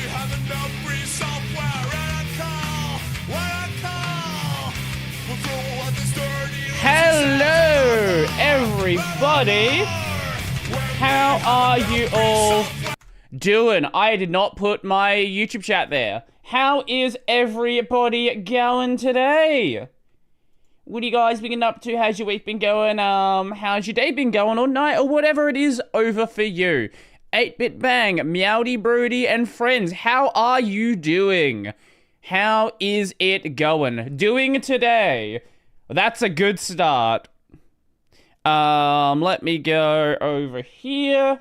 having no free software and I call, we'll throw out this dirty. Hello, everybody. How are you all doing? I did not put my YouTube chat there. How is everybody going today? What are you guys been up to? How's your week been going? How's your day been going, or night, or whatever it is over for you? 8-Bit Bang, Meowdy Broody, and friends, how are you doing? How is it going? Doing today? That's a good start. Let me go over here.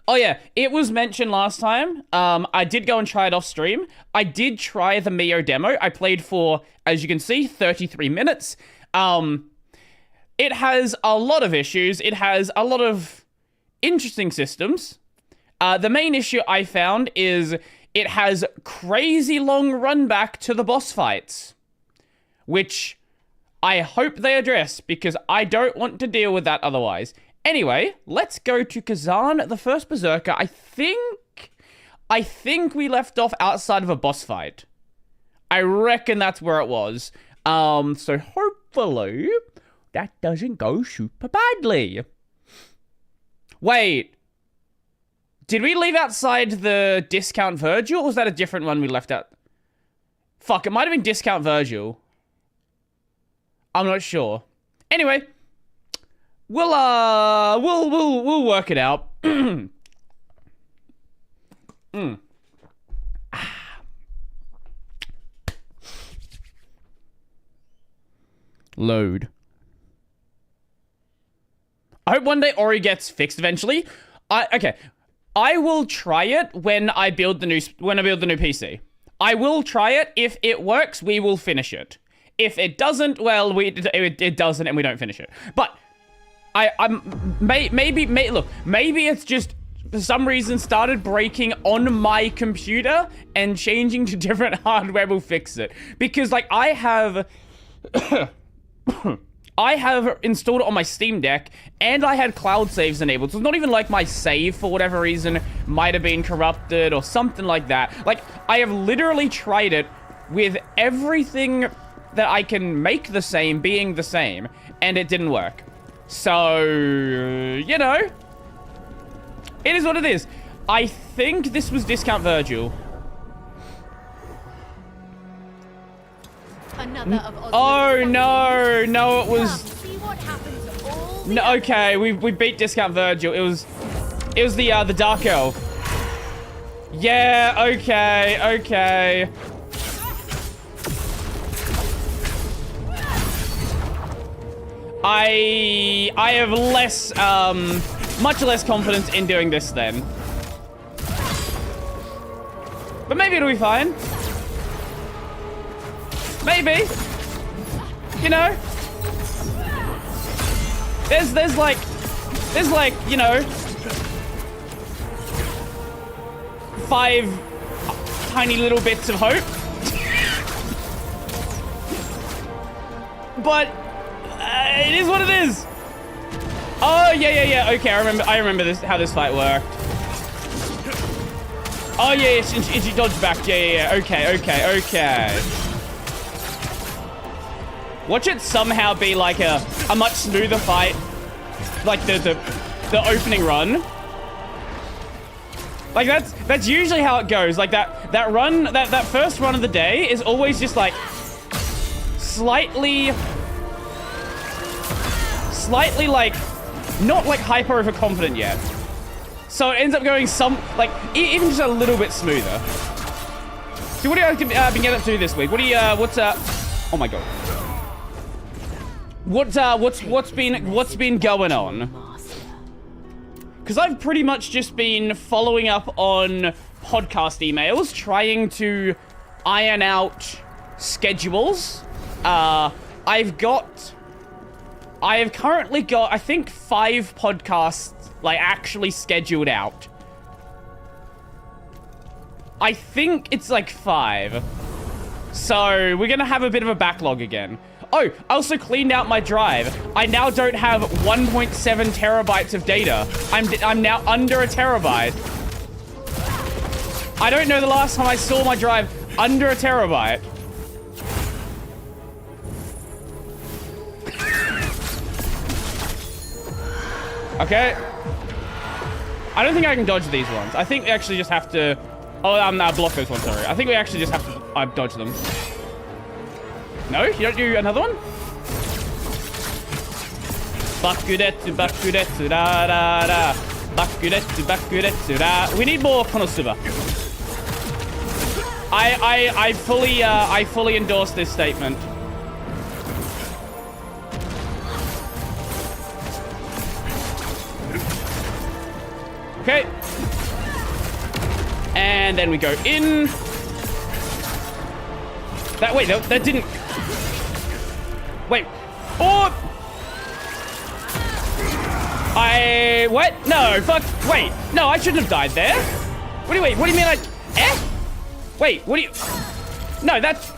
Oh yeah, it was mentioned last time. I did go and try it off stream. I did try the Mio demo. I played for, as you can see, 33 minutes. It has a lot of issues. It has a lot of interesting systems. The main issue I found is it has crazy long run back to the boss fights, which I hope they address because I don't want to deal with that otherwise. Anyway, let's go to Khazan, the First Berserker. I think we left off outside of a boss fight. I reckon that's where it was. So hopefully that doesn't go super badly. Wait. Did we leave outside the Discount Virgil, or was that a different one we left out? Fuck, it might have been Discount Virgil. I'm not sure. Anyway, we'll work it out. Load. I hope one day Ori gets fixed eventually. Okay. I will try it when I build the new PC. I will try it. If it works, we will finish it. If it doesn't, well, it doesn't, and we don't finish it. But maybe it's just for some reason started breaking on my computer, and changing to different hardware will fix it. Because like I have installed it on my Steam Deck, and I had cloud saves enabled. So it's not even like my save, for whatever reason, might have been corrupted or something like that. Like, I have literally tried it with everything that I can make the same being the same, and it didn't work. So, you know, it is what it is. I think this was Discount Virgil. Oh no, it was. No, okay, we beat Discount Virgil. It was the Dark Elf. Yeah, okay. I have much less confidence in doing this then. But maybe it'll be fine. Maybe. You know? There's like, you know, 5 tiny little bits of hope. But it is what it is. Oh yeah. Okay, I remember this, how this fight worked. Oh yeah, she dodged back. Yeah. Okay. Watch it somehow be like a much smoother fight, like the opening run. Like that's usually how it goes. Like that run, that first run of the day is always just like slightly like not like hyper overconfident yet. So it ends up going even just a little bit smoother. So what have you guys been getting up to this week? Oh my god. What's been going on? Because I've pretty much just been following up on podcast emails, trying to iron out schedules. I have currently got, I think, 5 podcasts, like, actually scheduled out. I think it's, like, 5. So, we're gonna have a bit of a backlog again. Oh, I also cleaned out my drive. I now don't have 1.7 terabytes of data. I'm now under a terabyte. I don't know the last time I saw my drive under a terabyte. Okay. I don't think I can dodge these ones. I think we actually just have to... Oh, block those ones, sorry. I think we actually just have to dodge them. No? You don't do another one? Bakuretsu, bakuretsu, da da da. Bakuretsu, bakuretsu, da. We need more Konosuba. I fully endorse this statement. Okay. And then we go in. That didn't... Wait. Oh! What? No, fuck. Wait. No, I shouldn't have died there. What do you mean I... Eh? Wait, what do you... No, that's...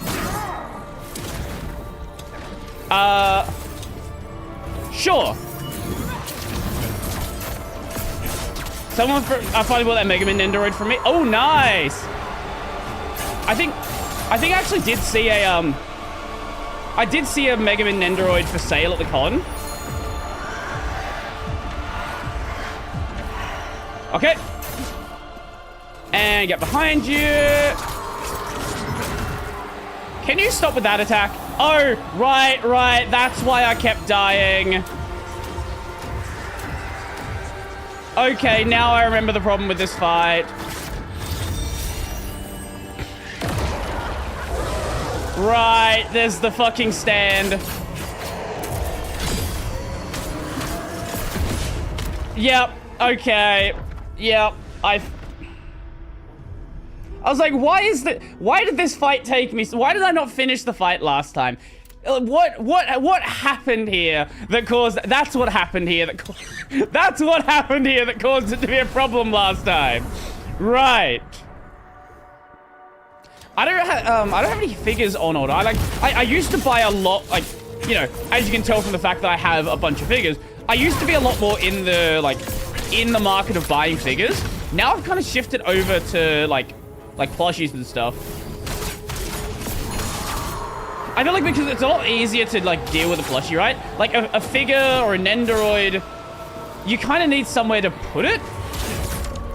Sure. Someone finally bought that Mega Man Nendoroid from me. Oh, nice. I think I actually did see a, I did see a Mega Man Nendoroid for sale at the con. Okay. And get behind you. Can you stop with that attack? Oh, right. That's why I kept dying. Okay, now I remember the problem with this fight. Right, there's the fucking stand. Yep, okay. Yep, I was like, why did this fight take me? Why did I not finish the fight last time? What happened here that caused... That's what happened here that that's what happened here that caused it to be a problem last time. Right. I don't have any figures on order. I used to buy a lot, like, you know, as you can tell from the fact that I have a bunch of figures, I used to be a lot more in the market of buying figures. Now I've kind of shifted over to like plushies and stuff. I feel like because it's a lot easier to like deal with a plushie, right? Like a figure or a Nendoroid, you kind of need somewhere to put it.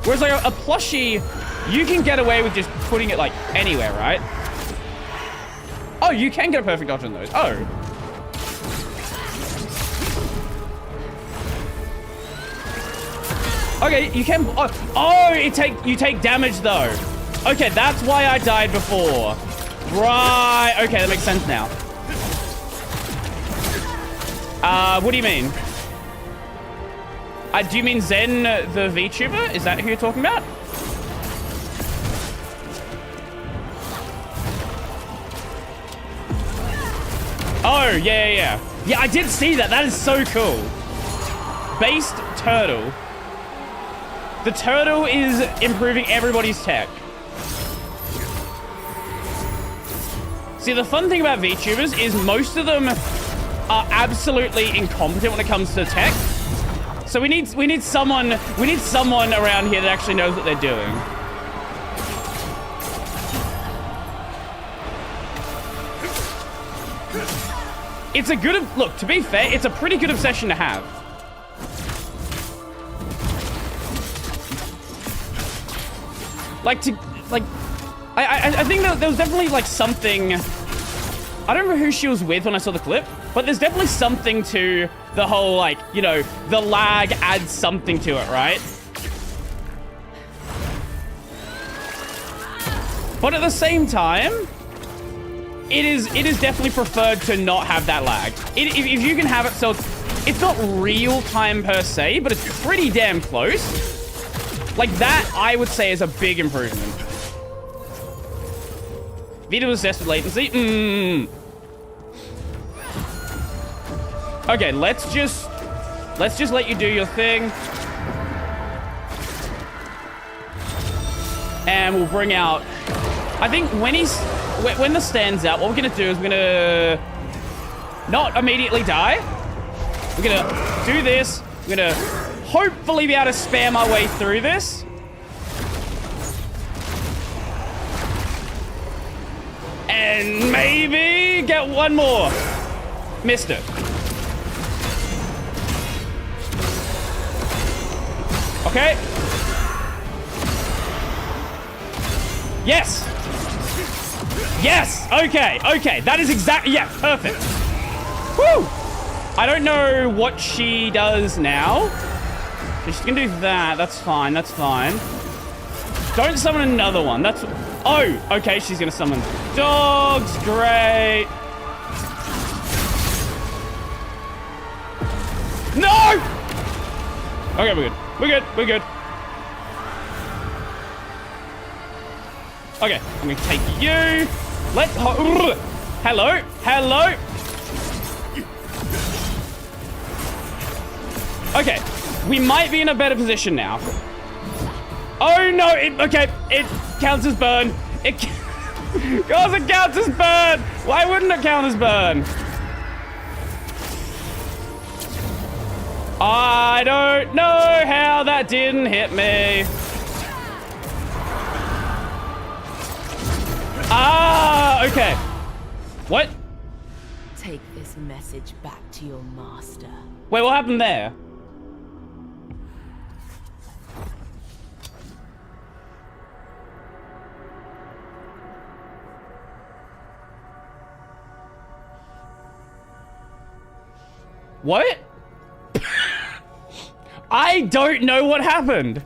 Whereas like a plushie, you can get away with just putting it like anywhere, right? Oh, you can get a perfect dodge on those. Oh. Okay, you can... Oh, you take damage though. Okay, that's why I died before. Right. Okay, that makes sense now. What do you mean? Do you mean Zen, the VTuber? Is that who you're talking about? Oh, yeah. Yeah, I did see that. That is so cool. Based turtle. The turtle is improving everybody's tech. See, the fun thing about VTubers is most of them are absolutely incompetent when it comes to tech. So we need someone around here that actually knows what they're doing. It's a good... Look, to be fair, it's a pretty good obsession to have. I think there was definitely, like, something... I don't remember who she was with when I saw the clip, but there's definitely something to the whole, like, you know, the lag adds something to it, right? But at the same time... It is definitely preferred to not have that lag. If you can have it so it's not real time per se, but it's pretty damn close. Like that, I would say, is a big improvement. Vita was obsessed with latency. Okay, let's just let you do your thing, and we'll bring out. I think when the stand's out, what we're gonna do is we're gonna not immediately die. We're gonna do this. We're gonna hopefully be able to spam our way through this. And maybe get one more. Missed it. Okay. Yes. Yes. Okay. Okay. That is exactly... Yeah, perfect. Woo! I don't know what she does now. She's gonna do that. That's fine. That's fine. Don't summon another one. That's... Oh, okay. She's gonna summon dogs. Great. No! Okay, we're good. We're good. We're good. Okay, I'm gonna take you. Hello. Hello. Okay, we might be in a better position now. Oh no! Okay, it counts as burn. It counts as burn. Why wouldn't it count as burn? I don't know how that didn't hit me. Ah, okay. What? Take this message back to your master. Wait, what happened there? What? I don't know what happened.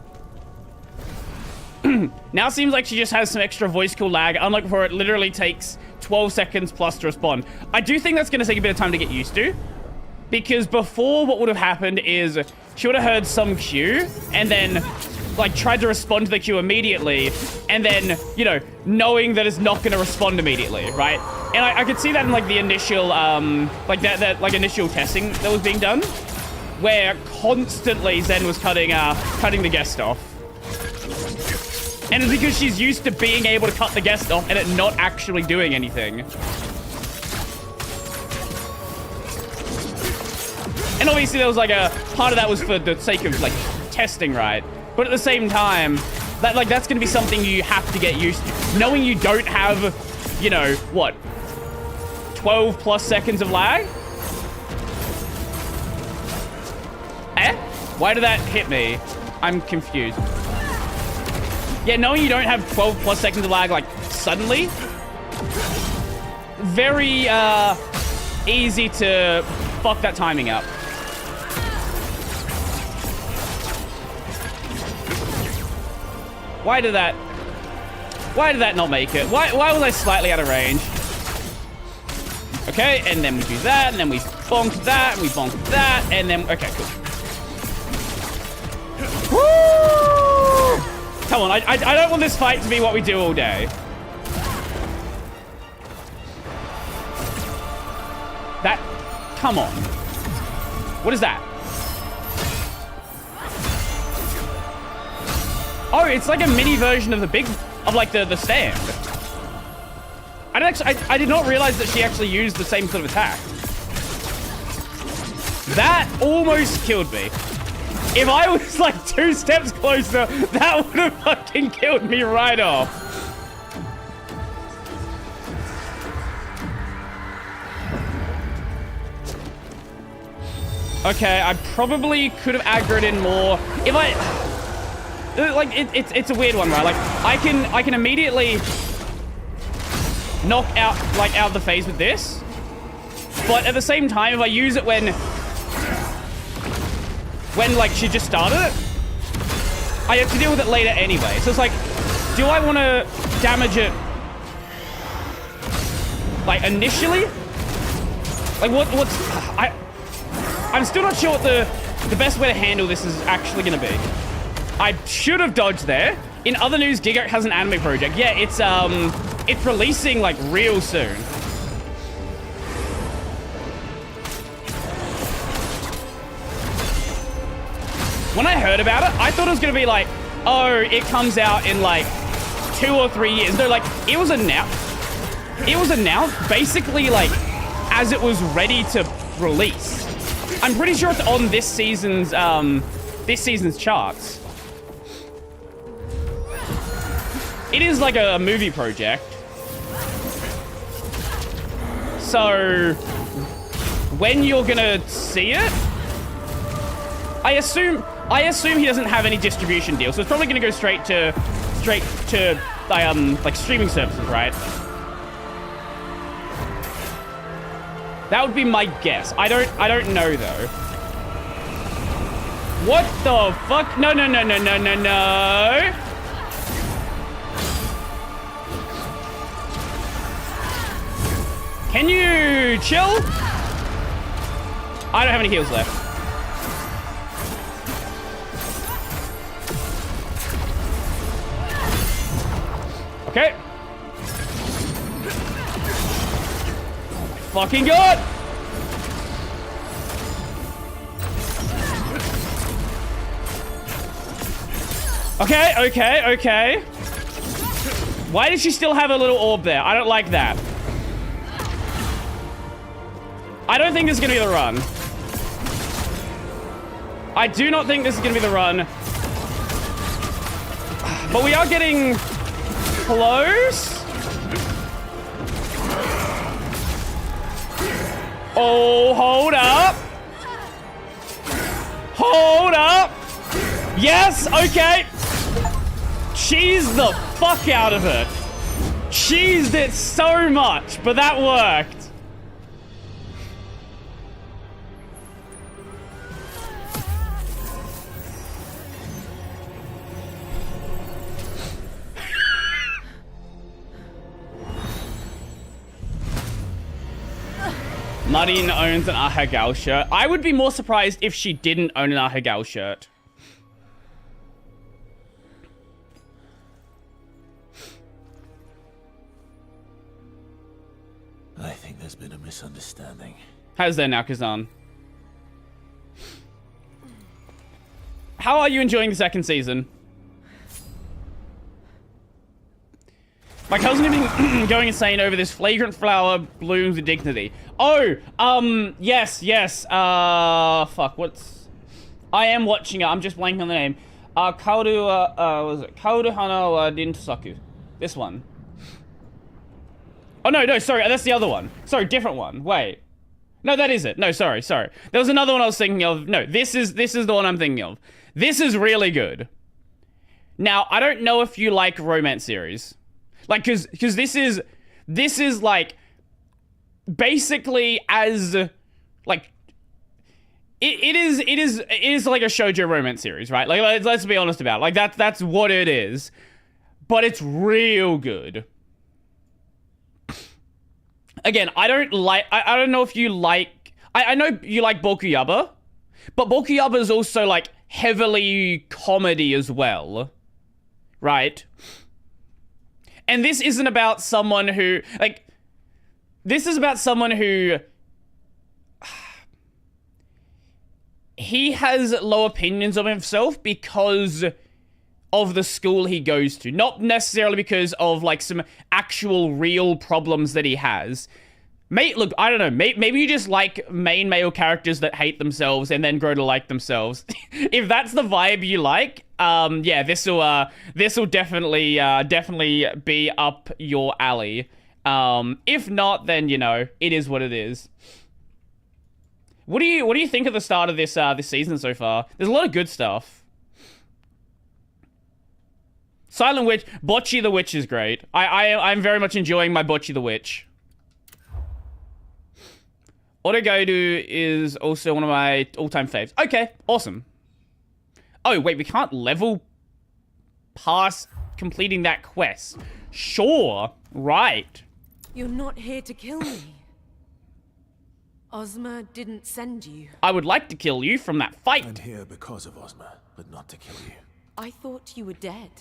Now it seems like she just has some extra voice call lag, unlike before it literally takes 12 seconds plus to respond. I do think that's going to take a bit of time to get used to. Because before, what would have happened is she would have heard some cue and then, like, tried to respond to the cue immediately. And then, you know, knowing that it's not going to respond immediately, right? And I could see that in, like, the initial, initial testing that was being done. Where constantly Zen was cutting the guest off. And it's because she's used to being able to cut the guest off and it not actually doing anything. And obviously there was like a part of that was for the sake of like testing, right? But at the same time, that's gonna be something you have to get used to. Knowing you don't have, you know, what? 12 plus seconds of lag? Eh? Why did that hit me? I'm confused. Yeah, knowing you don't have 12 plus seconds of lag, like, suddenly, very, easy to fuck that timing up. Why did that not make it? Why was I slightly out of range? Okay, and then we do that, and then we bonk that, and we bonk that, and then, okay, cool. Woo! Come on, I don't want this fight to be what we do all day. That, come on. What is that? Oh, it's like a mini version of the stand. I did not realize that she actually used the same sort of attack. That almost killed me. If I was like 2 steps closer, that would have fucking killed me right off. Okay, I probably could have aggroed in more. If I... Like, it's a weird one, right? Like, I can immediately knock out, like, out of the phase with this. But at the same time, if I use it when like, she just started it, I have to deal with it later anyway. So it's like, do I want to damage it, like, initially? Like, I'm still not sure what the best way to handle this is actually going to be. I should have dodged there. In other news, Giga has an anime project. Yeah, it's releasing, like, real soon. When I heard about it, I thought it was going to be like, oh, it comes out in like 2 or 3 years. No, like, it was announced. It was announced basically like as it was ready to release. I'm pretty sure it's on this season's charts. It is like a movie project. So, when you're gonna see it, I assume he doesn't have any distribution deal, so it's probably gonna go straight to like streaming services, right? That would be my guess. I don't know though. What the fuck? No. Can you chill? I don't have any heals left. Okay. Fucking god! Okay. Why does she still have a little orb there? I don't like that. I don't think this is gonna be the run. I do not think this is gonna be the run. But we are getting close. Oh, hold up. Hold up. Yes, okay. Cheesed the fuck out of it. Cheesed it so much, but that worked. Marin owns an Ahegao shirt. I would be more surprised if she didn't own an Ahegao shirt. I think there's been a misunderstanding. How's there now, Khazan? How are you enjoying the second season? My cousin has been going insane over this flagrant flower blooms with dignity. Oh, yes. Fuck, what's... I am watching it, I'm just blanking on the name. Kaoru, was it? Kaoru Hana wa Rintosaku. This one. Oh, no, sorry, that's the other one. Sorry, different one, wait. No, that is it. No, sorry. There was another one I was thinking of. No, this is the one I'm thinking of. This is really good. Now, I don't know if you like romance series. Like, cause this is like, basically as, like, it is like a shoujo romance series, right? Like, let's be honest about it. Like, that's what it is. But it's real good. Again, I don't know if you like, I know you like Bokuyaba, but Bokuyaba is also, like, heavily comedy as well, right? And this isn't about someone who, like, this is about someone who, he has low opinions of himself because of the school he goes to. Not necessarily because of, like, some actual real problems that he has. Look, I don't know, maybe you just like main male characters that hate themselves and then grow to like themselves. If that's the vibe you like, yeah, this'll definitely be up your alley. If not, then, you know, it is what it is. What do you think of the start of this season so far? There's a lot of good stuff. Silent Witch, Bocchi the Witch is great. I'm very much enjoying my Bocchi the Witch. Otogodu is also one of my all-time faves. Okay, awesome. Oh, wait, we can't level past completing that quest. Sure, right. You're not here to kill me. Ozma didn't send you. I would like to kill you from that fight. I'm here because of Ozma, but not to kill you. I thought you were dead.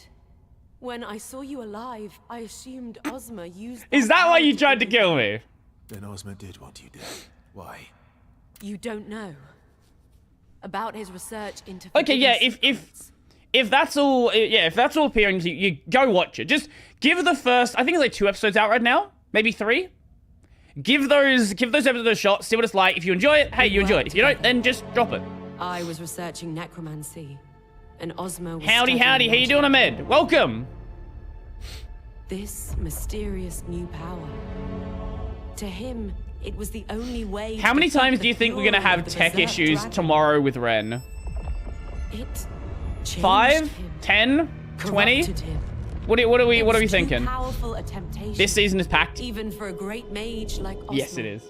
When I saw you alive, I assumed Ozma used... Is that why you tried to kill me? Then Ozma did want you dead. Why? You don't know. About his research into... Okay, yeah, if that's all, yeah, if that's all appearing to you, you go watch it. Just give the first, I think it's like 2 episodes out right now, maybe 3. Give those episodes a shot, see what it's like. If you enjoy it, hey, you enjoy it. If you don't, then just drop it. I was researching necromancy, and Ozma was... Howdy, how you doing, Ahmed? Welcome. This mysterious new power. But to him, it was the only way. How to many defeat times the do you think we're gonna fury have of the tech Berserk issues dragon. tomorrow with Ren? It changed 5? him, 10? 20? corrupted him. What It are we was too thinking? Powerful a temptation, This season is packed. even for a great mage like Ozma. Yes, it is.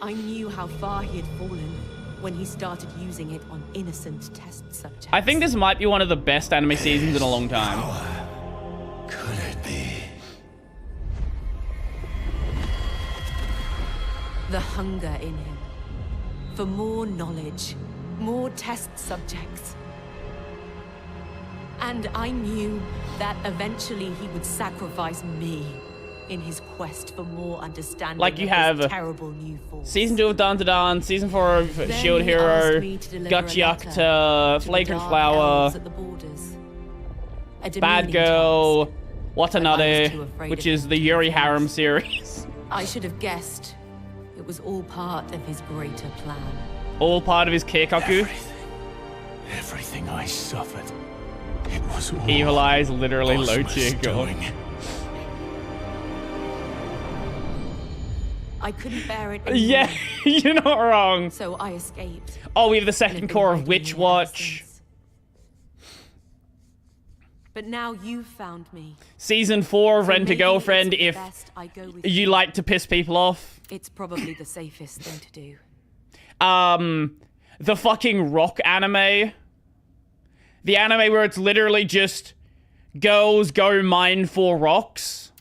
I knew how far he had fallen when he started using it on innocent test subjects. I think this might be one of the best anime seasons in a long time. Could it be? The hunger in him for more knowledge, more test subjects. And I knew that eventually he would sacrifice me in his quest for more understanding Like you of have this terrible new force. Season 2 of Dan to Dan, Season 4 of Then Shield he Hero, asked me to deliver a letter Gachiakta, to the Flagrant dark Flower, elves at the borders. A Bad demeaning Girl, task. I Watanabe, was too afraid which of is him the to Yuri refuse. Harem series. I should have guessed it was all part of his greater plan. All part of his Keikaku. Everything I suffered. It was all Evil Eyes, literally low Ozma's tier god. doing. I couldn't bear it anymore. Yeah, you're not wrong. So I escaped. Oh, we have the and second have been core of hiding Witch here ever Watch. since. But now you've found me. Season 4 of So Rent a maybe Girlfriend it's if best I go with you like to piss people off. It's probably the safest thing to do. The fucking rock anime. The anime where it's literally just girls go mine for rocks.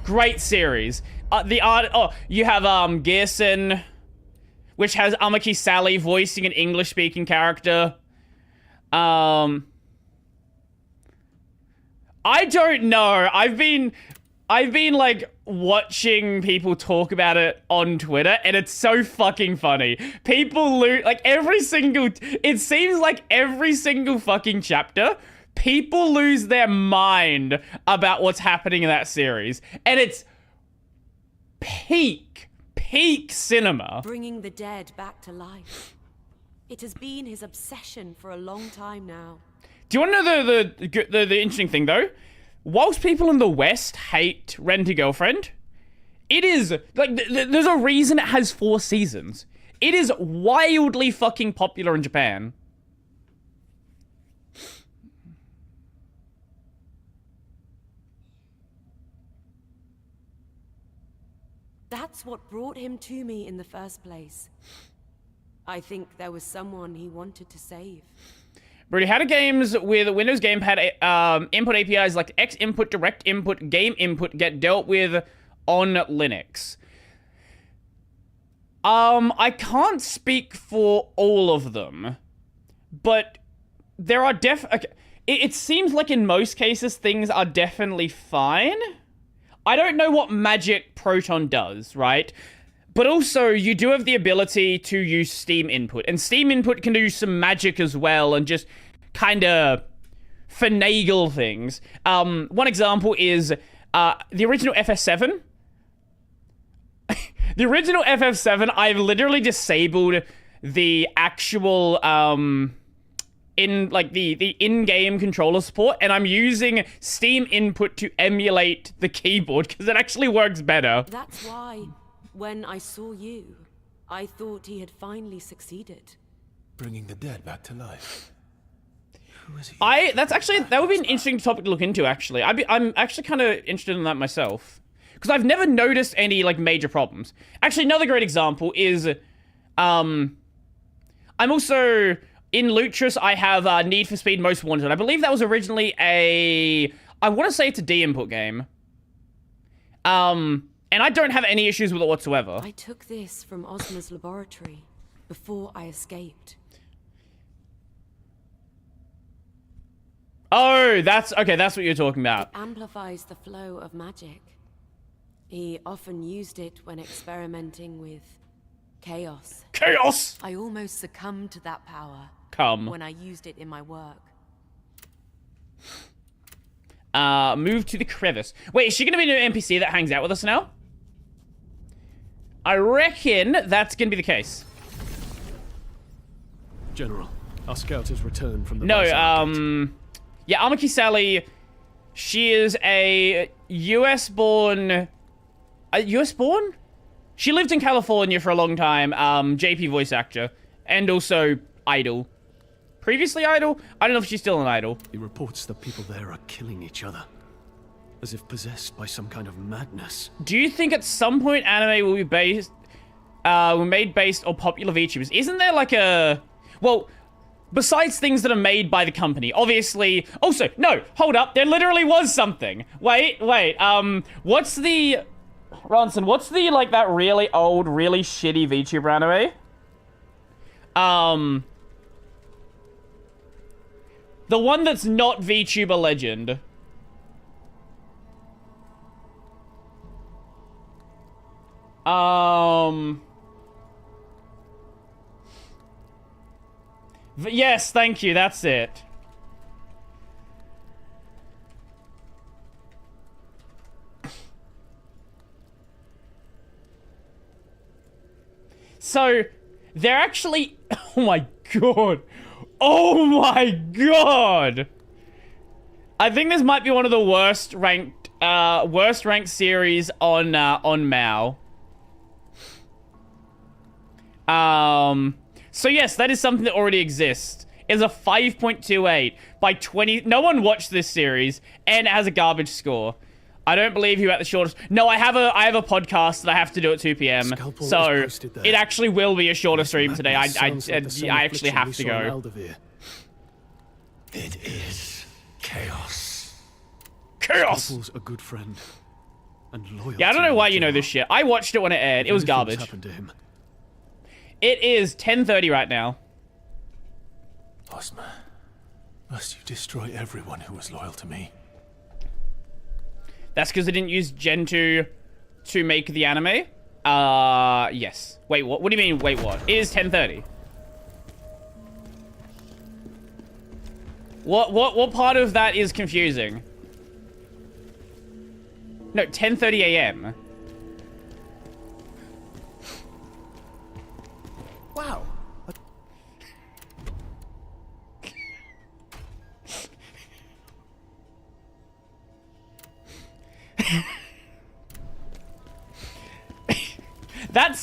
Great series. The art. Oh, you have Gearson, which has Amaki Sally voicing an English-speaking character. I don't know. I've been like watching people talk about it on Twitter, and it's so fucking funny. People lose like every single. It seems like every single fucking chapter, people lose their mind about what's happening in that series, and it's peak cinema. Bringing the dead back to life. It has been his obsession for a long time now. Do you want to know the interesting thing though? Whilst people in the West hate Rent a Girlfriend, it is like there's a reason it has 4 seasons. It is wildly fucking popular in Japan. That's what brought him to me in the first place. I think there was someone he wanted to save. Brody, how do games with Windows Gamepad input APIs like X input, direct input, game input get dealt with on Linux? I can't speak for all of them, but there are it seems like in most cases things are definitely fine. I don't know what Magic Proton does, right? But also, you do have the ability to use Steam input, and Steam input can do some magic as well, and just kind of finagle things. One example is the original FF7. The original FF7, I've literally disabled the actual the in-game controller support, and I'm using Steam input to emulate the keyboard because it actually works better. That's why, when I saw you, I thought he had finally succeeded. Bringing the dead back to life. Who is he? That would be an interesting topic to look into, actually. I'm actually kind of interested in that myself. Because I've never noticed any, like, major problems. Actually, another great example is, I'm also, in Lutris, I have Need for Speed Most Wanted. I believe that was originally I want to say it's a D-input game. And I don't have any issues with it whatsoever. I took this from Ozma's laboratory before I escaped. Oh, that's what you're talking about. It amplifies the flow of magic. He often used it when experimenting with chaos. Chaos! I almost succumbed to that power Come. when I used it in my work. Move to the crevice. Wait, is she gonna be an NPC that hangs out with us now? I reckon that's gonna be the case. General, our scout has returned from the No, Berserker. yeah, Amaki Sally, she is a US-born US born? She lived in California for a long time. JP voice actor. And also Idol. Previously Idol? I don't know if she's still an Idol. He reports that people there are killing each other. As if possessed by some kind of madness. Do you think at some point anime will be based... were made based on popular VTubers? Isn't there like a... Well, besides things that are made by the company, obviously... Also, no, hold up. There literally was something. Wait. What's the... Ronson, what's the, like, that really old, really shitty VTuber anime? The one that's not VTuber Legend. Yes, thank you, that's it. So, they're actually... Oh my god. Oh my god! I think this might be one of the worst ranked series on MAO. So yes, that is something that already exists. It's a 5.28 by 20... No one watched this series, and it has a garbage score. I don't believe you at the shortest... No, I have a podcast that I have to do at 2 p.m. So it actually will be a shorter stream today. I actually have to go. It is chaos. Chaos! Scalpel's a good friend. And loyal. Yeah, I don't know why you know this shit. I watched it when it aired. It was garbage. Happened to him. It is 10:30 right now. Ozma, must you destroy everyone who was loyal to me? That's because I didn't use Gen 2 to make the anime? Yes. Wait, what? What do you mean, wait, what? It is 10:30. What part of that is confusing? No, 10:30 a.m. Wow. That's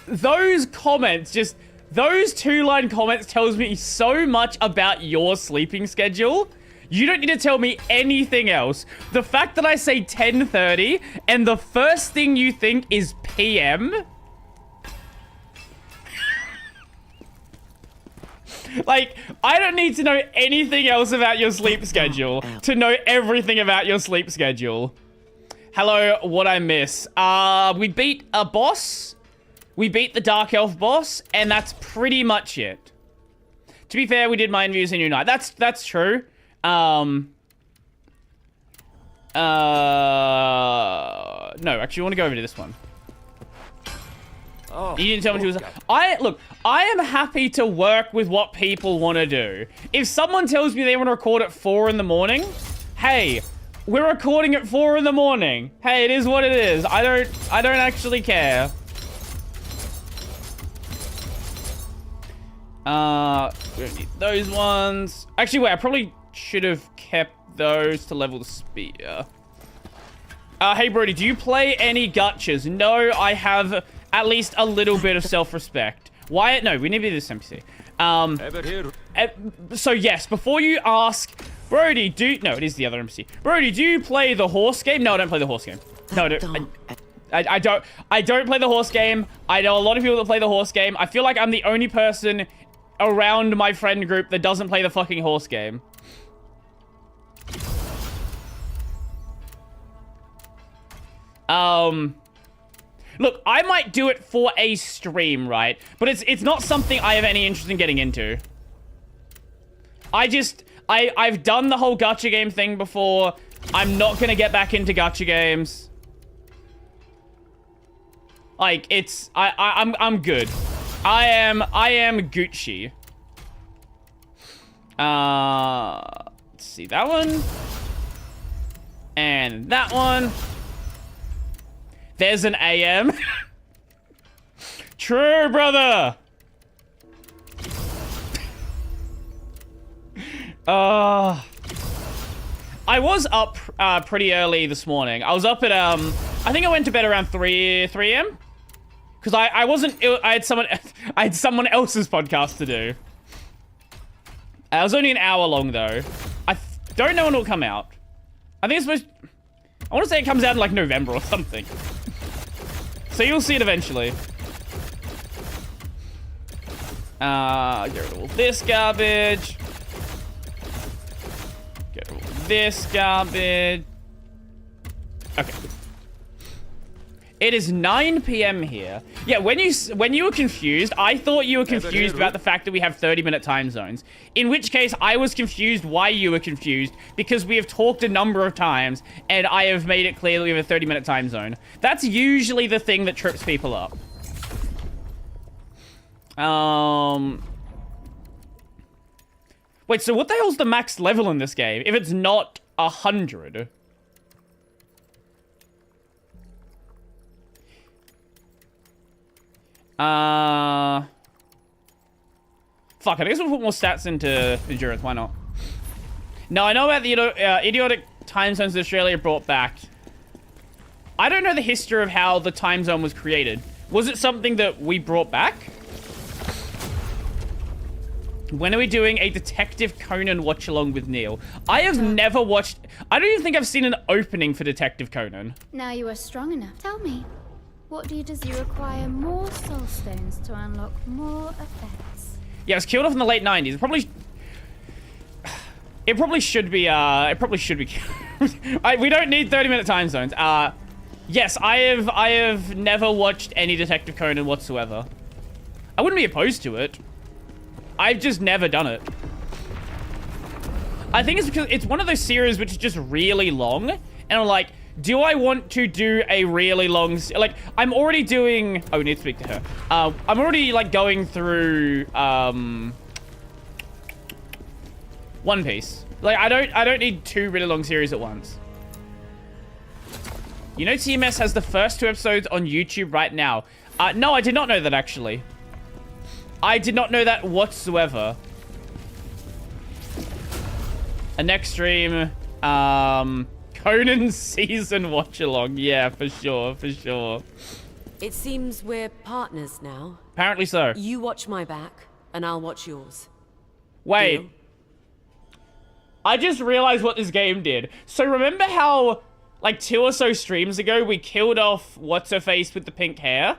those comments, just those 2-line comments tells me so much about your sleeping schedule. You don't need to tell me anything else. The fact that I say 10:30 and the first thing you think is PM. Like, I don't need to know anything else about your sleep schedule to know everything about your sleep schedule. Hello, what I miss? We beat a boss. We beat the Dark Elf boss, and that's pretty much it. To be fair, we did Mind Views in Unite. That's true. No, actually, I want to go over to this one. Oh, you didn't tell me who was... Look, I am happy to work with what people want to do. If someone tells me they want to record at 4 in the morning, hey, we're recording at 4 in the morning. Hey, it is what it is. I don't actually care. We don't need those ones. Actually, wait, I probably should have kept those to level the spear. Hey, Brody, do you play any gachas? No, I have at least a little bit of self-respect. Wyatt, no, we need to be this NPC. So yes, before you ask, Brody, no, it is the other NPC. Brody, do you play the horse game? No, I don't play the horse game. No, I don't play the horse game. I know a lot of people that play the horse game. I feel like I'm the only person around my friend group that doesn't play the fucking horse game. Look, I might do it for a stream, right? But it's not something I have any interest in getting into. I've done the whole gacha game thing before. I'm not gonna get back into gacha games. Like, I'm good. I am Gucci. Let's see, that one. And that one. There's an AM. True, brother. I I was up pretty early this morning. I was up at, I think I went to bed around 3 a.m. Because I wasn't, I had someone else's podcast to do. It was only an hour long, though. I don't know when it'll come out. I think it's supposed... I want to say it comes out in, like, November or something. So you'll see it eventually. Get rid of all this garbage. Get rid of all this garbage. Okay. It is 9 p.m. here. Yeah, when you were confused, I thought you were confused about the fact that we have 30-minute time zones. In which case, I was confused why you were confused, because we have talked a number of times, and I have made it clear that we have a 30-minute time zone. That's usually the thing that trips people up. Wait, so what the hell's the max level in this game? If it's not 100... Fuck, I guess we'll put more stats into endurance. Why not? No, I know about the idiotic time zones that Australia brought back. I don't know the history of how the time zone was created. Was it something that we brought back? When are we doing a Detective Conan watch-along with Neil? I have never watched... I don't even think I've seen an opening for Detective Conan. Now you are strong enough. Tell me, what do you require more soul stones to unlock more effects? Yeah, it was killed off in the late 90s. It probably should be, we don't need 30-minute time zones. Yes, I have never watched any Detective Conan whatsoever. I wouldn't be opposed to it. I've just never done it. I think it's because it's one of those series which is just really long, and I'm like, do I want to do a really long... Like, I'm already doing... Oh, we need to speak to her. I'm already, like, going through, One Piece. Like, I don't need 2 really long series at once. You know TMS has the first 2 episodes on YouTube right now. No, I did not know that, actually. I did not know that whatsoever. A next stream, Conan's season watch-along. Yeah, for sure, for sure. It seems we're partners now. Apparently so. You watch my back, and I'll watch yours. Wait. Deal? I just realized what this game did. So remember how, like, 2 or so streams ago, we killed off What's-Her-Face with the pink hair?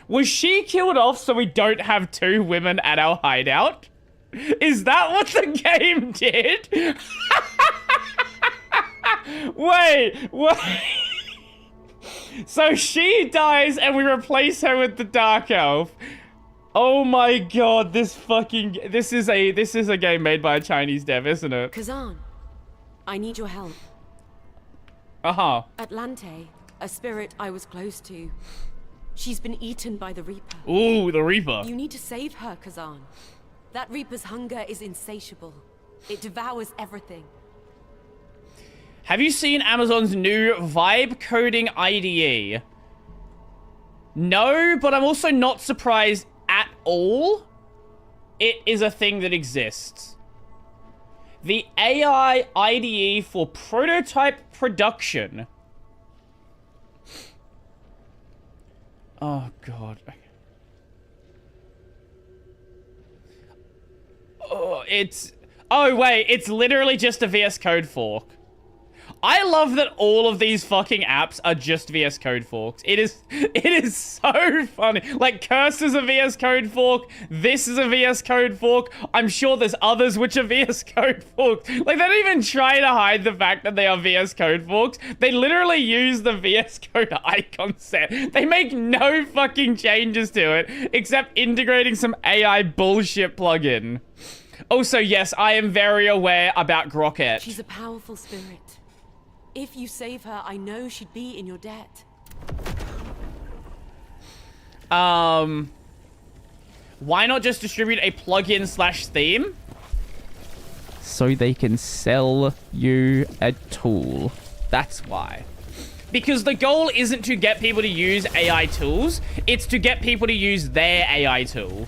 Was she killed off so we don't have 2 women at our hideout? Is that what the game did? Wait. So she dies and we replace her with the Dark Elf. Oh my god, this is a game made by a Chinese dev, isn't it? Khazan, I need your help. Uh-huh. Atlante, a spirit I was close to. She's been eaten by the Reaper. Ooh, the Reaper. You need to save her, Khazan. That Reaper's hunger is insatiable. It devours everything. Have you seen Amazon's new vibe coding IDE? No, but I'm also not surprised at all. It is a thing that exists. The AI IDE for prototype production. Oh, God. Oh, oh, wait. It's literally just a VS Code fork. I love that all of these fucking apps are just VS Code forks. It is so funny. Like, Curse is a VS Code fork. This is a VS Code fork. I'm sure there's others which are VS Code forks. Like, they don't even try to hide the fact that they are VS Code forks. They literally use the VS Code icon set. They make no fucking changes to it, except integrating some AI bullshit plugin. Also, yes, I am very aware about Grocket. She's a powerful spirit. If you save her, I know she'd be in your debt. Why not just distribute a plugin / theme? So they can sell you a tool. That's why. Because the goal isn't to get people to use AI tools. It's to get people to use their AI tool.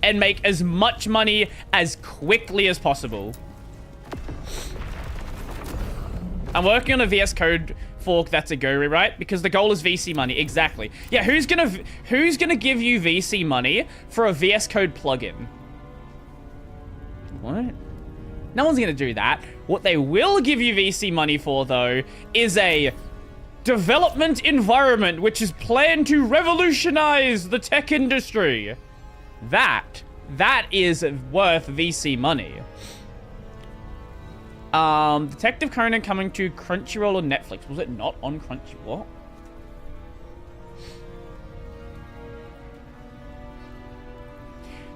And make as much money as quickly as possible. I'm working on a VS Code fork that's a go rewrite because the goal is VC money. Exactly. Yeah, who's gonna give you VC money for a VS Code plugin? What? No one's gonna do that. What they will give you VC money for, though, is a development environment which is planned to revolutionize the tech industry. That is worth VC money. Detective Conan coming to Crunchyroll or Netflix. Was it not on Crunchyroll?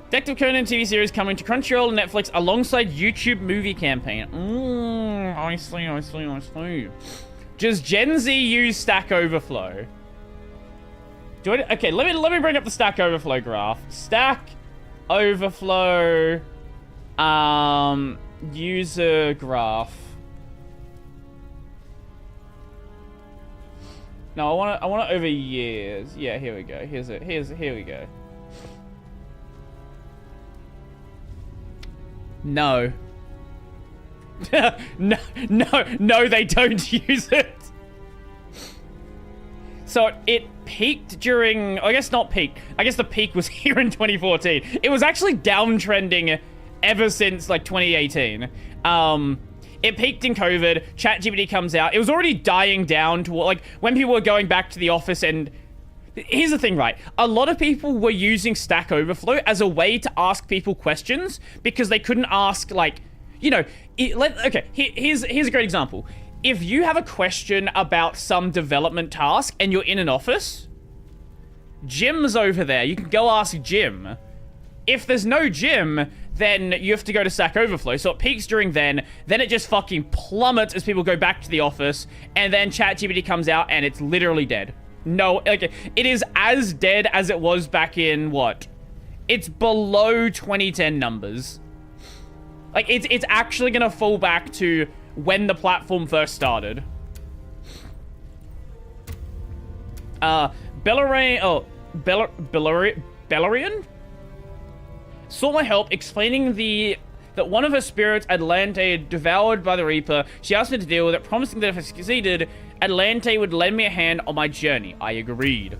Detective Conan TV series coming to Crunchyroll and Netflix alongside YouTube movie campaign. I see. Does Gen Z use Stack Overflow? Okay, let me bring up the Stack Overflow graph. Stack Overflow user graph. No, I want it over years. Yeah, here we go. Here we go. No. no, they don't use it. So it peaked during, I guess not peaked. I guess the peak was here in 2014. It was actually downtrending ever since like 2018. It peaked in COVID. ChatGPT comes out. It was already dying down to like when people were going back to the office. And here's the thing, right? A lot of people were using Stack Overflow as a way to ask people questions because they couldn't ask, like, you know, here's a great example. If you have a question about some development task and you're in an office, Jim's over there. You can go ask Jim. If there's no Jim, then you have to go to Stack Overflow. So it peaks during then it just fucking plummets as people go back to the office, and then ChatGPT comes out and it's literally dead. No, like, it is as dead as it was back in, what? It's below 2010 numbers. Like, it's actually gonna fall back to when the platform first started. Bellarian sought my help explaining that one of her spirits, Atlante, devoured by the Reaper. She asked me to deal with it, promising that if I succeeded, Atlante would lend me a hand on my journey. I agreed.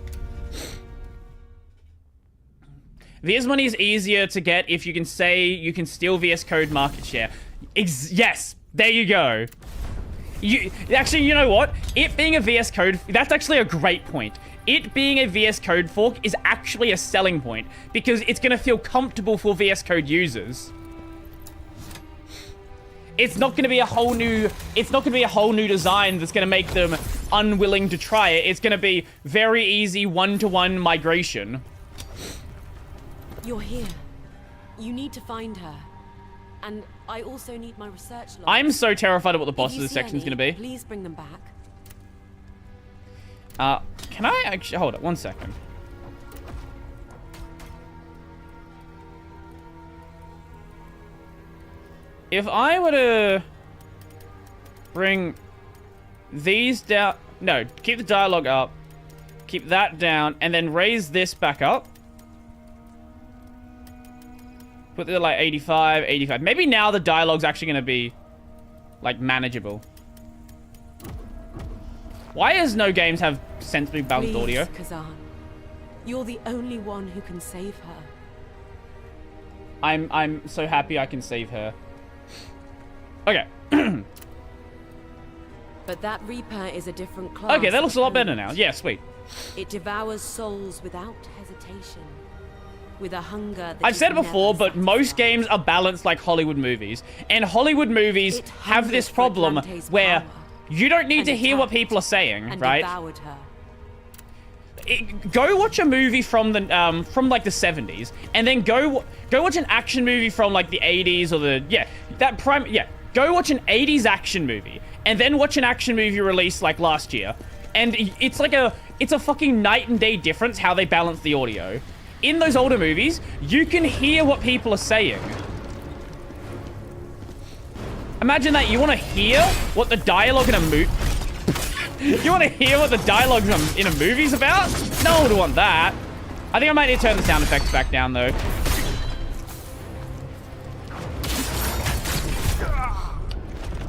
VS money is easier to get if you can say you can steal VS Code market share. Yes, there you go. Actually, you know what? It being a VS Code, that's actually a great point. It being a VS Code fork is actually a selling point because it's going to feel comfortable for VS Code users. It's not going to be a whole new design that's going to make them unwilling to try it. It's going to be very easy one-to-one migration. You're here. You need to find her. And I also need my research logs. I'm so terrified of what the boss of this section is going to be. Please bring them back. Can I actually... Hold it, 1 second. If I were to bring these down... No, keep the dialogue up. Keep that down, and then raise this back up. Put it like 85, 85. Maybe now the dialogue's actually going to be, like, manageable. Why does no games have sensibly balanced audio? Khazan. You're the only one who can save her. I'm so happy I can save her. Okay. But that Reaper is a different class. Okay, that looks a lot better now. Yeah, sweet. It devours souls without hesitation. With a hunger that I've said it before, but most games are balanced like Hollywood movies. And Hollywood movies have this problem where you don't need to hear what people are saying, right? Go watch a movie from the like the 70s, and then go watch an action movie from like the 80s or the go watch an 80s action movie, and then watch an action movie released like last year, and it's a fucking night and day difference how they balance the audio. In those older movies, you can hear what people are saying. Imagine that. You want to hear what the dialogue in a movie... You want to hear what the dialogue in a movie's about? No one would want that. I think I might need to turn the sound effects back down, though.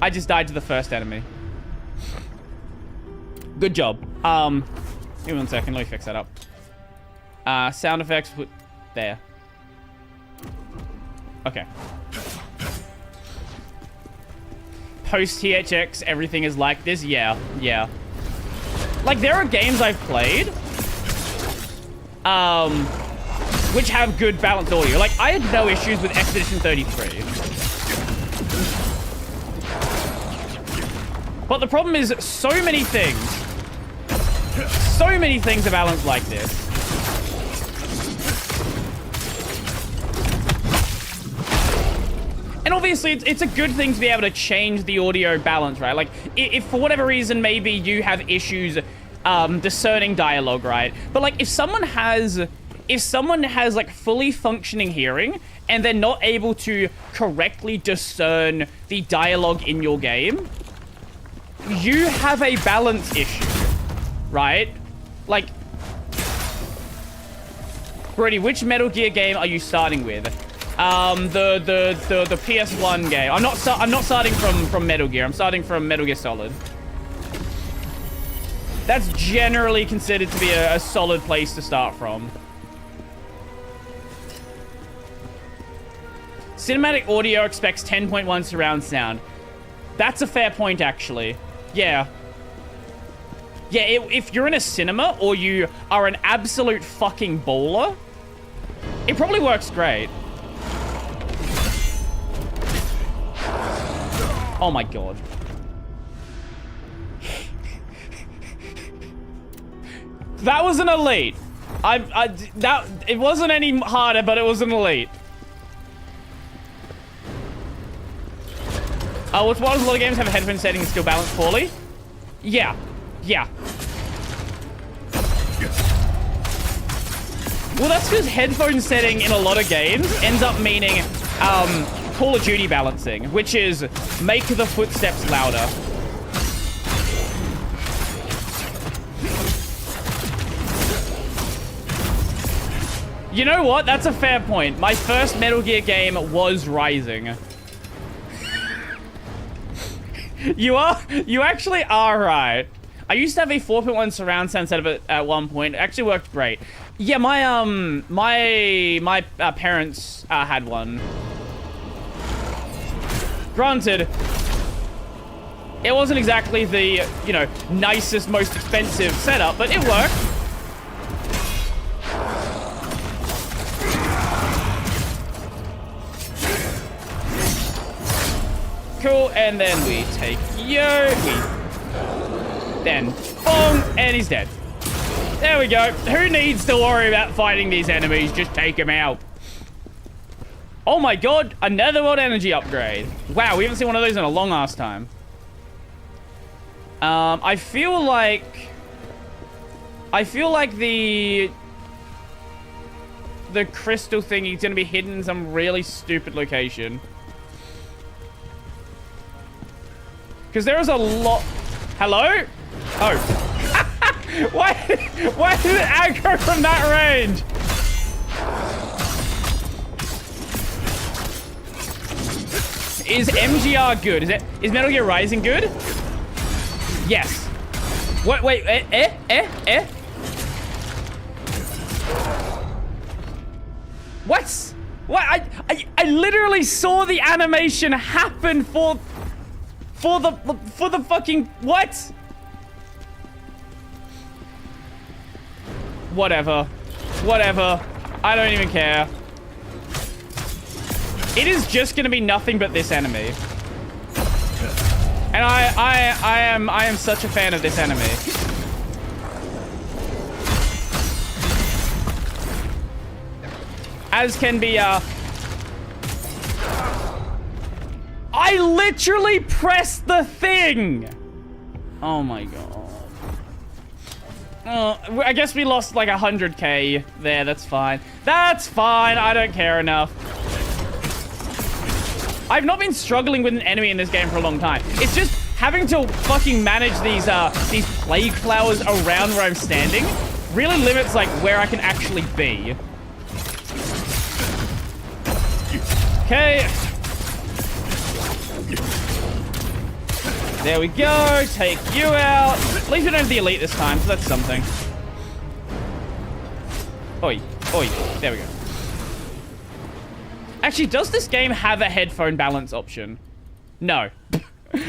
I just died to the first enemy. Good job. Give me 1 second. Let me fix that up. Sound effects. There. Okay. Post THX, everything is like this. Yeah. Like, there are games I've played, which have good balanced audio. Like, I had no issues with Expedition 33. But the problem is, so many things are balanced like this. And obviously, it's a good thing to be able to change the audio balance, right? Like, if for whatever reason, maybe you have issues discerning dialogue, right? But, like, if someone has, like, fully functioning hearing, and they're not able to correctly discern the dialogue in your game, you have a balance issue, right? Like, Brody, which Metal Gear game are you starting with? The PS1 game. I'm not starting from Metal Gear. I'm starting from Metal Gear Solid. That's generally considered to be a solid place to start from. Cinematic audio expects 10.1 surround sound. That's a fair point, actually. Yeah. Yeah, if you're in a cinema or you are an absolute fucking baller, it probably works great. Oh my god. That was an elite. It wasn't any harder, but it was an elite. What's one? A lot of games have a headphone setting still balanced poorly. Yeah. Well, that's because headphone setting in a lot of games ends up meaning Call of Duty balancing, which is make the footsteps louder. You know what? That's a fair point. My first Metal Gear game was Rising. You actually are right. I used to have a 4.1 surround sound setup at one point. It actually worked great. Yeah, my parents had one. Granted, it wasn't exactly the, you know, nicest, most expensive setup, but it worked. Cool, and then we take then bong, and he's dead. There we go. Who needs to worry about fighting these enemies? Just take them out. Oh my god, another world energy upgrade. Wow, we haven't seen one of those in a long ass time. I feel like the crystal thing is gonna be hidden in some really stupid location. Because there is a lot... Hello? Oh. Why did it aggro from that range? Is MGR good? Is Metal Gear Rising good? Yes. Wait, What? What? I literally saw the animation happen for the fucking what? Whatever. I don't even care. It is just gonna be nothing but this enemy. And I am such a fan of this enemy. As can be I literally pressed the thing! Oh my god. I guess we lost like 100k there. That's fine. That's fine. I don't care enough. I've not been struggling with an enemy in this game for a long time. It's just having to fucking manage these plague flowers around where I'm standing really limits like where I can actually be. Okay. There we go. Take you out. At least we don't have the elite this time, so that's something. Oi. Oi. There we go. Actually, does this game have a headphone balance option? No.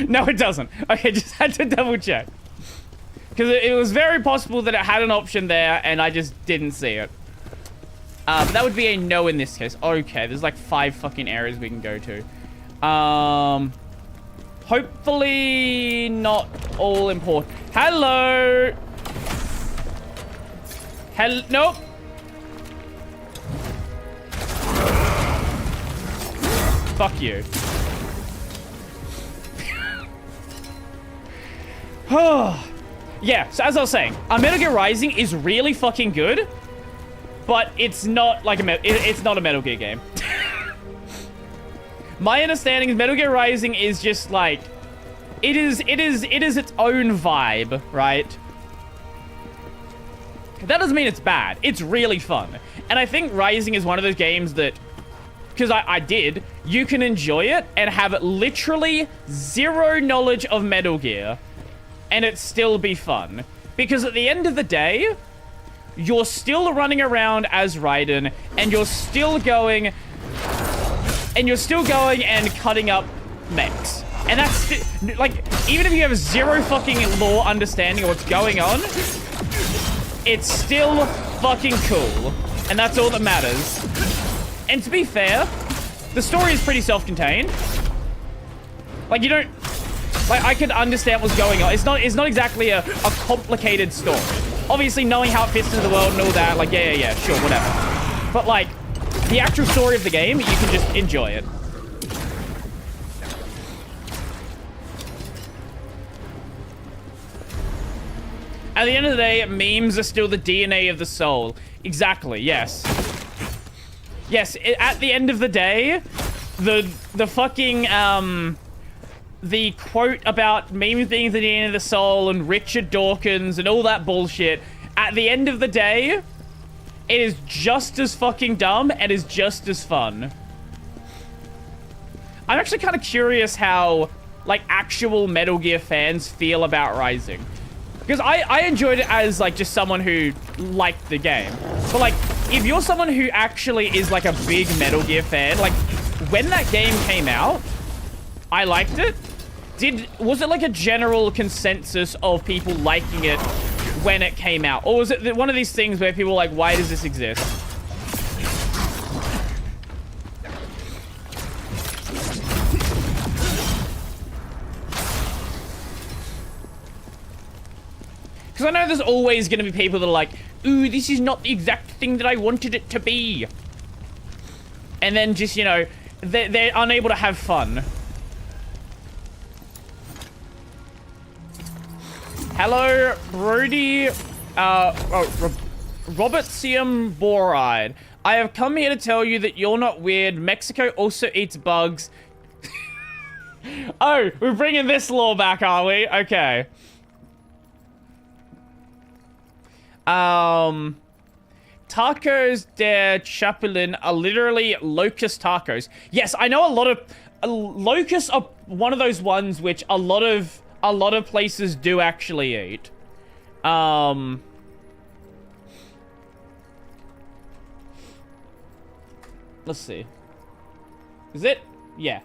No, it doesn't. Okay, just had to double check. Because it was very possible that it had an option there, and I just didn't see it. But that would be a no in this case. Okay, there's like 5 fucking areas we can go to. Hopefully not all important. Hello! Nope. Fuck you. Yeah, so as I was saying, Metal Gear Rising is really fucking good, but it's not like it's not a Metal Gear game. My understanding is Metal Gear Rising is just like it is its own vibe, right? That doesn't mean it's bad. It's really fun. And I think Rising is one of those games that, because I did, you can enjoy it and have literally zero knowledge of Metal Gear and it still be fun. Because at the end of the day, you're still running around as Raiden and you're still going and cutting up mechs. And that's, like, even if you have zero fucking lore understanding of what's going on, it's still fucking cool. And that's all that matters. And to be fair, the story is pretty self-contained. Like, you don't... Like, I can understand what's going on. It's not exactly a complicated story. Obviously, knowing how it fits into the world and all that, like, yeah, sure, whatever. But, like, the actual story of the game, you can just enjoy it. At the end of the day, memes are still the DNA of the soul. Exactly, yes. Yes, at the end of the day, the fucking, the quote about memes being the DNA of the soul and Richard Dawkins and all that bullshit, at the end of the day, it is just as fucking dumb and is just as fun. I'm actually kind of curious how, like, actual Metal Gear fans feel about Rising. Because I enjoyed it as, like, just someone who liked the game. But, like, if you're someone who actually is, like, a big Metal Gear fan, like, when that game came out, I liked it. Was it, like, a general consensus of people liking it when it came out? Or was it one of these things where people were like, why does this exist? Because I know there's always going to be people that are like, ooh, this is not the exact thing that I wanted it to be. And then just, you know, they're unable to have fun. Hello, Brody, Robertium Boride. I have come here to tell you that you're not weird. Mexico also eats bugs. Oh, we're bringing this lore back, are we? Okay. Tacos de Chapulin are literally locust tacos. Yes, I know a lot of locusts are one of those ones which a lot of places do actually eat. Let's see. Is it? Yeah.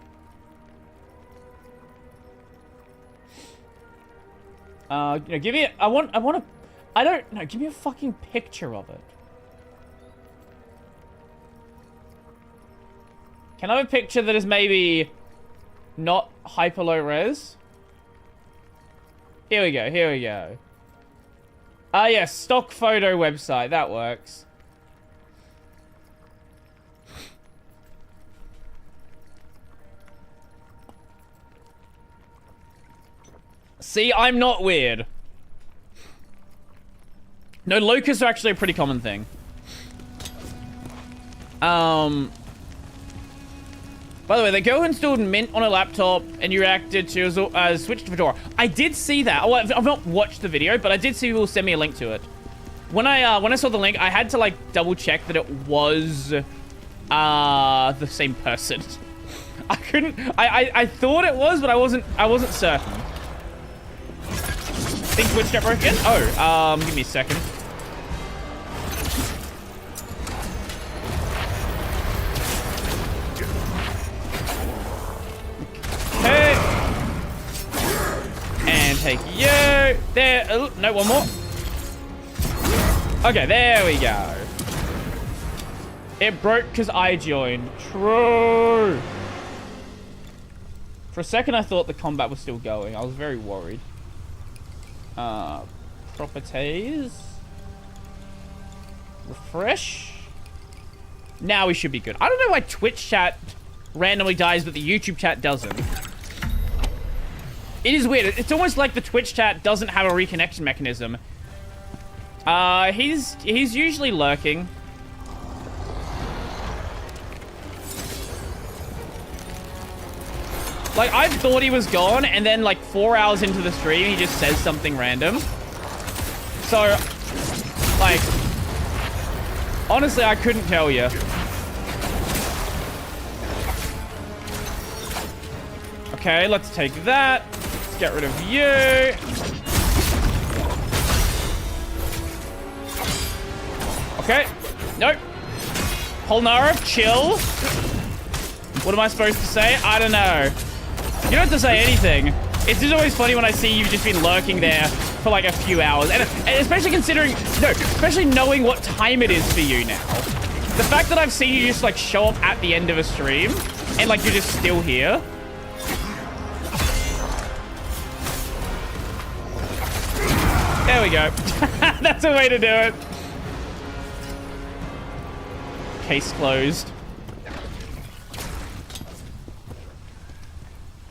Give me I don't know, give me a fucking picture of it. Can I have a picture that is maybe not hyper low res? Here we go. Ah, yes, stock photo website, that works. See, I'm not weird. No, locusts are actually a pretty common thing. By the way, the girl installed Mint on a laptop and you reacted to switch to Fedora. I did see that. Oh, I've not watched the video, but I did see people send me a link to it. When I saw the link, I had to, like, double check that it was the same person. I thought it was, but I wasn't certain. think Twitch chat broke again? Oh, give me a second. Okay. And take you. There. Oh, no, one more. Okay, there we go. It broke because I joined. True. For a second, I thought the combat was still going. I was very worried. Properties. Refresh. Now we should be good. I don't know why Twitch chat randomly dies, but the YouTube chat doesn't. It is weird. It's almost like the Twitch chat doesn't have a reconnection mechanism. He's usually lurking. Like, I thought he was gone, and then, like, 4 hours into the stream, he just says something random. So, like, honestly, I couldn't tell you. Okay, let's take that. Let's get rid of you. Okay. Nope. Polnara, chill. What am I supposed to say? I don't know. You don't have to say anything. It's just always funny when I see you've just been lurking there for like a few hours. And especially considering, no, especially knowing what time it is for you now. The fact that I've seen you just like show up at the end of a stream and like you're just still here. There we go. That's a way to do it. Case closed.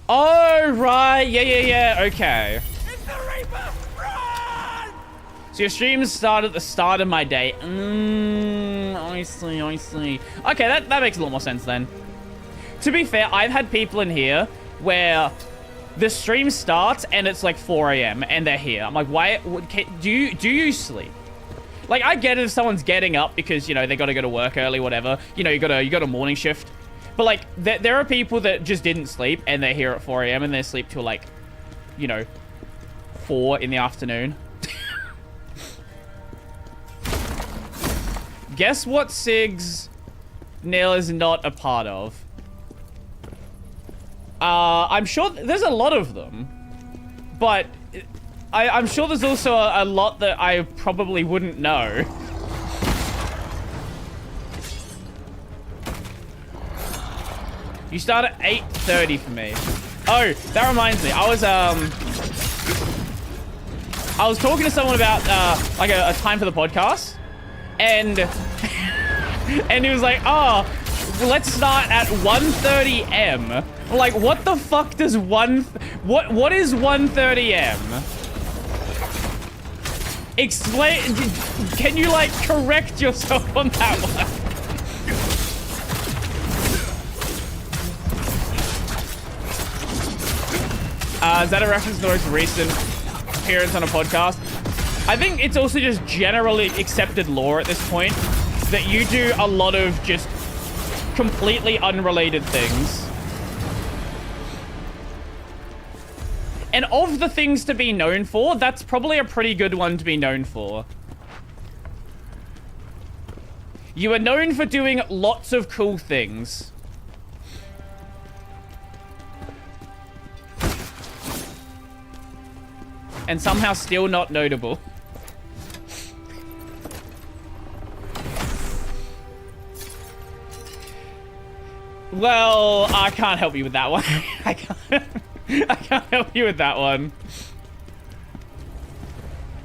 Oh, right. Yeah. Okay. It's the Reaper! Run! So your streams start at the start of my day. I see. Okay, that makes a lot more sense then. To be fair, I've had people in here where the stream starts and it's like 4 a.m. and they're here. I'm like, why? Do you sleep? Like, I get it if someone's getting up because, you know, they got to go to work early, whatever. You know, you got a morning shift. But, like, there are people that just didn't sleep, and they're here at 4 a.m., and they sleep till, like, you know, 4 in the afternoon. Guess what SIGs Neil is not a part of? I'm sure there's a lot of them, but I'm sure there's also a lot that I probably wouldn't know. You start at 8:30 for me. Oh, that reminds me. I was talking to someone about like a time for the podcast, and and he was like, "Oh, let's start at 1:30 m." Like, what the fuck does what is 1:30 m? Explain. Can you like correct yourself on that one? Is that a reference to the most recent appearance on a podcast? I think it's also just generally accepted lore at this point that you do a lot of just completely unrelated things. And of the things to be known for, that's probably a pretty good one to be known for. You are known for doing lots of cool things. And somehow still not notable. Well, I can't help you with that one. I can't help you with that one.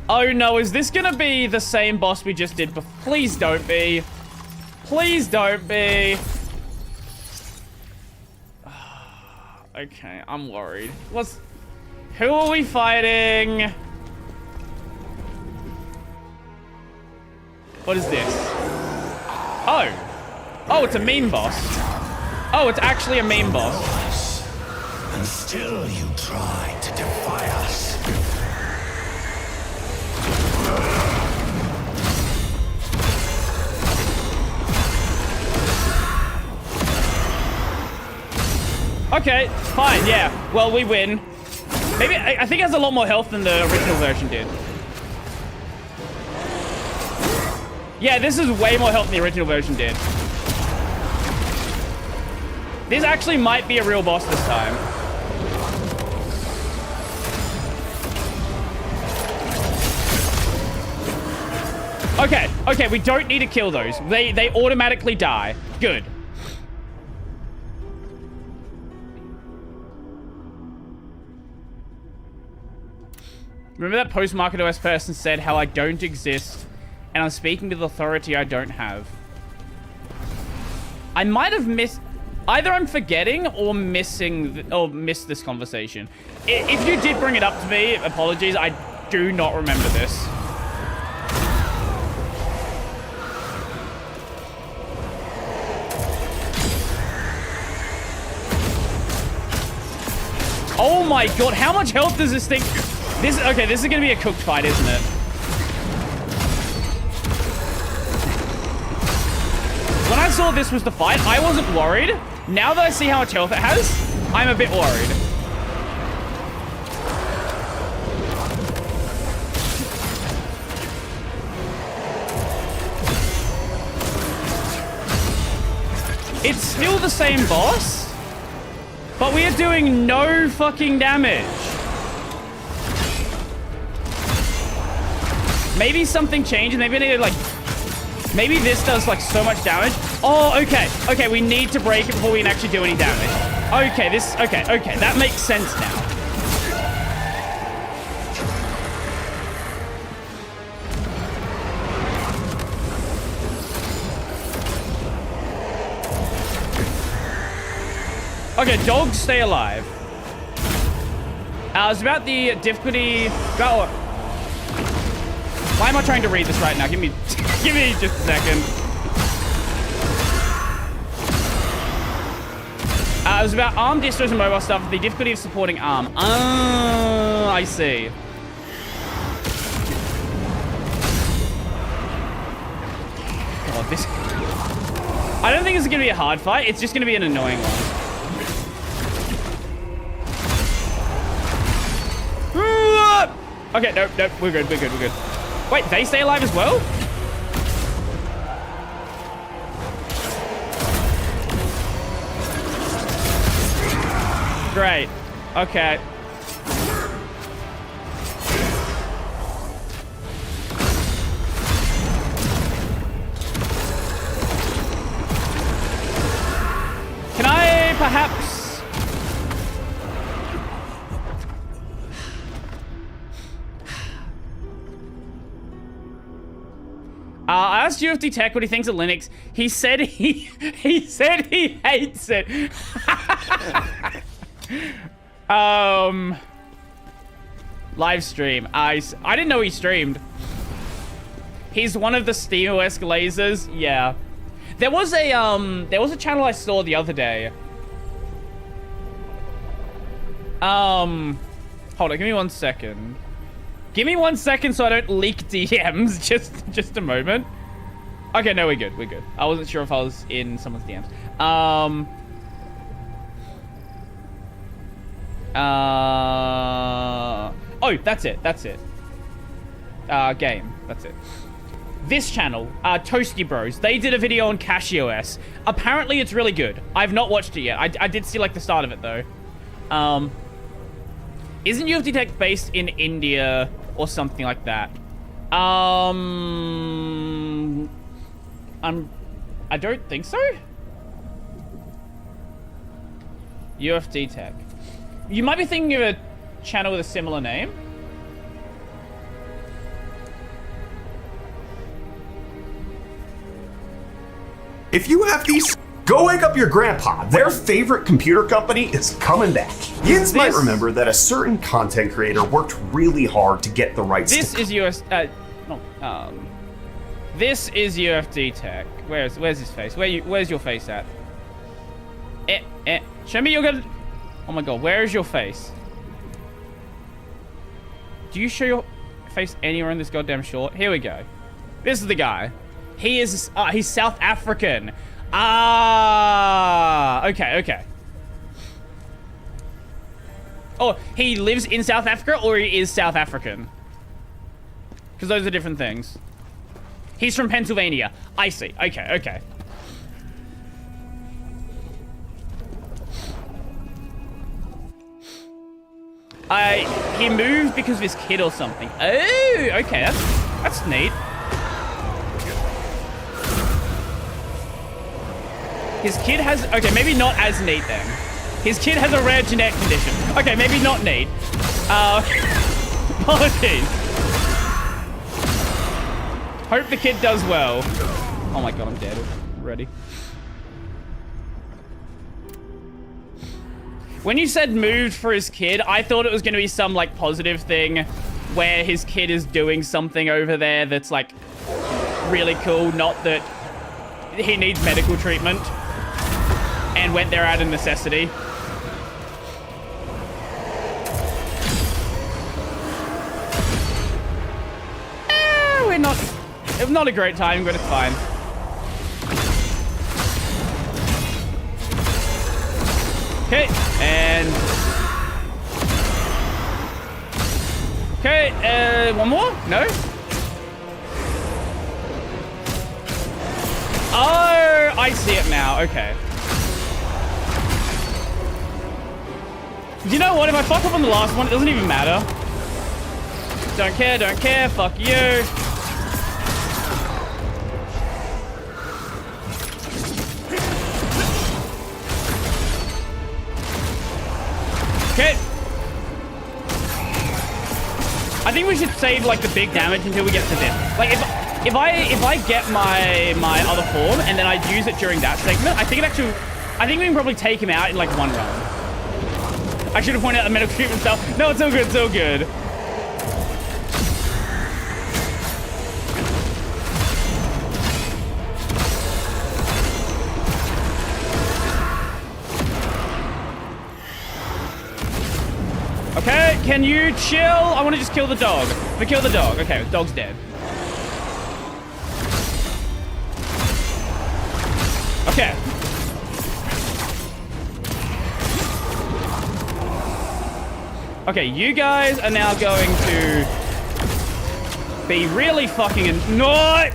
Oh no, is this gonna be the same boss we just did before? Please don't be. Please don't be. Okay, I'm worried. Who are we fighting? What is this? Oh. Oh, it's a meme boss. Oh, it's actually a meme boss. And still you try to defy us. Okay, fine, yeah. Well, we win. Maybe, I think it has a lot more health than the original version did. Yeah, this is way more health than the original version did. This actually might be a real boss this time. Okay, we don't need to kill those. They automatically die. Good. Remember that post-Market OS person said how I don't exist and I'm speaking to the authority I don't have. I might have missed... Either I'm forgetting or missed this conversation. If you did bring it up to me, apologies, I do not remember this. Oh my god, how much health does this thing... Okay, this is gonna be a cooked fight, isn't it? When I saw this was the fight, I wasn't worried. Now that I see how much health it has, I'm a bit worried. It's still the same boss, but we are doing no fucking damage. Maybe something changed. Maybe I need to, like... Maybe this does, like, so much damage. Oh, okay. Okay, we need to break it before we can actually do any damage. Okay, this... Okay. That makes sense now. Okay, dogs stay alive. It's about the difficulty... Why am I trying to read this right now? Give me just a second. It was about ARM distros and mobile stuff, the difficulty of supporting ARM. I see. God, this... I don't think it's going to be a hard fight. It's just going to be an annoying one. Okay, nope, we're good. Wait, they stay alive as well? Great. Okay. Can I perhaps... I asked UFD Tech what he thinks of Linux. He said he hates it. Live stream. I didn't know he streamed. He's one of the SteamOS glazers. Yeah. There was a channel I saw the other day. Hold on, give me 1 second. Give me 1 second so I don't leak DMs. Just a moment. Okay, no, we're good. I wasn't sure if I was in someone's DMs. Oh, that's it. Game. That's it. This channel, Toasty Bros, they did a video on CashOS. Apparently, it's really good. I've not watched it yet. I did see, like, the start of it, though. Isn't UFD Tech based in India or something like that? I don't think so. UFD Tech. You might be thinking of a channel with a similar name. If you have these, go wake up your grandpa. Their favorite computer company is coming back. Yins might remember that a certain content creator worked really hard to get the rights. This is This is UFD Tech. Where's his face? Where's your face at? Show me your good. Oh my god, where is your face? Do you show your face anywhere in this goddamn short? Here we go. This is the guy. He's South African. Okay. Oh, he lives in South Africa or he is South African? Because those are different things. He's from Pennsylvania. I see. Okay, okay. He moved because of his kid or something. Oh, okay. That's neat. His kid has... Okay, maybe not as neat then. His kid has a rare genetic condition. Okay, maybe not neat. Apologies. Hope the kid does well. Oh my god, I'm dead already. When you said moved for his kid, I thought it was going to be some, like, positive thing where his kid is doing something over there that's, like, really cool. Not that he needs medical treatment and went there out of necessity. We're not a great time, but it's fine. Okay, and... Okay, one more? No? Oh, I see it now. Okay. You know what? If I fuck up on the last one, it doesn't even matter. Don't care, fuck you. Okay. I think we should save like the big damage until we get to this. Like if I get my other form and then I use it during that segment, I think we can probably take him out in like one round. I should have pointed out the medical treatment stuff. No, it's all good, it's all good. Okay, can you chill? I want to just kill the dog. But kill the dog. Okay, the dog's dead. Okay. Okay, you guys are now going to be really fucking annoyed.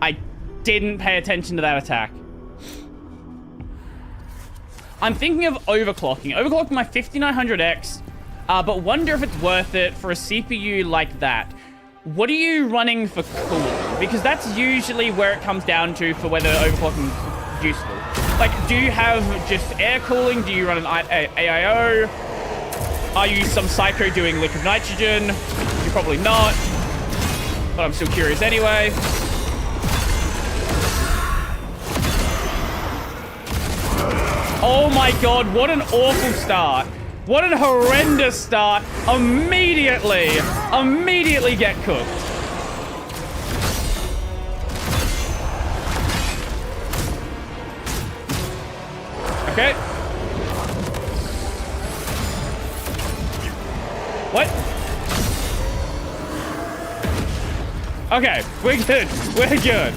I didn't pay attention to that attack. I'm thinking of overclocking. Overclocking my 5900X, but wonder if it's worth it for a CPU like that. What are you running for cooling? Because that's usually where it comes down to for whether overclocking is useful. Like, do you have just air cooling? Do you run an AIO? Are you some psycho doing liquid nitrogen? You're probably not, but I'm still curious anyway. Oh my god, what an awful start. What an horrendous start. Immediately get cooked. Okay. What? Okay, we're good. We're good.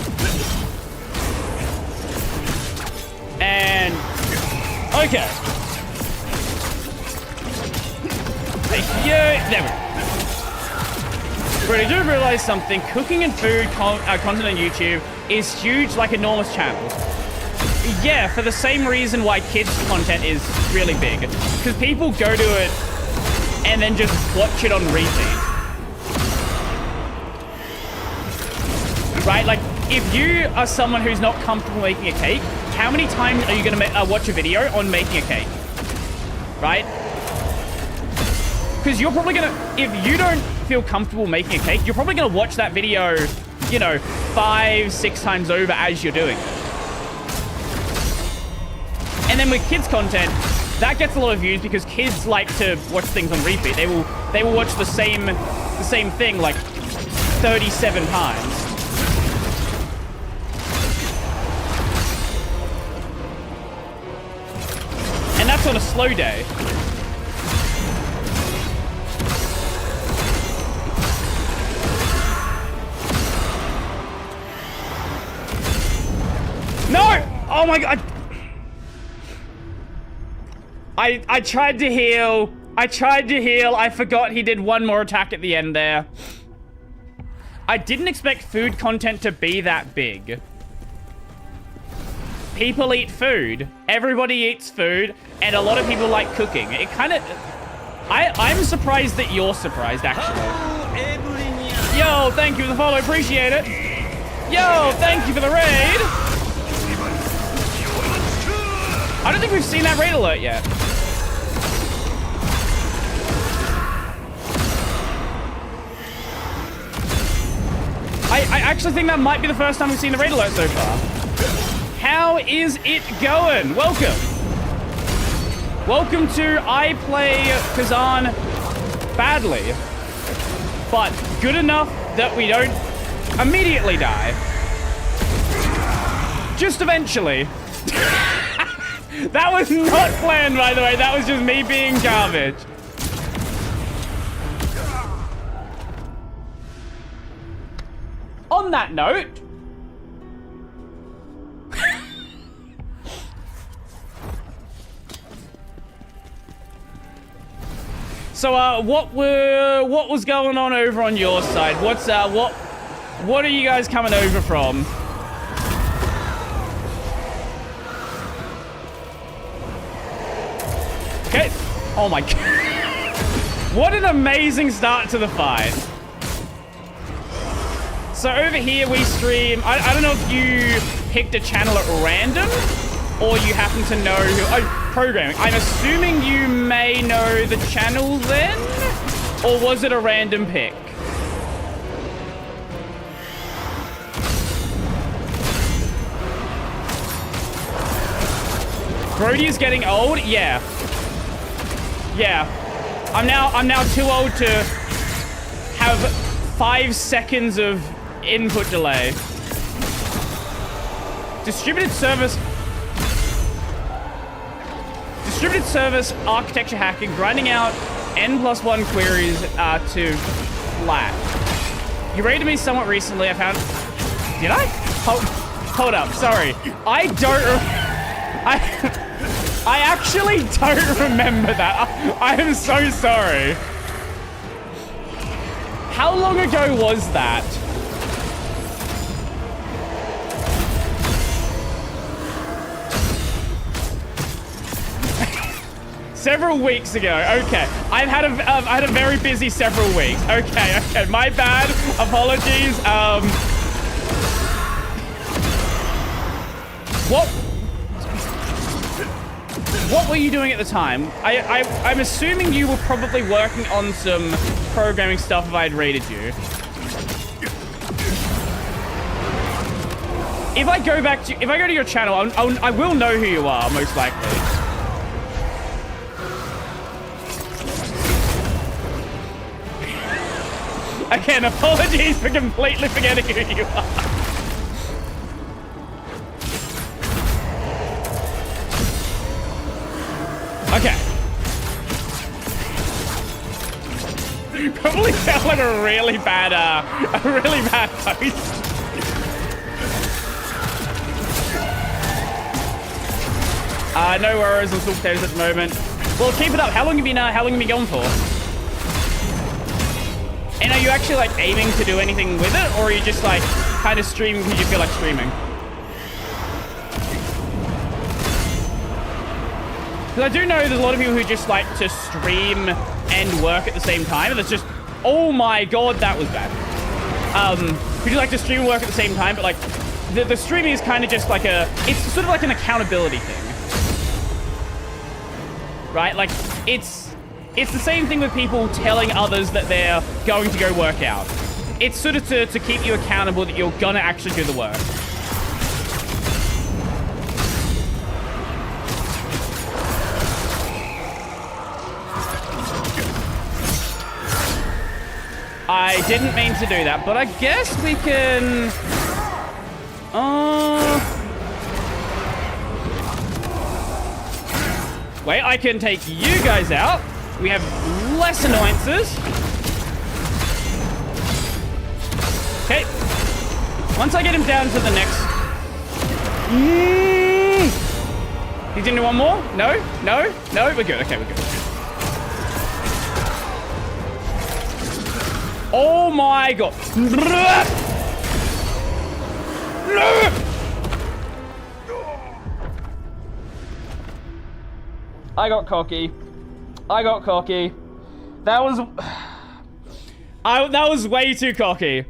And... okay. Yeah, there we go. But I do realize something. Cooking and food content on YouTube is huge, like enormous channels. Yeah, for the same reason why kids content is really big. Because people go to it and then just watch it on repeat. Right? Like, if you are someone who's not comfortable making a cake, how many times are you going to watch a video on making a cake? Right? Because you're probably going to... if you don't feel comfortable making a cake, you're probably going to watch that video, you know, 5-6 times over as you're doing it. And then with kids content, that gets a lot of views because kids like to watch things on repeat. They will watch the same thing like 37 times. And that's on a slow day. No! Oh my god! I tried to heal. I forgot he did one more attack at the end there. I didn't expect food content to be that big. People eat food. Everybody eats food, and a lot of people like cooking. It kind of... I'm surprised that you're surprised, actually. Yo, thank you for the follow. Appreciate it. Yo, thank you for the raid. I don't think we've seen that raid alert yet. I actually think that might be the first time we've seen the raid alert so far. How is it going? Welcome. Welcome to I Play Khazan Badly, but good enough that we don't immediately die. Just eventually. That was not planned, by the way. That was just me being garbage. On that note... So, what was going on over on your side? What are you guys coming over from? Okay. Oh my god. What an amazing start to the fight. So over here we stream, I don't know if you picked a channel at random or you happen to know who, oh, programming. I'm assuming you may know the channel then, or was it a random pick? Brody is getting old? Yeah. Yeah. I'm now too old to have 5 seconds of input delay. Distributed service architecture hacking, grinding out n+1 queries to flat. You raided me somewhat recently. I found... Did I? Hold up. Sorry. I actually don't remember that. I am so sorry. How long ago was that? Several weeks ago. Okay. I've had a very busy several weeks. Okay. My bad. Apologies. What were you doing at the time? I'm assuming you were probably working on some programming stuff if I had raided you. If I go to your channel, I will know who you are, most likely. Again, apologies for completely forgetting who you are. Okay. Probably sound like a really bad host. No worries on sweet potatoes at the moment. Well, keep it up. How long have you been going for? And are you actually like aiming to do anything with it, or are you just like kind of streaming because you feel like streaming? Because I do know there's a lot of people who just like to stream and work at the same time. And it's just, oh my god, that was bad. Who do like to stream and work at the same time, but like the streaming is kind of just like it's sort of like an accountability thing. Right? Like it's the same thing with people telling others that they're going to go work out. It's sort of to keep you accountable that you're gonna actually do the work. I didn't mean to do that, but I guess we can... Wait, I can take you guys out. We have less annoyances. Okay. Once I get him down to the next... He's into one more? No? No? No? We're good. Okay, we're good. Oh my god. I got cocky. I got cocky. That was... that was way too cocky.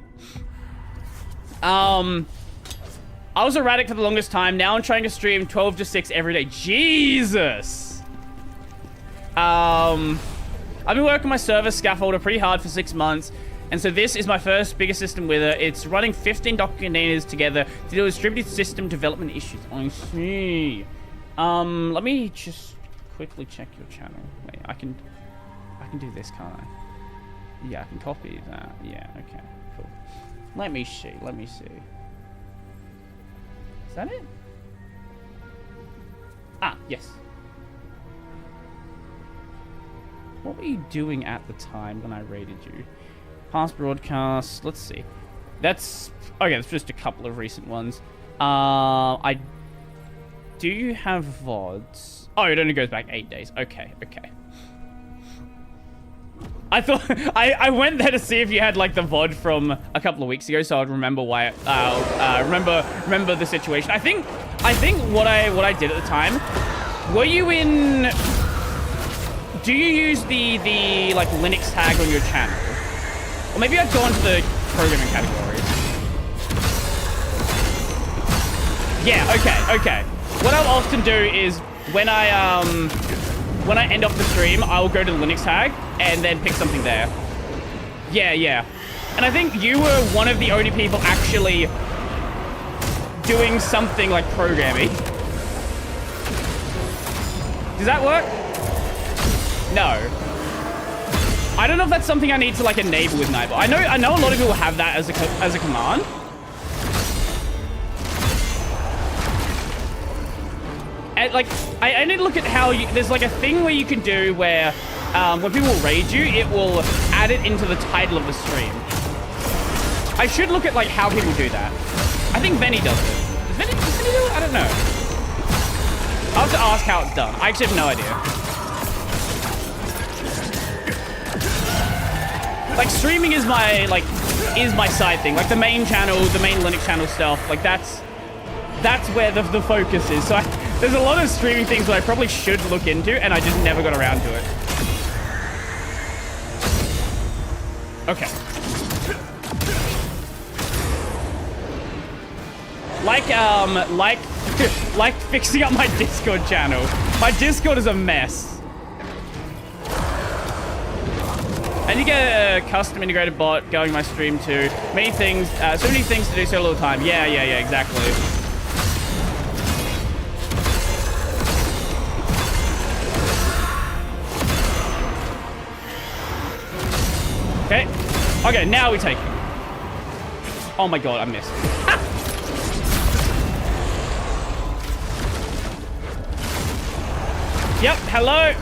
I was erratic for the longest time. Now I'm trying to stream 12 to 6 every day. Jesus. I've been working my server scaffolder pretty hard for 6 months. And so this is my first bigger system with it. It's running 15 Docker containers together to deal with distributed system development issues. I see. Let me just quickly check your channel. Wait, I can do this, can't I? Yeah, I can copy that. Yeah, okay, cool. Let me see. Is that it? Ah, yes. What were you doing at the time when I raided you? Past broadcasts. Let's see. That's... Okay, that's just a couple of recent ones. I do have VODs. Oh, it only goes back 8 days. Okay. I thought... I went there to see if you had, like, the VOD from a couple of weeks ago, so I'd remember why... remember the situation. I think what I did at the time... Were you in... Do you use the like, Linux tag on your channel? Or maybe I'd go into the programming category. Yeah, okay. What I'll often do is when I end off the stream, I'll go to the Linux tag and then pick something there. Yeah. And I think you were one of the only people actually doing something like programming. Does that work? No. I don't know if that's something I need to like enable with Nightbot. I know a lot of people have that as a command. And like I need to look at how there's like a thing where you can do where when people raid you, it will add it into the title of the stream. I should look at like how people do that. I think Benny does it. Does Benny do it? I don't know. I'll have to ask how it's done. I actually have no idea. Like streaming is my side thing. Like the main channel, the main Linux channel stuff. Like that's where the focus is. So there's a lot of streaming things that I probably should look into, and I just never got around to it. Okay. Like fixing up my Discord channel. My Discord is a mess. I need to get a custom integrated bot going my stream too. Many things, so many things to do so little time. Yeah, exactly. Okay, now we take it. Oh my god, I missed. Yep, hello.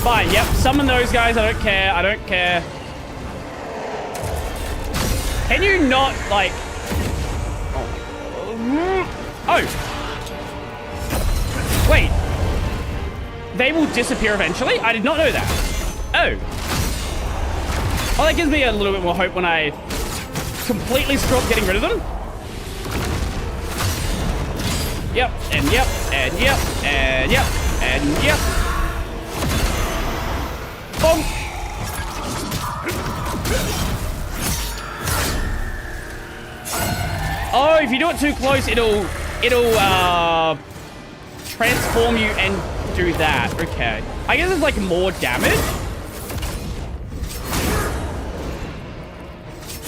Fine, yep, summon those guys, I don't care. Can you not, like... Oh. Wait. They will disappear eventually? I did not know that. Oh. Well, that gives me a little bit more hope when I completely screw up getting rid of them. Yep, and yep, and yep, and yep, and yep. Bonk. Oh, if you do it too close, it'll transform you and do that. Okay. I guess it's like more damage.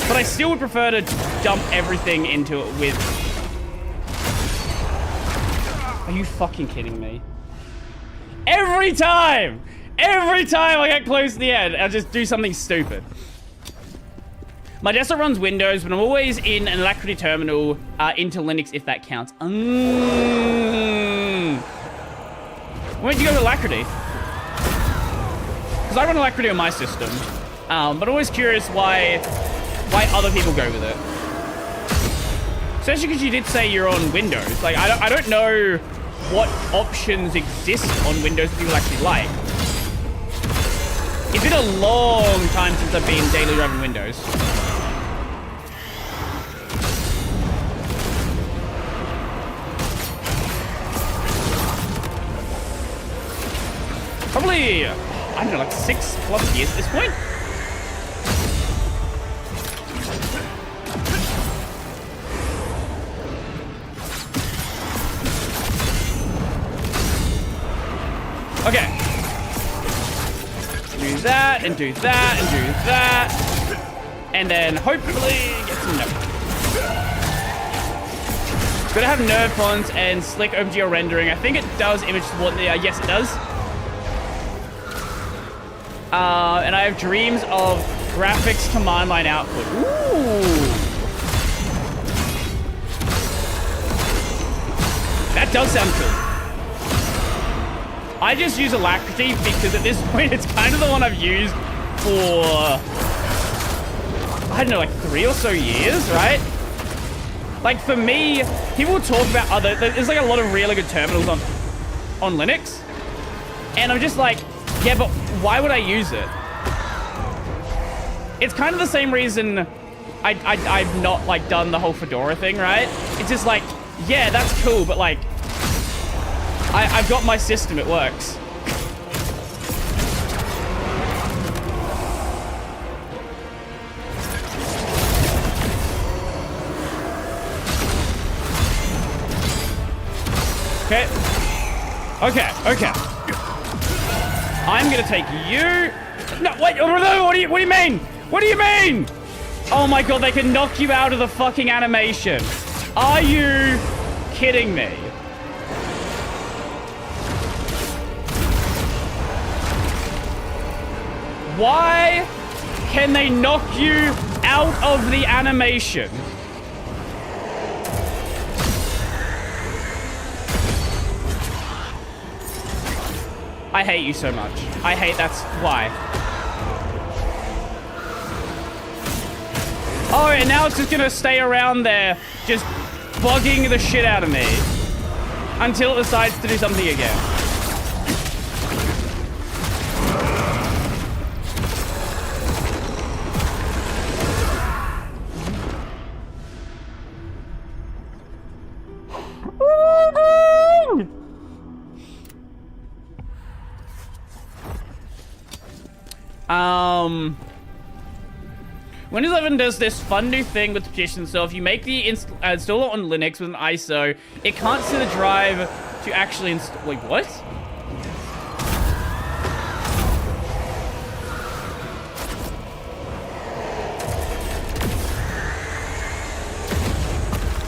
But I still would prefer to dump everything into it with... Are you fucking kidding me? Every time I get close to the end, I'll just do something stupid. My desktop runs Windows, but I'm always in an Alacrity terminal into Linux, if that counts. Where'd you go to Alacrity? Because I run Alacrity on my system. But I'm always curious why other people go with it. Especially because you did say you're on Windows. Like, I don't know what options exist on Windows that people actually like. It's been a long time since I've been daily driving Windows. Probably, I don't know, like 6+ years at this point. Okay. Do that, and do that, and do that. And then hopefully get some nerf. Gotta have nerf fonts and slick OpenGL rendering. I think it does image support. Yes, it does. And I have dreams of graphics command line output. Ooh. That does sound cool. I just use Alacrity because at this point it's kind of the one I've used for, I don't know, like 3 or so years, right? Like for me, people talk about other, there's like a lot of really good terminals on Linux. And I'm just like, yeah, but why would I use it? It's kind of the same reason I've not like done the whole Fedora thing, right? It's just like, yeah, that's cool, but like, I've got my system, it works. Okay. Okay, okay. I'm gonna take you. No, wait, what do you mean? What do you mean? Oh my god, they can knock you out of the fucking animation. Are you kidding me? Why can they knock you out of the animation? I hate you so much. I hate that's why. Oh, and now it's just gonna stay around there, just bugging the shit out of me until it decides to do something again. Windows 11 does this fun new thing with the partition. So if you make the installer on Linux with an ISO, it can't see the drive to actually install. Wait, what?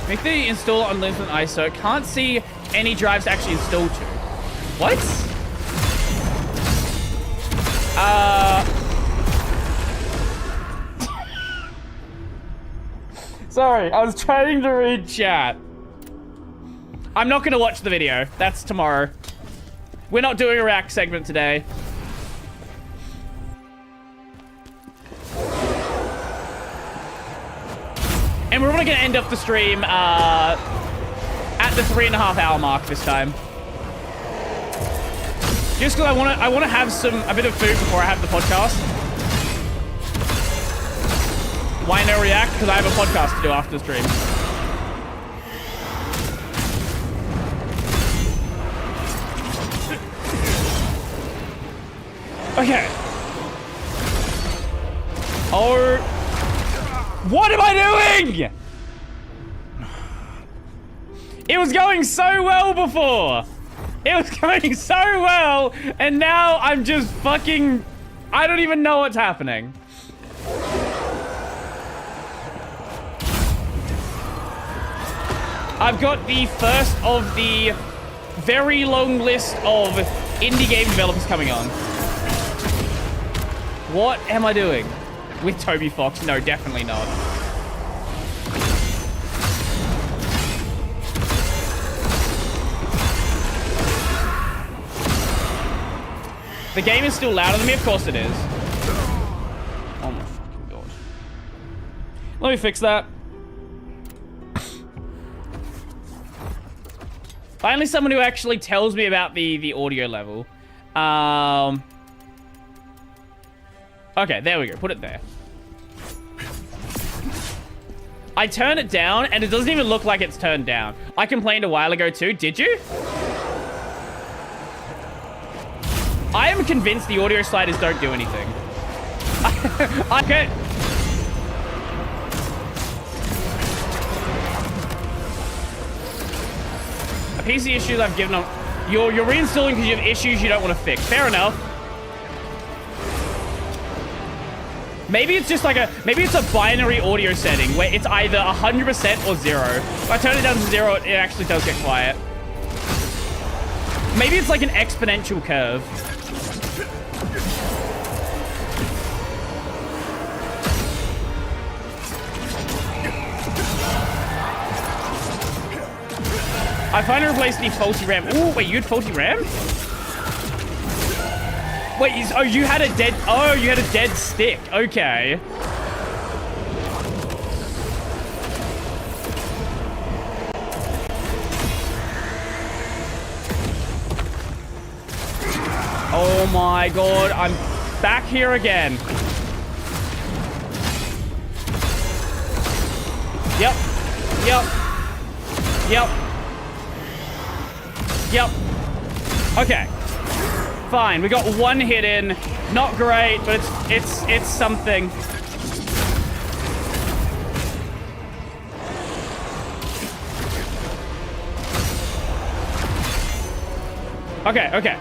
Make the installer on Linux with an ISO. It can't see any drives to actually install to. What? Sorry, I was trying to read chat. I'm not going to watch the video. That's tomorrow. We're not doing a react segment today. And we're probably going to end up the stream at the 3.5 hour mark this time. Just because I want to have a bit of food before I have the podcast. Why no react? Because I have a podcast to do after the stream. Okay. Oh. What am I doing? It was going so well before. It was going so well. And now I'm just fucking... I don't even know what's happening. I've got the first of the very long list of indie game developers coming on. What am I doing? With Toby Fox? No, definitely not. The game is still louder than me? Of course it is. Oh my fucking god. Let me fix that. Finally, someone who actually tells me about the audio level. Okay, there we go. Put it there. I turn it down, and it doesn't even look like it's turned down. I complained a while ago, too. Did you? I am convinced the audio sliders don't do anything. Okay. A PC issues I've given up. You're reinstalling because you have issues you don't want to fix. Fair enough. Maybe it's just like maybe it's a binary audio setting where it's either 100% or 0. If I turn it down to 0, it actually does get quiet. Maybe it's like an exponential curve. I finally replaced the faulty RAM. Ooh, wait, you had faulty RAM? Wait, you had a dead stick. Okay. Oh my god, I'm back here again. Yep. Okay. Fine. We got one hit in. Not great, but it's something. Okay.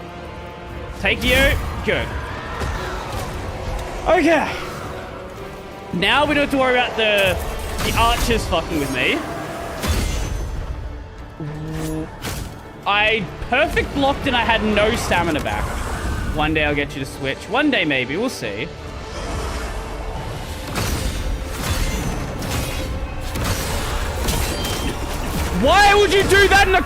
Take you. Good. Okay. Now we don't have to worry about the archers fucking with me. I perfect blocked and I had no stamina back. One day I'll get you to switch. One day maybe. We'll see. Why would you do that in a...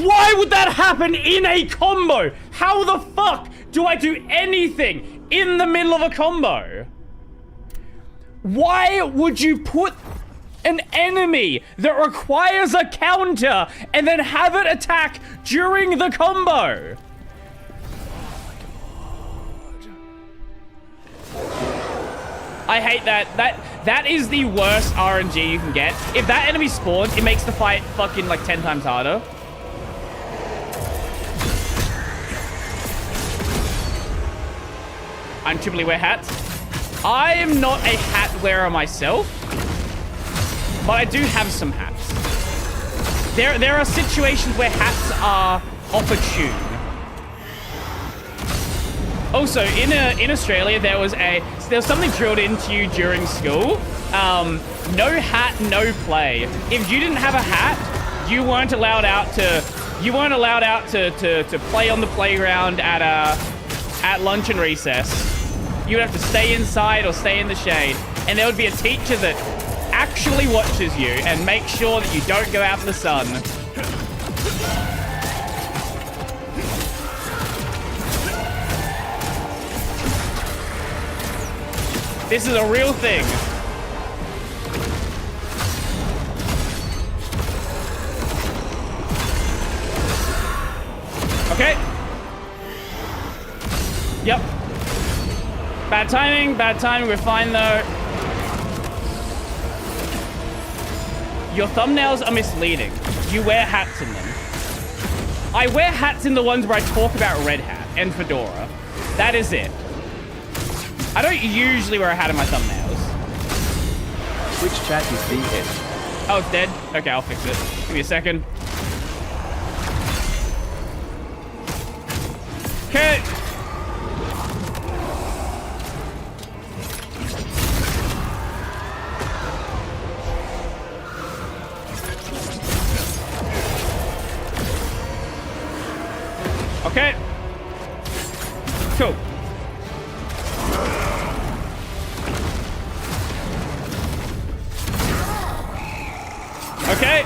Why would that happen in a combo? How the fuck do I do anything in the middle of a combo? Why would you put an enemy that requires a counter and then have it attack during the combo? I hate that. That is the worst RNG you can get. If that enemy spawns, it makes the fight fucking like 10 times harder. I'm triply wear hats. I am not a hat wearer myself, but I do have some hats. There are situations where hats are opportune. Also, in Australia, there was something drilled into you during school. No hat, no play. If you didn't have a hat, you weren't allowed out to play on the playground at lunch and recess. You would have to stay inside or stay in the shade, and there would be a teacher that actually watches you and makes sure that you don't go out in the sun. This is a real thing. Okay. Yep. Bad timing, we're fine though. Your thumbnails are misleading. You wear hats in them. I wear hats in the ones where I talk about Red Hat and Fedora. That is it. I don't usually wear a hat in my thumbnails. Which chat is being hit? Oh, it's dead? Okay, I'll fix it. Give me a second. Okay. Okay. Cool. Okay.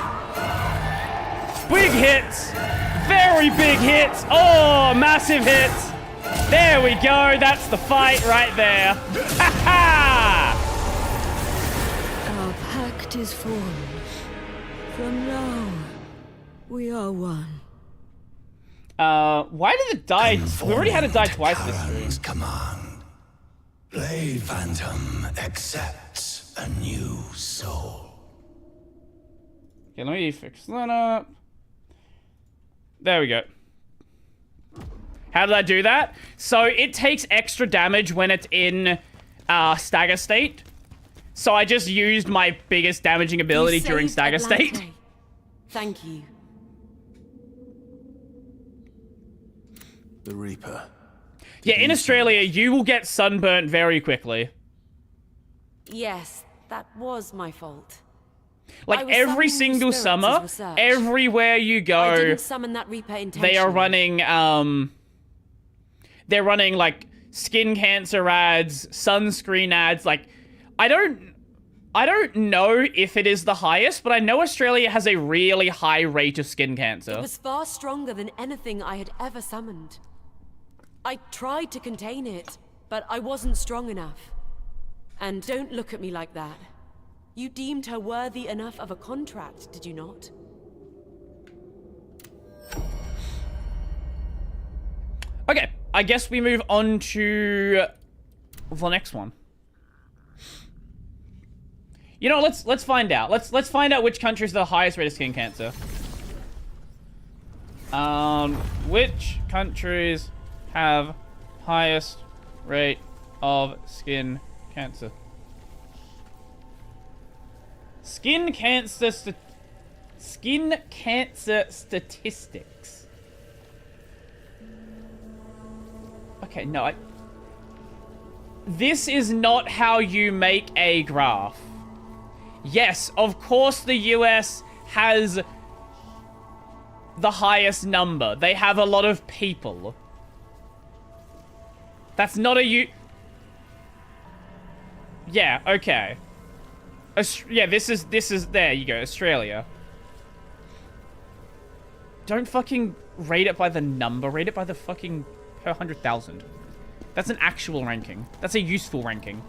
Big hits. Very big hits. Oh, massive hits. There we go. That's the fight right there. Ha ha! Our pact is formed. From now, We are one. Why did it die? We already had it die twice this stream. Command. Blade Phantom accepts a new soul. Okay, let me fix that up. There we go. How did I do that? So it takes extra damage when it's in stagger state. So I just used my biggest damaging ability during stagger state. Thank you. The Reaper. Yeah, in Australia, you will get sunburnt very quickly. Yes, that was my fault. Like, I was every summoning single spirits summer, as research. everywhere you I go, didn't summon that Reaper intentionally. they are running, they're running, like, skin cancer ads, sunscreen ads, like, I don't know if it is the highest, but I know Australia has a really high rate of skin cancer. It was far stronger than anything I had ever summoned. I tried to contain it, but I wasn't strong enough. And don't look at me like that. You deemed her worthy enough of a contract, did you not? Okay, I guess we move on to the next one. You know, let's find out. Let's find out which country is the highest rate of skin cancer. Which countries have highest rate of skin cancer? Skin cancer statistics. Okay, no, this is not how you make a graph. Yes, of course the US has the highest number. They have a lot of people. That's not a Yeah, okay. Yeah, this is, there you go, Australia. Don't fucking rate it by the number, rate it by the fucking per 100,000. That's an actual ranking. That's a useful ranking.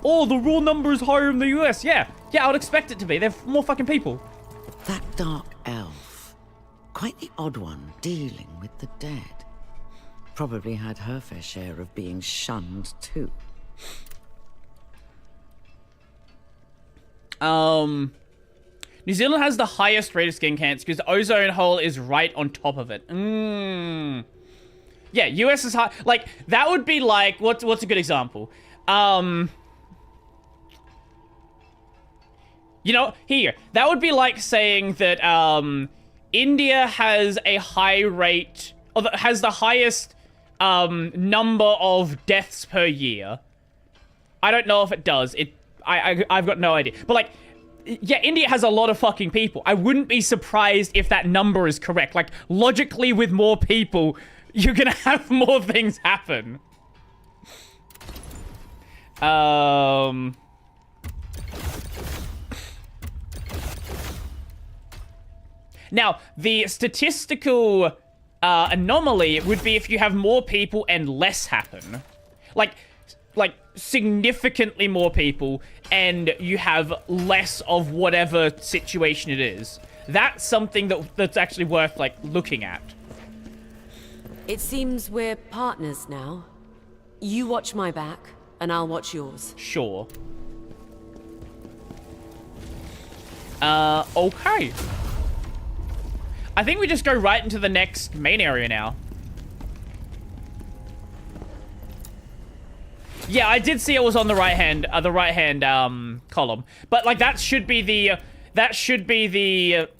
Oh, the raw number is higher in the US. Yeah, I would expect it to be. They have more fucking people. That dark elf. Quite the odd one, dealing with the dead. Probably had her fair share of being shunned, too. New Zealand has the highest rate of skin cancer because the ozone hole is right on top of it. Yeah, US is high. Like, that would be like, what's a good example? You know, here, that would be like saying that, India has a high rate, or has the highest, number of deaths per year. I don't know if it does. I've got no idea. But, like, yeah, India has a lot of fucking people. I wouldn't be surprised if that number is correct. Like, logically, with more people, you're gonna have more things happen. Now, the statistical anomaly would be if you have more people and less happen. Like significantly more people and you have less of whatever situation it is. That's something that's actually worth, like, looking at. It seems we're partners now. You watch my back, and I'll watch yours. Sure. Okay. I think we just go right into the next main area now. Yeah, I did see it was on the right hand column. But, like, that should be the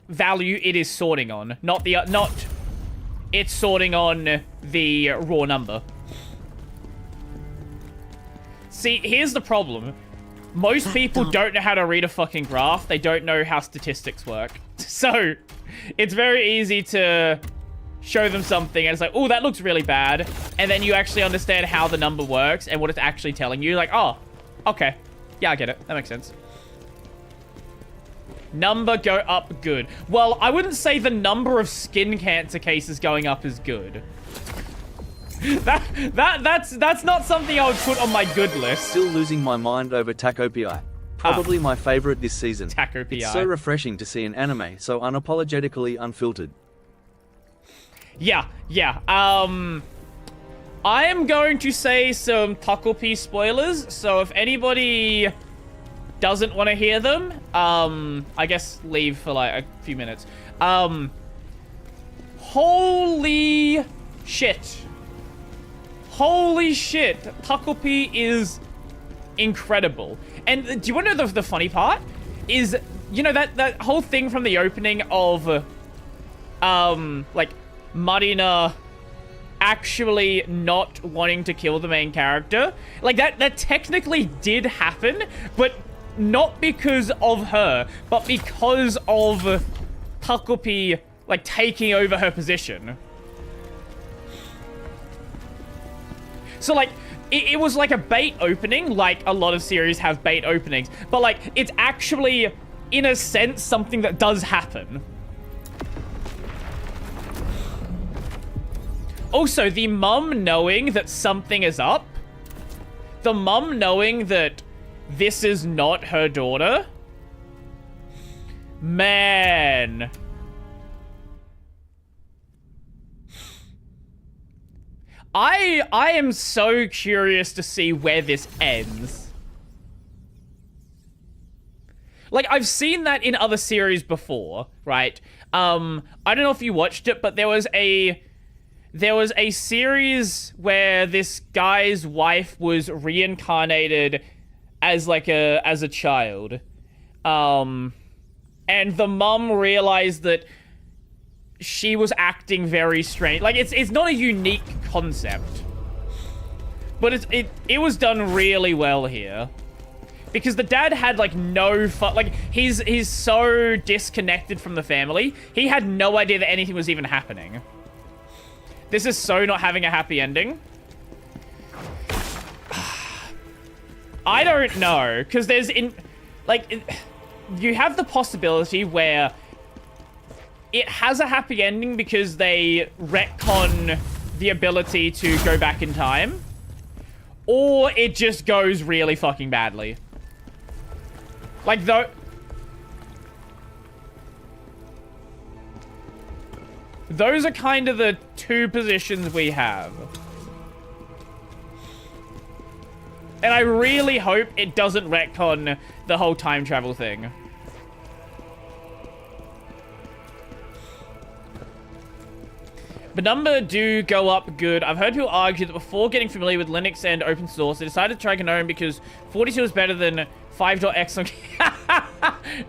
value it is sorting on, not it's sorting on the raw number. See, here's the problem. Most people don't know how to read a fucking graph. They don't know how statistics work. So, it's very easy to show them something and it's like, oh, that looks really bad. And then you actually understand how the number works and what it's actually telling you. Like, oh, okay. Yeah, I get it. That makes sense. Number go up, good. Well, I wouldn't say the number of skin cancer cases going up is good. That's not something I would put on my good list. Still losing my mind over Taco PI. Probably my favorite this season. Taco PI. It's so refreshing to see an anime so unapologetically unfiltered. Yeah. I am going to say some Taco P spoilers, so if anybody doesn't want to hear them, I guess leave for like a few minutes. Holy shit. Holy shit. Taco P is marketable. And do you want to know the funny part? Is, you know, that whole thing from the opening of, like, Marina actually not wanting to kill the main character? Like, that technically did happen, but not because of her, but because of Takopi, like, taking over her position. So, like, it was like a bait opening, like a lot of series have bait openings, but, like, it's actually, in a sense, something that does happen. Also, the mum knowing that something is up, the mum knowing that this is not her daughter, man. I am so curious to see where this ends. Like, I've seen that in other series before, right? I don't know if you watched it, but there was a series where this guy's wife was reincarnated as like as a child. And the mum realized that she was acting very strange. Like, it's not a unique concept, but it was done really well here. Because the dad had, like, no fun. Like, he's so disconnected from the family. He had no idea that anything was even happening. This is so not having a happy ending. I don't know, because you have the possibility where it has a happy ending because they retcon the ability to go back in time, or it just goes really fucking badly. Like, though... Those are kind of the two positions we have. And I really hope it doesn't retcon the whole time travel thing. But number do go up good. I've heard people argue that before getting familiar with Linux and open source, they decided to try GNOME because 42 is better than 5.x.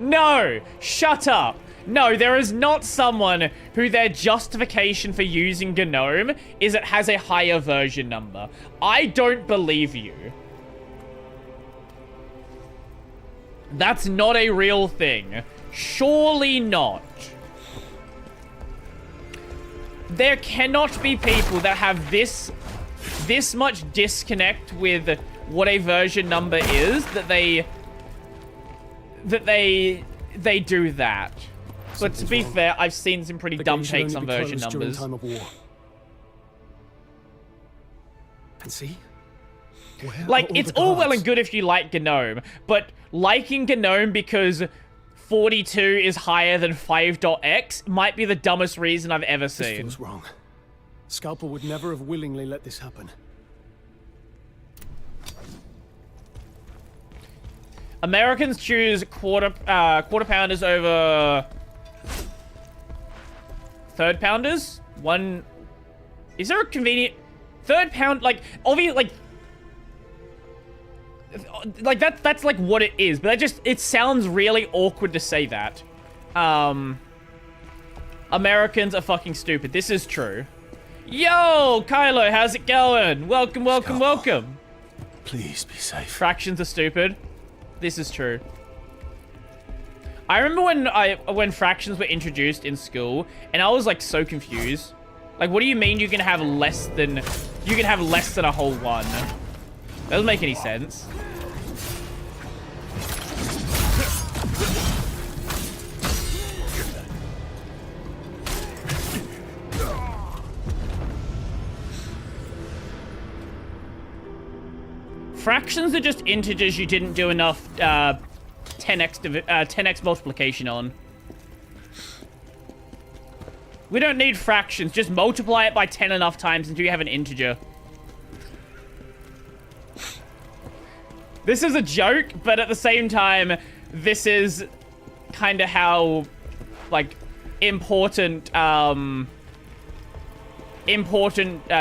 No! Shut up! No, there is not someone who their justification for using GNOME is it has a higher version number. I don't believe you. That's not a real thing. Surely not. There cannot be people that have this much disconnect with what a version number is that they do that. But to be fair, I've seen some pretty dumb takes on version numbers. Time of war. And see? Like, it's all well and good if you like GNOME, but liking GNOME because 42 is higher than 5.x might be the dumbest reason I've ever seen. This feels wrong. Scalper would never have willingly let this happen. Americans choose quarter pounders over third pounders. One, is there a convenient third pound? Like, obviously, like that's like what it is. But it sounds really awkward to say that. Americans are fucking stupid. This is true. Yo, Kylo, how's it going? Welcome, welcome, welcome. Please be safe. Fractions are stupid. This is true. I remember when fractions were introduced in school, and I was like so confused. Like, what do you mean you can have less than a whole one? That doesn't make any sense. Fractions are just integers you didn't do enough 10x multiplication on. We don't need fractions. Just multiply it by 10 enough times until you have an integer. This is a joke, but at the same time, this is kind of how, like, important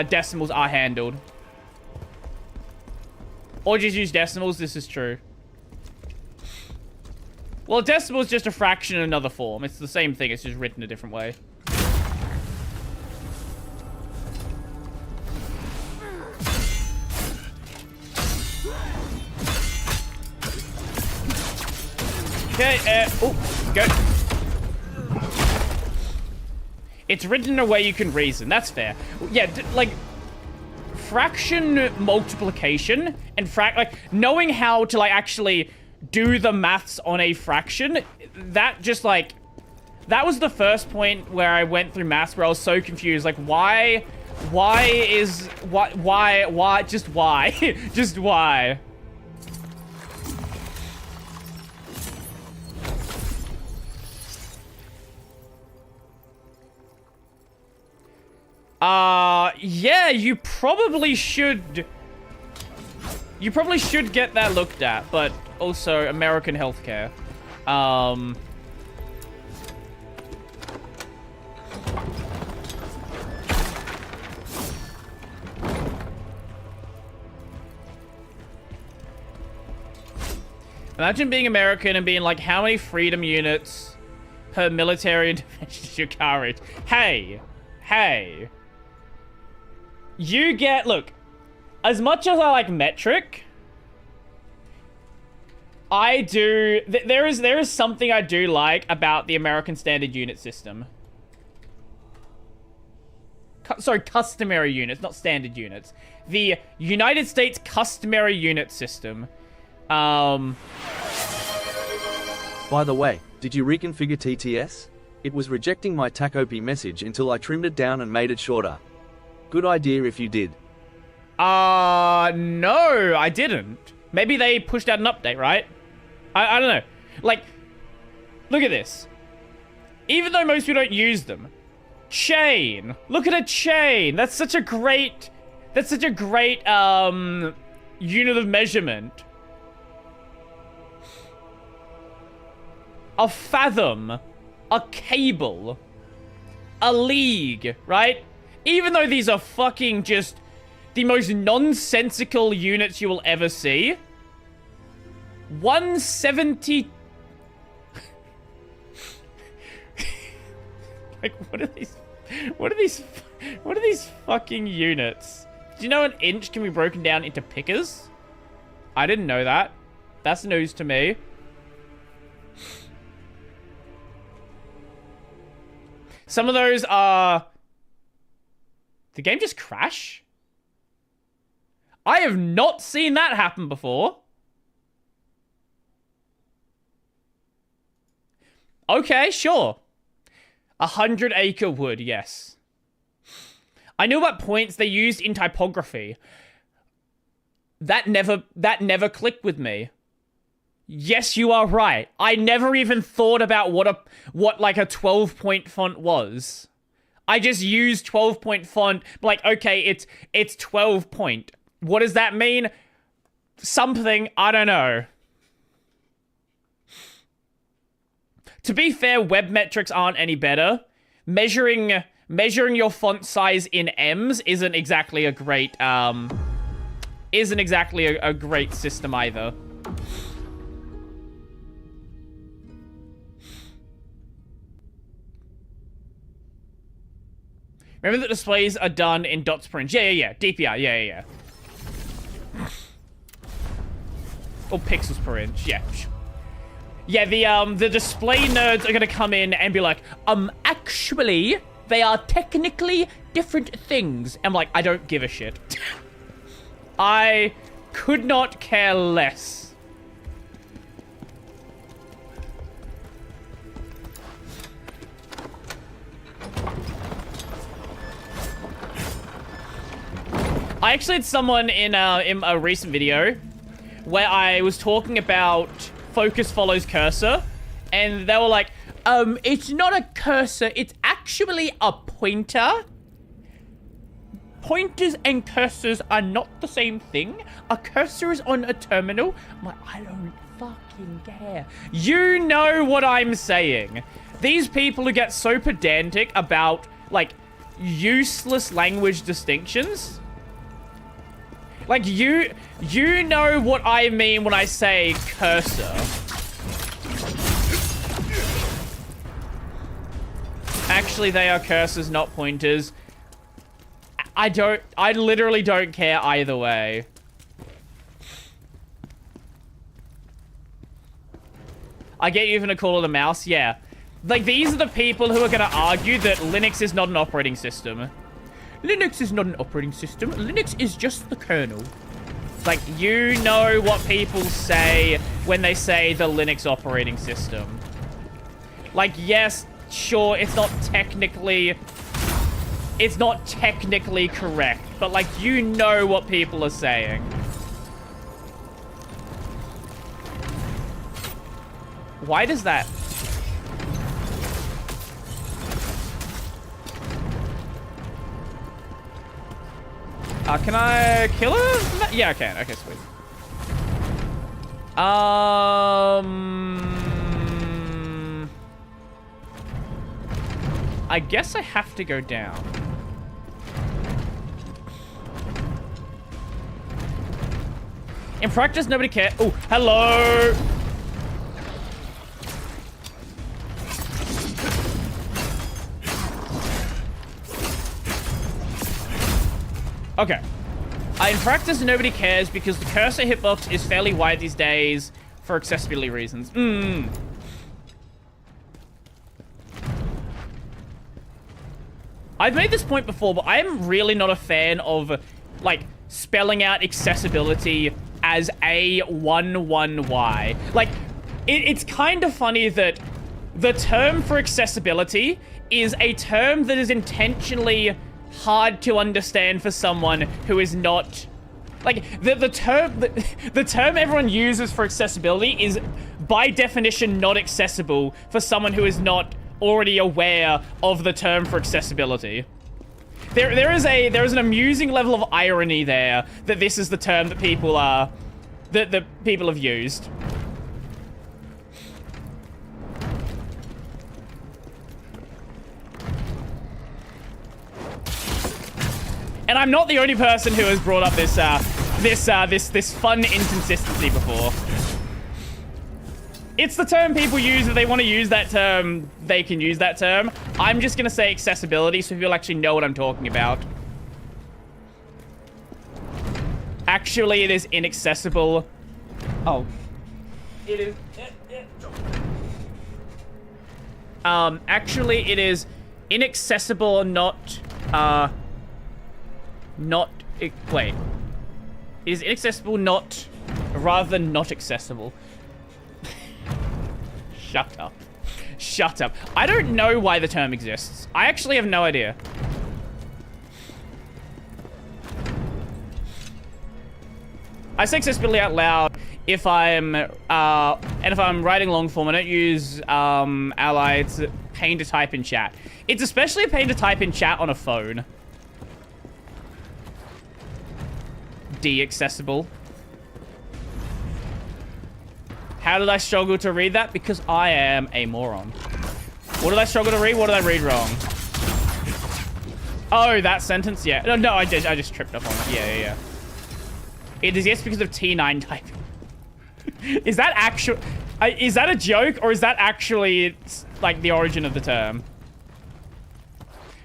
decimals are handled. Or just use decimals, this is true. Well, decimal is just a fraction in another form. It's the same thing, it's just written a different way. Okay, oh, go. It's written in a way you can reason. That's fair. Yeah, like, fraction multiplication and like, knowing how to, like, actually do the maths on a fraction, that just, like, that was the first point where I went through maths where I was so confused. Like, why, just why? Just why? Yeah, you probably should get that looked at, but also American healthcare. Imagine being American and being like, how many freedom units per military intervention does your car reach? Hey. You get, look, as much as I like metric, I do, there is something I do like about the American standard unit system. Sorry, customary units, not standard units. The United States customary unit system. By the way, did you reconfigure TTS? It was rejecting my TACOP message until I trimmed it down and made it shorter. Good idea if you did. No, I didn't. Maybe they pushed out an update, right? I don't know. Like, look at this. Even though most people don't use them. Chain. Look at a chain. That's such a great unit of measurement. A fathom. A cable. A league, right? Even though these are fucking just the most nonsensical units you will ever see. 170... Like, what are these fucking units? Do you know an inch can be broken down into pickers? I didn't know that. That's news to me. Some of those are... The game just crash? I have not seen that happen before. Okay, sure. 100-acre wood, yes. I knew about points they used in typography. That never clicked with me. Yes, you are right. I never even thought about what like a 12-point font was. I just used 12-point font. Like, okay, it's 12-point. What does that mean? Something, I don't know. To be fair, web metrics aren't any better. Measuring your font size in M's isn't exactly a great great system either. Remember that displays are done in dots per inch. Yeah. DPI, yeah. Or pixels per inch, yeah. Yeah, the display nerds are gonna come in and be like, actually, they are technically different things. I'm like, I don't give a shit. I could not care less. I actually had someone in a recent video where I was talking about focus follows cursor. And they were like, it's not a cursor, it's actually a pointer. Pointers and cursors are not the same thing. A cursor is on a terminal. I'm like, I don't fucking care. You know what I'm saying. These people who get so pedantic about, like, useless language distinctions. Like, you know what I mean when I say cursor. Actually, they are cursors, not pointers. I literally don't care either way. I get you even to call it a mouse, yeah. Like, these are the people who are gonna argue that Linux is not an operating system. Linux is not an operating system. Linux is just the kernel. Like, you know what people say when they say the Linux operating system. Like, yes, sure, it's not technically correct, but, like, you know what people are saying. Why does that... can I kill her? Yeah, I can. Okay, sweet. I guess I have to go down. In practice, nobody cares. Oh, hello! Okay. In practice, nobody cares because the cursor hitbox is fairly wide these days for accessibility reasons. I've made this point before, but I am really not a fan of, like, spelling out accessibility as A11Y. Like, it's kind of funny that the term for accessibility is a term that is intentionally hard to understand for someone who is not... Like, the term everyone uses for accessibility is, by definition, not accessible for someone who is not already aware of the term for accessibility. There is an amusing level of irony there that this is the term that people have used. And I'm not the only person who has brought up this fun inconsistency before. It's the term people use. If they want to use that term, they can use that term. I'm just going to say accessibility so people actually know what I'm talking about. Actually, it is inaccessible. Oh. It is... Actually, it is inaccessible, not... Wait. It is inaccessible, not... Rather than not accessible. Shut up. Shut up. I don't know why the term exists. I actually have no idea. I say accessibility out loud if I'm, and if I'm writing long form, I don't use, ally. It's a pain to type in chat. It's especially a pain to type in chat on a phone. De-accessible. How did I struggle to read that? Because I am a moron. What did I struggle to read? What did I read wrong? Oh, that sentence? Yeah. No, I just tripped up on it. Yeah. It is yes because of T9 typing. Is that actual... is that a joke? Or is that actually, like, the origin of the term?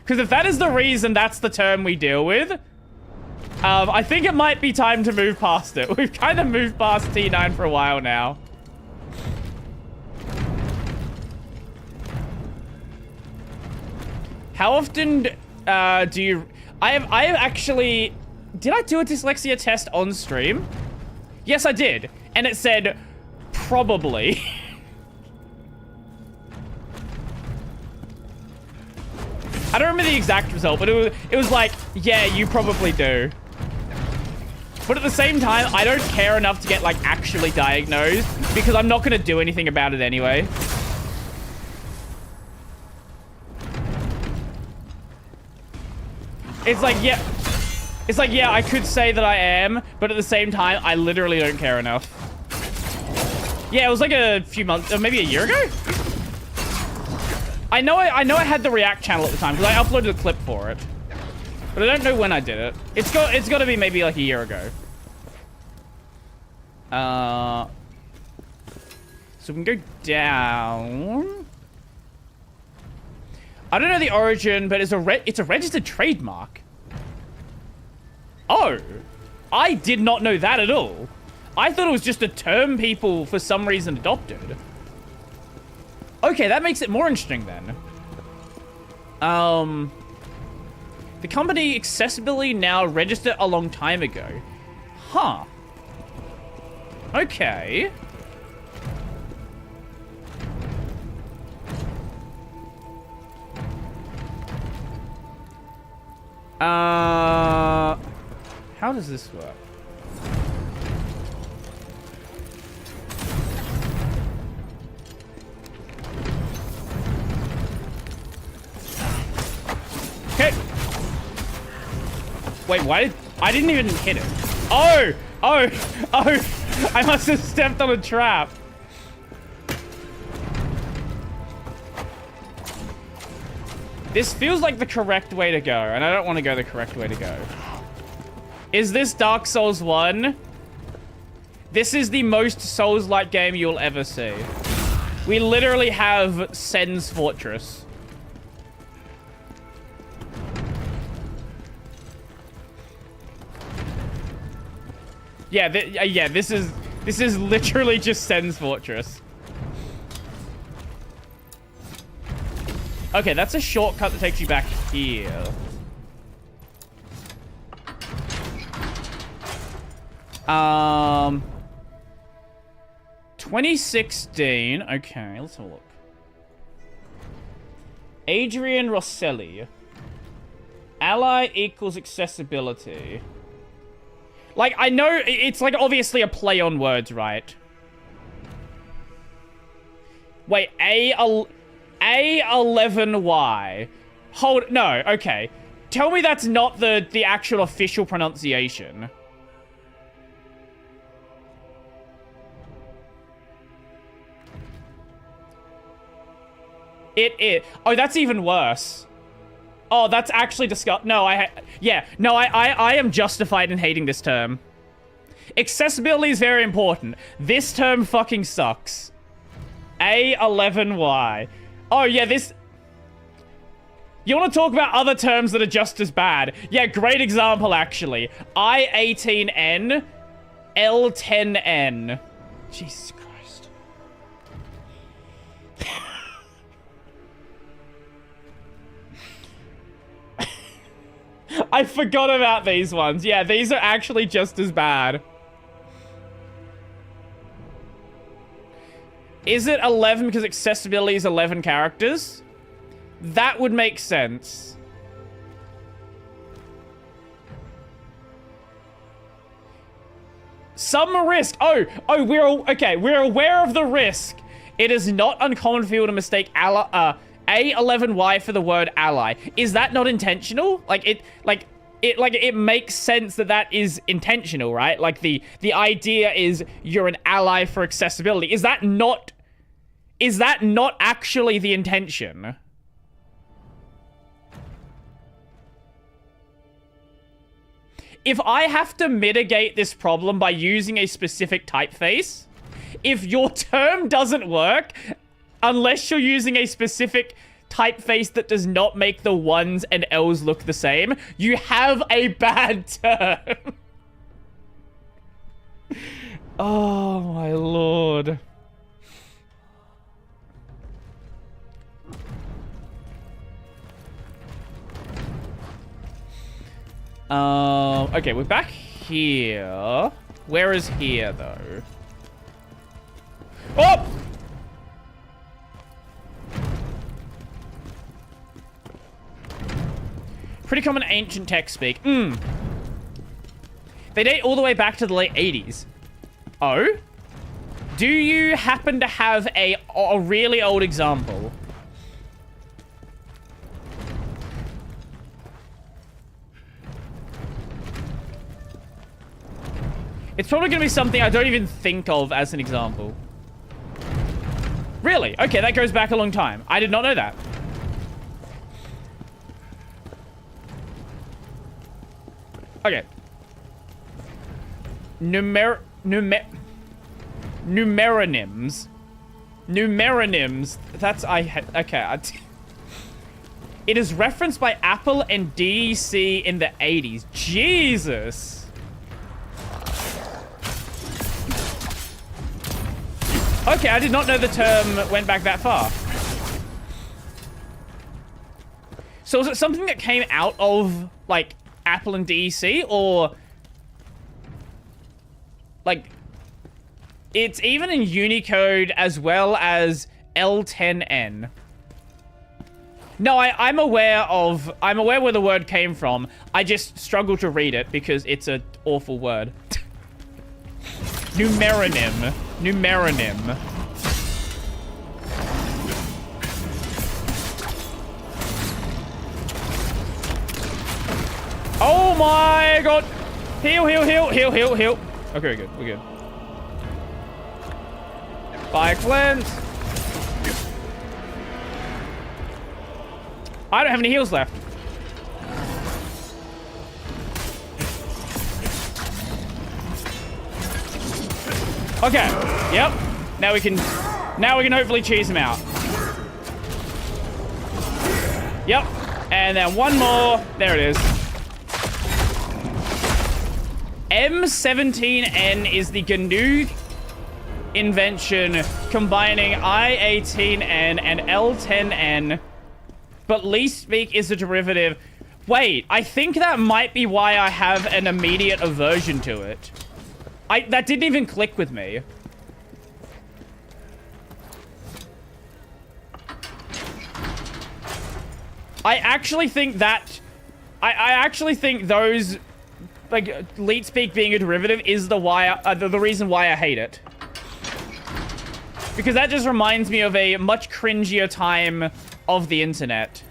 Because if that is the reason that's the term we deal with... I think it might be time to move past it. We've kind of moved past T9 for a while now. How often do you... I have actually... Did I do a dyslexia test on stream? Yes, I did. And it said, probably. I don't remember the exact result, but it was like, yeah, you probably do. But at the same time, I don't care enough to get, like, actually diagnosed because I'm not going to do anything about it anyway. It's like, yeah. It's like, yeah, I could say that I am, but at the same time, I literally don't care enough. Yeah, it was like a few months, or maybe a year ago? I know I had the React channel at the time because I uploaded a clip for it. But I don't know when I did it. It's got to be maybe like a year ago. So we can go down. I don't know the origin, but it's a registered trademark. Oh, I did not know that at all. I thought it was just a term people for some reason adopted. Okay, that makes it more interesting then. The company accessibility now registered a long time ago. Huh. Okay. How does this work? Okay. Wait, why? I didn't even hit it. Oh! I must have stepped on a trap. This feels like the correct way to go, and I don't want to go the correct way to go. Is this Dark Souls 1? This is the most Souls-like game you'll ever see. We literally have Sen's Fortress. Yeah, this is literally just Sen's Fortress. Okay, that's a shortcut that takes you back here. 2016. Okay, let's have a look. Adrian Rosselli. Ally equals accessibility. Like, I know it's like obviously a play on words, right? Wait, A11Y. Hold, no, okay. Tell me that's not the actual official pronunciation. Oh, that's even worse. Oh, that's actually disgusting. No, I am justified in hating this term. Accessibility is very important. This term fucking sucks. A11Y. Oh, yeah, this... You want to talk about other terms that are just as bad? Yeah, great example, actually. I18N, L10N. Jesus Christ. I forgot about these ones. Yeah, these are actually just as bad. Is it 11 because accessibility is 11 characters? That would make sense. Some risk. Oh, we're aware of the risk. It is not uncommon for people to mistake A11Y for the word ally. Is that not intentional? It makes sense that is intentional, right? Like the idea is you're an ally for accessibility. Is that not actually the intention? If I have to mitigate this problem by using a specific typeface, if your term doesn't work, unless you're using a specific typeface that does not make the ones and L's look the same, you have a bad term. Oh my lord. Okay, we're back here. Where is here, though? Oh! Pretty common ancient text speak. They date all the way back to the late 80s. Oh? Do you happen to have a really old example? It's probably going to be something I don't even think of as an example. Really? Okay, that goes back a long time. I did not know that. Okay. Numeronyms. Numeronyms. That's... Okay. It is referenced by Apple and DEC in the 80s. Jesus. Okay, I did not know the term went back that far. So is it something that came out of, like, Apple and DEC, or... like... It's even in Unicode as well as L10N. No, I'm aware where the word came from. I just struggle to read it because it's an awful word. Numeronym. Numeronym. Oh my god! Heal, heal, heal, heal, heal, heal. Okay, we're good. We're good. Fire cleanse. I don't have any heals left. Okay. Yep. Now we can hopefully cheese him out. Yep. And then one more. There it is. M17N is the GNU invention combining I18N and L10N, but least speak is a derivative. Wait, I think that might be why I have an immediate aversion to it. That didn't even click with me. I actually think that... I actually think those... like, leet speak being a derivative is the reason why I hate it. Because that just reminds me of a much cringier time of the internet.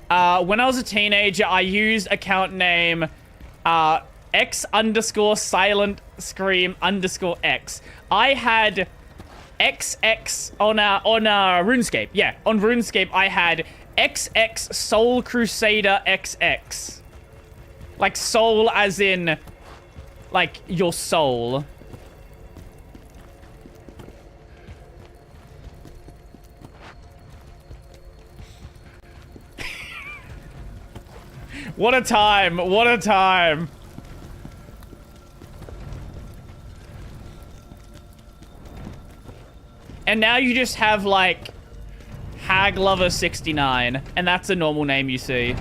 When I was a teenager, I used account name X_silent_scream_X. I had XX on RuneScape. Yeah, on RuneScape, I had XX Soul Crusader XX. Like soul as in, like, your soul. What a time. What a time. And now you just have, like, Hag Lover 69, and that's a normal name you see.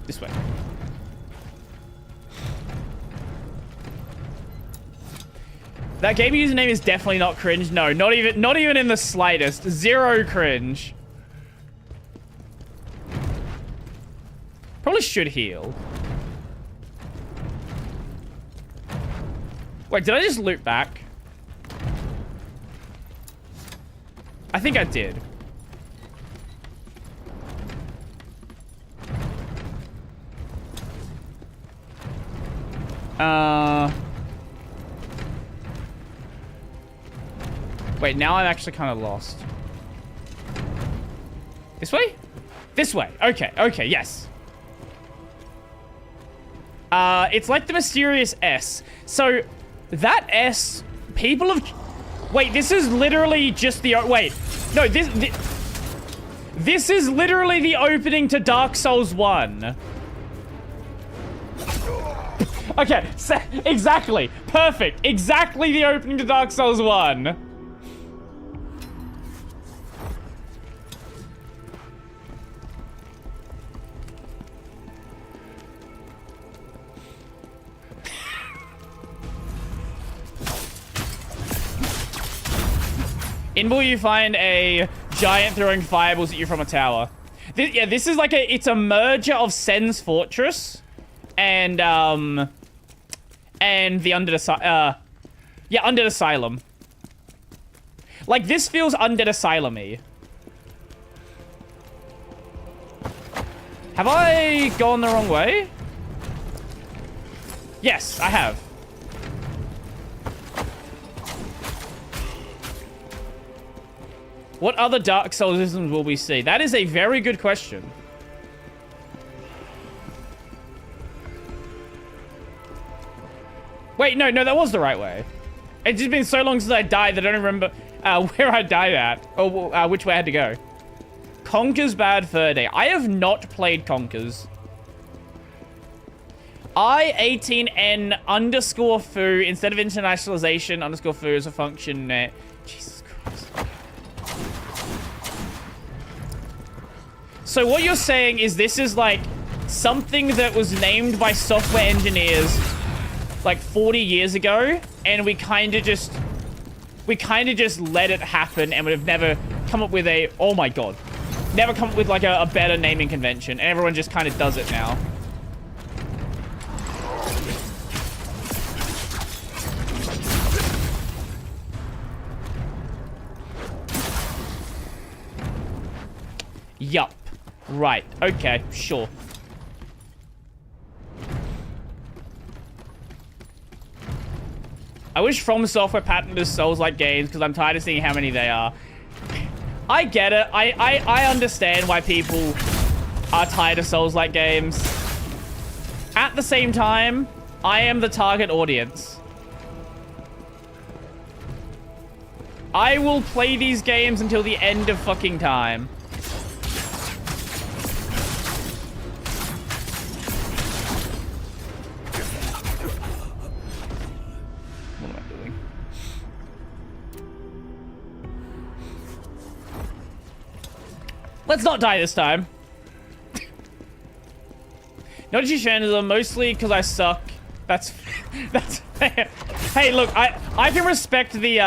This way. That game username is definitely not cringe. No, not even in the slightest. Zero cringe. Probably should heal. Wait, did I just loop back? I think I did. Wait, now I'm actually kind of lost. This way? This way. Okay, okay, yes. It's like the mysterious S. So, that S, people have... Wait, this is literally just the... Wait. No, this is literally the opening to Dark Souls 1. Okay, exactly. Perfect. Exactly the opening to Dark Souls 1. In Bull, you find a giant throwing fireballs at you from a tower. This is like it's a merger of Sen's Fortress and the Undead Asylum. Like, this feels Undead Asylum-y. Have I gone the wrong way? Yes, I have. What other Dark Souls-isms will we see? That is a very good question. Wait, no, that was the right way. It's just been so long since I died that I don't remember where I died at, or which way I had to go. Conker's Bad Fur Day. I have not played Conker's. I18N_foo instead of internationalization _foo is a function. Jesus Christ. So what you're saying is this is like something that was named by software engineers like 40 years ago, and we kind of just let it happen, and we've never come up with oh my god, never come up with like a better naming convention, and everyone just kind of does it now. Yup. Right. Okay. Sure. I wish From Software patented Souls-like games because I'm tired of seeing how many they are. I get it. I understand why people are tired of Souls-like games. At the same time, I am the target audience. I will play these games until the end of fucking time. Let's not die this time. Not just Shannon, mostly because I suck. That's fair. Hey, look, I can respect the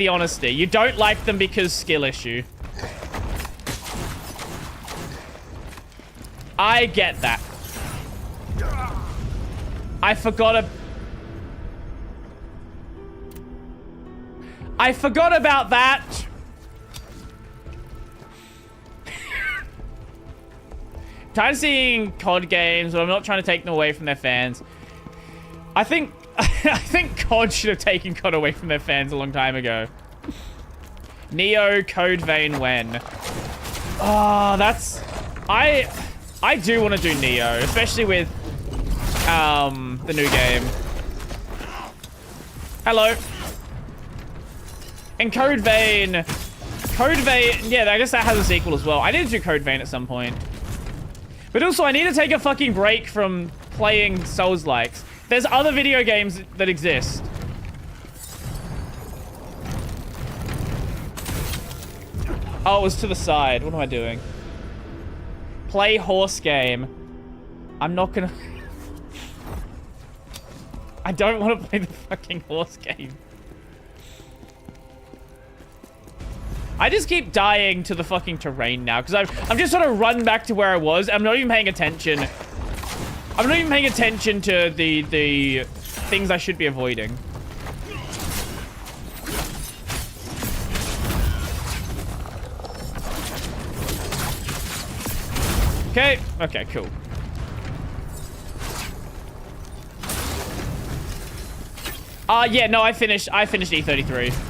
honesty. You don't like them because skill issue. I get that. I forgot about that. Tired of seeing COD games, but I'm not trying to take them away from their fans. I think COD should have taken COD away from their fans a long time ago. Neo, Code Vein, when? Oh, that's... I do want to do Neo, especially with the new game. Hello. And Code Vein, yeah, I guess that has a sequel as well. I need to do Code Vein at some point. But also, I need to take a fucking break from playing Souls-likes. There's other video games that exist. Oh, it was to the side. What am I doing? Play horse game. I'm not gonna... I don't want to play the fucking horse game. I just keep dying to the fucking terrain now, because I'm just sort of run back to where I was. I'm not even paying attention. I'm not even paying attention to the things I should be avoiding. Okay. Okay, cool. Yeah, no, I finished E33.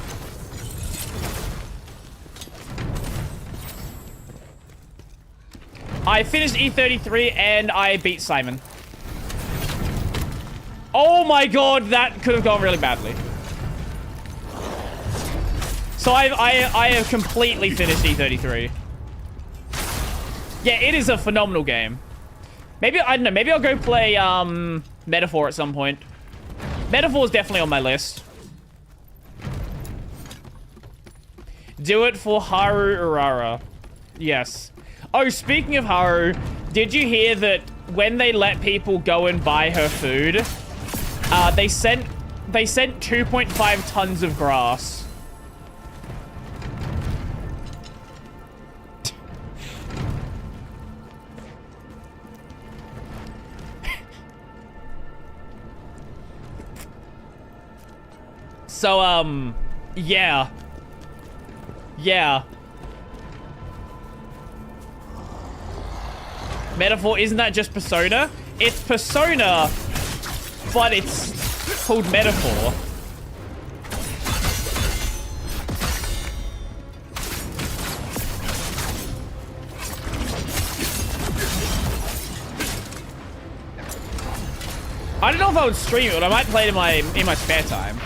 I finished E33 and I beat Simon. Oh my god, that could have gone really badly. So I have completely finished E33. Yeah, it is a phenomenal game. Maybe, I don't know, maybe I'll go play Metaphor at some point. Metaphor is definitely on my list. Do it for Haru Urara. Yes. Oh, speaking of Haru, did you hear that when they let people go and buy her food, they sent 2.5 tons of grass. So, yeah. Yeah. Metaphor, isn't that just Persona? It's Persona, but it's called Metaphor. I don't know if I would stream it, but I might play it in my spare time.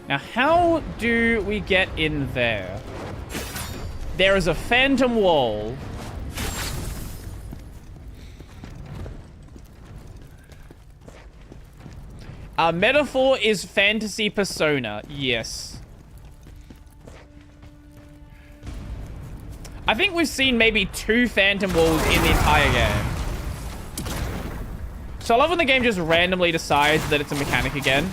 Now, how do we get in there? There is a phantom wall. Metaphor is fantasy Persona. Yes. I think we've seen maybe 2 phantom walls in the entire game. So I love when the game just randomly decides that it's a mechanic again.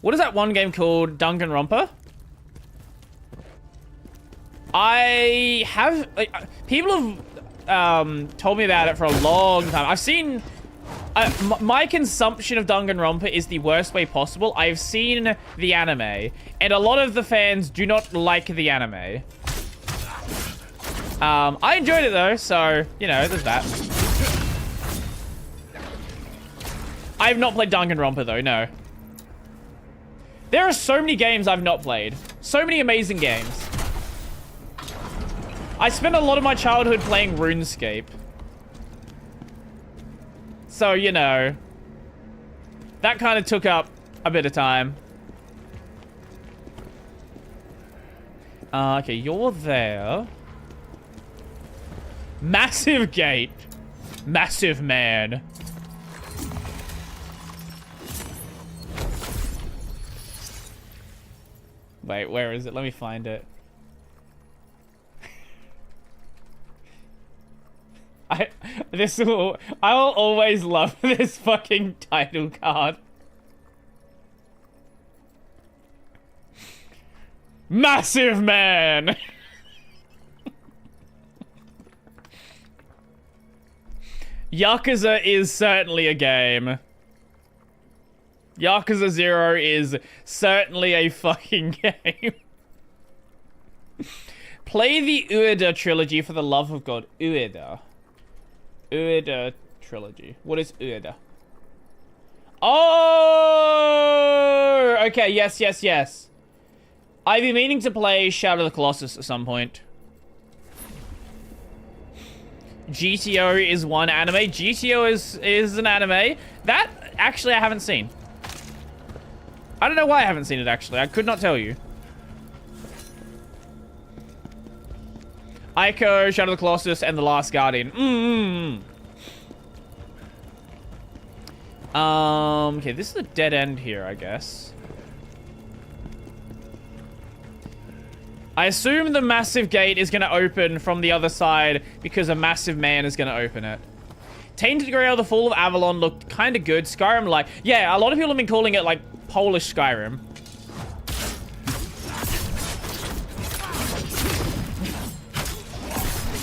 What is that one game called? Danganronpa? I have... people have told me about it for a long time. I've seen... my consumption of Danganronpa is the worst way possible. I've seen the anime, and a lot of the fans do not like the anime. I enjoyed it though, so, you know, there's that. I have not played Danganronpa though, no. There are so many games I've not played. So many amazing games. I spent a lot of my childhood playing RuneScape. So, you know, that kind of took up a bit of time. Okay, you're there. Massive gate. Massive man. Wait, where is it? Let me find it. I will always love this fucking title card. Massive man. Yakuza is certainly a game. Yakuza 0 is certainly a fucking game. Play the Ueda trilogy for the love of God. Ueda. Ueda trilogy. What is Ueda? Oh! Okay, yes, yes, yes. I've been meaning to play Shadow of the Colossus at some point. GTO is one anime. GTO is an anime. That, actually, I haven't seen. I don't know why I haven't seen it, actually. I could not tell you. Ico, Shadow of the Colossus, and The Last Guardian. Okay, this is a dead end here, I guess. I assume the massive gate is going to open from the other side because a massive man is going to open it. Tainted Grail, The Fall of Avalon looked kind of good. Skyrim, like... Yeah, a lot of people have been calling it, like, Polish Skyrim.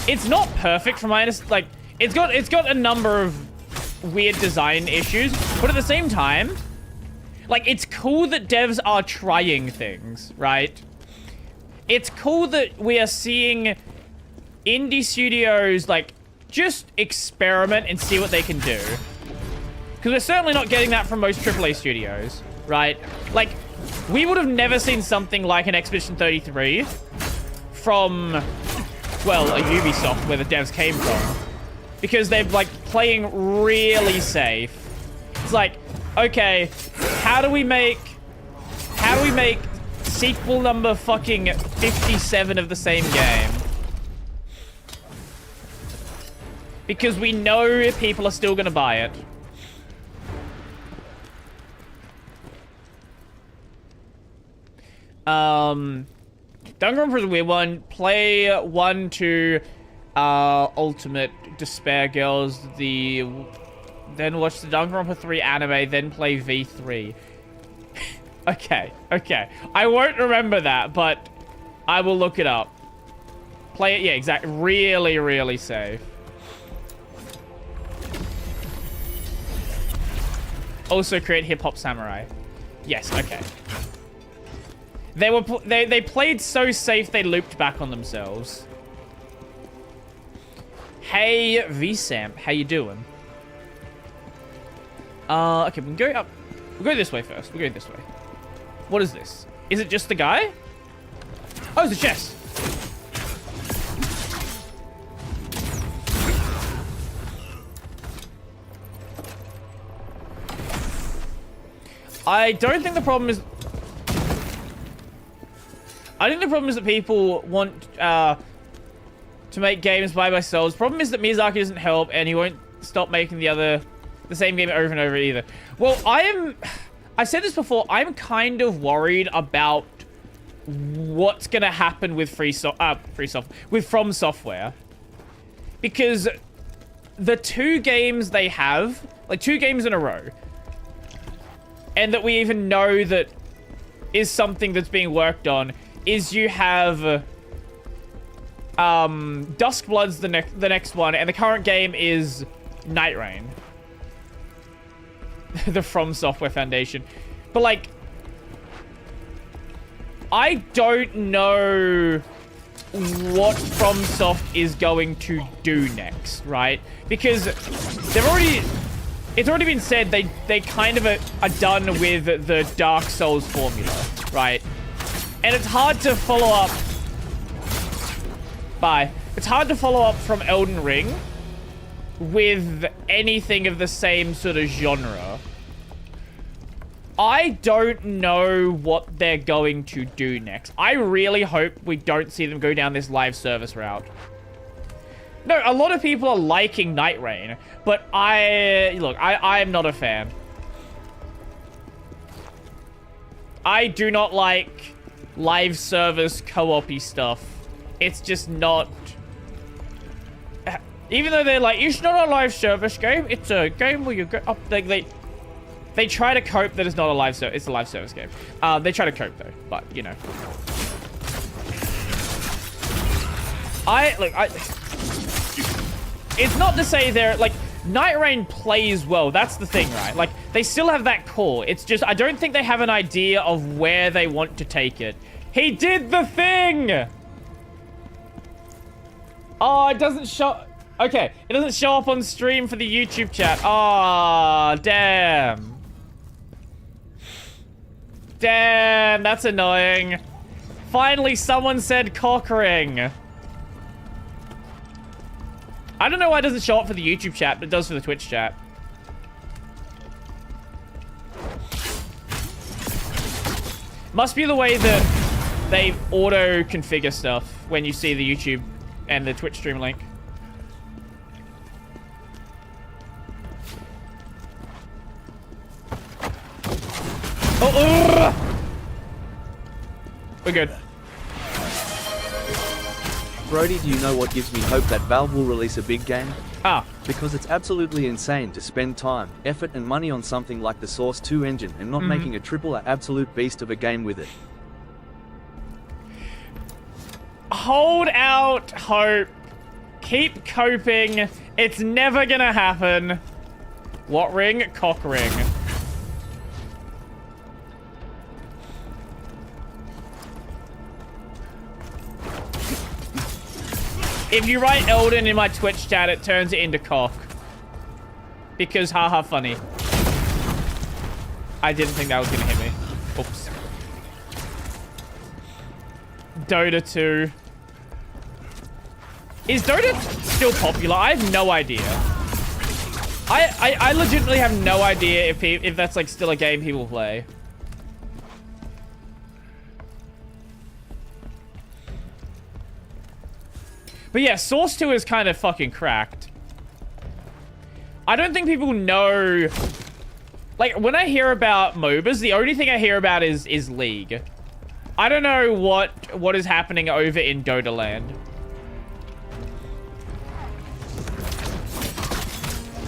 It's not perfect from my understanding. Like, it's got a number of weird design issues, but at the same time, like, it's cool that devs are trying things, right? It's cool that we are seeing indie studios, like, just experiment and see what they can do. Because we're certainly not getting that from most AAA studios, right? Like, we would have never seen something like an Expedition 33 from, well, a Ubisoft, where the devs came from. Because they're, like, playing really safe. It's like, okay, how do we make sequel number fucking 57 of the same game? Because we know people are still gonna buy it. Danganronpa is a weird one. Play 1 to Ultimate Despair Girls, then watch the Danganronpa 3 anime, then play V3. Okay, okay. I won't remember that, but I will look it up. Play it, yeah, exactly. Really, really safe. Also create Hip Hop Samurai. Yes, okay. They played so safe they looped back on themselves. Hey, VSamp, how you doing? Okay, we can go up. We'll go this way first. We'll go this way. What is this? Is it just the guy? Oh, it's a chest. I don't think the problem is... I think the problem is that people want to make games by themselves. Problem is that Miyazaki doesn't help, and he won't stop making the same game over and over either. Well, I said this before, I'm kind of worried about what's gonna happen with with From Software. Because the 2 games they have, like 2 games in a row, and that we even know that is something that's being worked on, is you have Duskblood's the next one, and the current game is Night Rain. The From Software Foundation. But like, I don't know what FromSoft is going to do next, right? Because it's already been said they kind of are done with the Dark Souls formula, right? And it's hard to follow up. It's hard to follow up from Elden Ring with anything of the same sort of genre. I don't know what they're going to do next. I really hope we don't see them go down this live service route. No, a lot of people are liking Night Rain, but I'm not a fan. I do not like live service co-op-y stuff. It's just not... Even though they're like, it's not a live service game, it's a game where you go up... They try to cope that it's not a live service, it's a live service game. They try to cope though, but you know. It's not to say they're like, Night Rain plays well, that's the thing, right? Like, they still have that core. It's just, I don't think they have an idea of where they want to take it. He did the thing! Oh, it doesn't show... Okay, it doesn't show up on stream for the YouTube chat. Oh, damn. Damn, that's annoying. Finally, someone said cock ring. I don't know why it doesn't show up for the YouTube chat, but it does for the Twitch chat. Must be the way that they auto-configure stuff when you see the YouTube and the Twitch stream link. Oh, we're good. Brody, do you know what gives me hope that Valve will release a big game? Ah. Because it's absolutely insane to spend time, effort and money on something like the Source 2 engine and not making a triple A absolute beast of a game with it. Hold out hope. Keep coping. It's never gonna happen. What ring? Cock ring. If you write Elden in my Twitch chat, it turns it into cock. Because haha funny. I didn't think that was gonna hit me. Oops. Dota 2. Is Dota still popular? I have no idea. I legitimately have no idea if that's like still a game people play. But yeah, Source 2 is kind of fucking cracked. I don't think people know... Like, when I hear about MOBAs, the only thing I hear about is League. I don't know what is happening over in Dota land.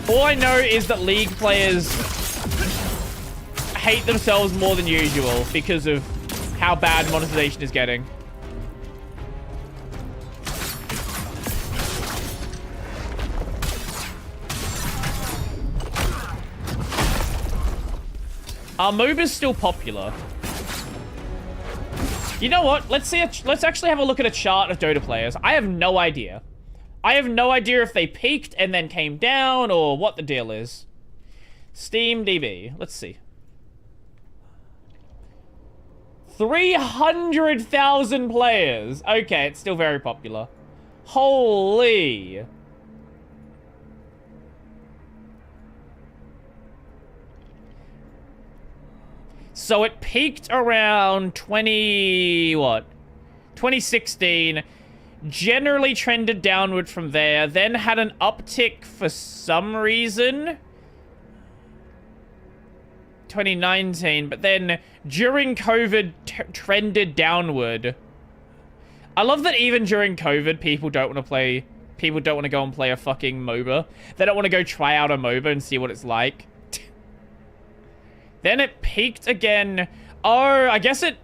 All I know is that League players hate themselves more than usual because of how bad monetization is getting. Are MOBAs still popular? You know what? Let's actually have a look at a chart of Dota players. I have no idea. I have no idea if they peaked and then came down or what the deal is. Steam DB. Let's see. 300,000 players. Okay, it's still very popular. Holy. So it peaked around 2016, generally trended downward from there, then had an uptick for some reason. 2019, but then during COVID trended downward. I love that even during COVID, people don't want to go and play a fucking MOBA. They don't want to go try out a MOBA and see what it's like. Then it peaked again. Oh, I guess it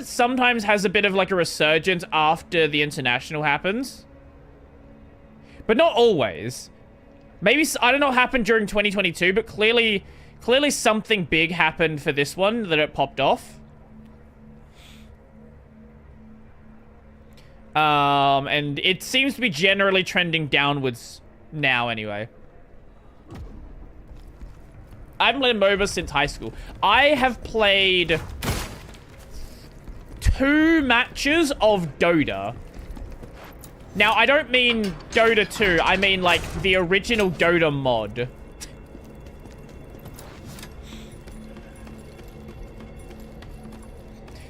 sometimes has a bit of like a resurgence after the international happens. But not always. Maybe, I don't know what happened during 2022, but clearly something big happened for this one that it popped off. And it seems to be generally trending downwards now anyway. I haven't played MOBA since high school. I have played 2 matches of Dota. Now, I don't mean Dota 2. I mean, like, the original Dota mod.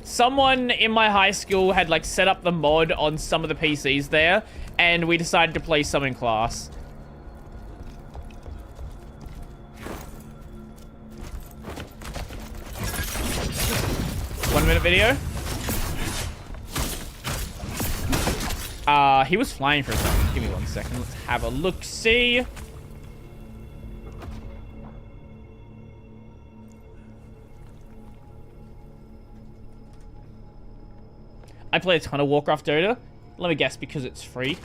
Someone in my high school had, like, set up the mod on some of the PCs there, and we decided to play some in class. One-minute video. He was flying for a second. Give me 1 second. Let's have a look-see. I play a ton of Warcraft Dota. Let me guess, because it's free.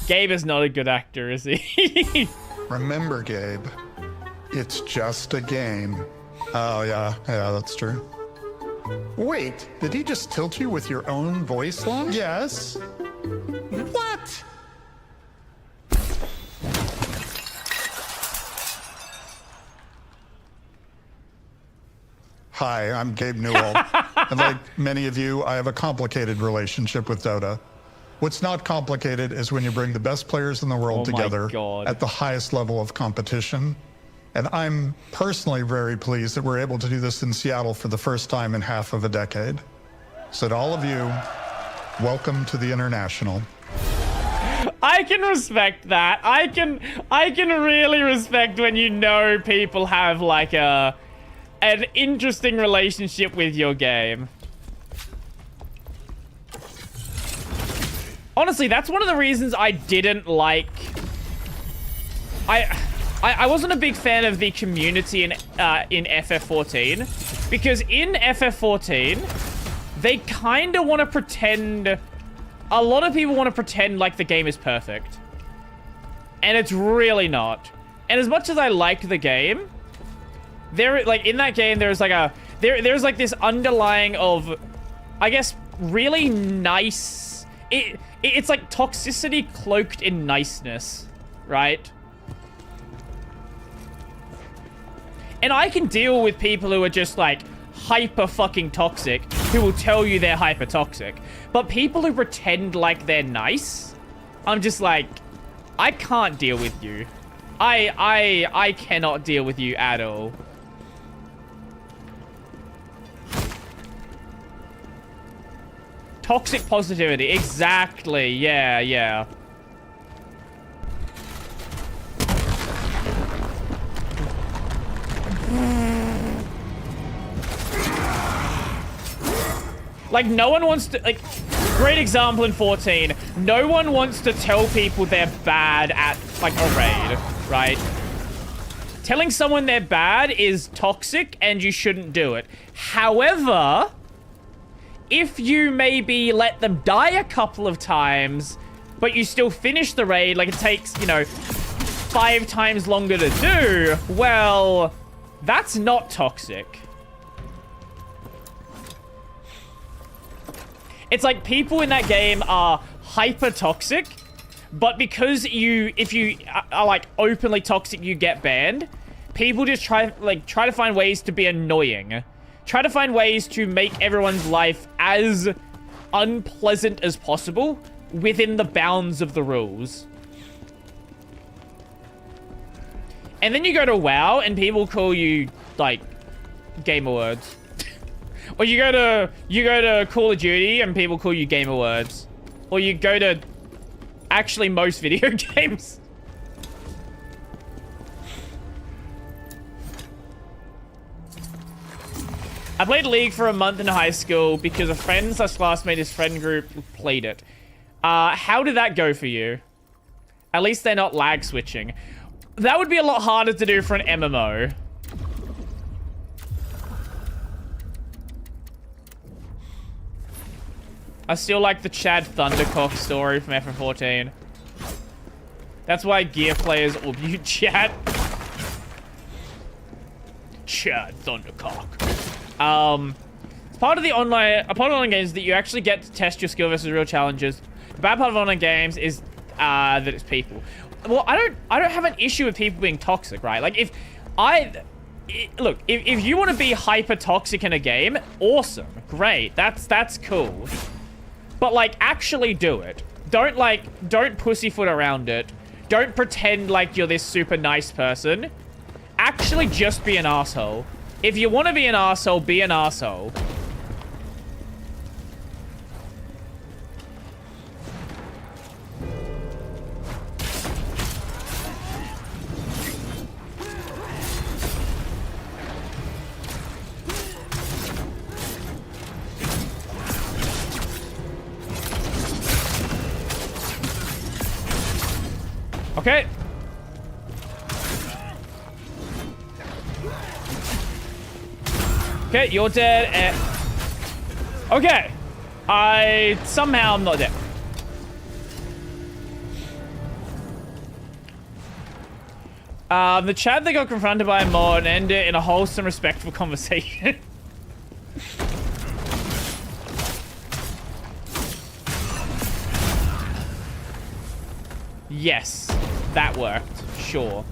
Gabe is not a good actor, is he? Remember, Gabe, it's just a game. Oh, yeah, that's true. Wait, did he just tilt you with your own voice line? Yes. What? Hi, I'm Gabe Newell. And like many of you, I have a complicated relationship with Dota. What's not complicated is when you bring the best players in the world together at the highest level of competition. And I'm personally very pleased that we're able to do this in Seattle for the first time in half of a decade. So to all of you, welcome to the International. I can respect that. I can really respect when you know people have like an interesting relationship with your game. Honestly, that's one of the reasons I didn't like... I wasn't a big fan of the community in FF14. Because in FF14, they kind of want to pretend... A lot of people want to pretend like the game is perfect. And it's really not. And as much as I liked the game, in that game, there's like a... There's like this underlying of, I guess, really nice... It's like toxicity cloaked in niceness, right? And I can deal with people who are just like hyper fucking toxic, who will tell you they're hyper toxic. But people who pretend like they're nice, I'm just like, I can't deal with you. I cannot deal with you at all. Toxic positivity. Exactly. Yeah, yeah. Like, no one wants to, like, great example in 14. No one wants to tell people they're bad at, like, a raid, right? Telling someone they're bad is toxic and you shouldn't do it. However, if you maybe let them die a couple of times, but you still finish the raid, like it takes, you know, 5 times longer to do, well, that's not toxic. It's like people in that game are hyper toxic, but because if you are like openly toxic, you get banned. People just try to find ways to be annoying. Try to find ways to make everyone's life as unpleasant as possible within the bounds of the rules. And then you go to WoW and people call you like gamer words. Or you go to Call of Duty and people call you gamer words. Or you go to actually most video games. I played League for a month in high school because a friend/classmate friend group played it. How did that go for you? At least they're not lag switching. That would be a lot harder to do for an MMO. I still like the Chad Thundercock story from FF14. That's why gear players will mute chat. Chad Thundercock. It's part of the online games that you actually get to test your skill versus real challenges. The bad part of online games is that it's people. Well, I don't have an issue with people being toxic, right? Like if you want to be hyper toxic in a game, awesome, great, that's cool. But, like, actually do it. Don't pussyfoot around it. Don't pretend like you're this super nice person. Actually just be an asshole. If you want to be an asshole, be an asshole. Okay. Okay, you're dead. Okay. Somehow I'm not dead. The Chad that got confronted by a mod and ended in a wholesome, respectful conversation. Yes, that worked. Sure.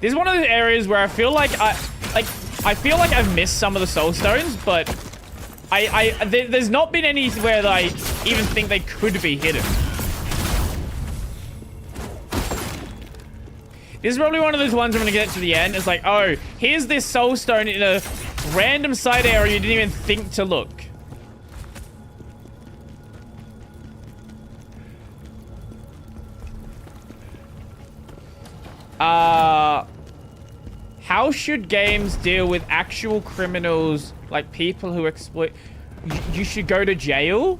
This is one of those areas where I feel like I feel like I've missed some of the soul stones, but there's not been anywhere that I even think they could be hidden. This is probably one of those ones I'm gonna get to the end. It's like, oh, here's this soul stone in a random side area you didn't even think to look. How should games deal with actual criminals, like people who exploit? You should go to jail?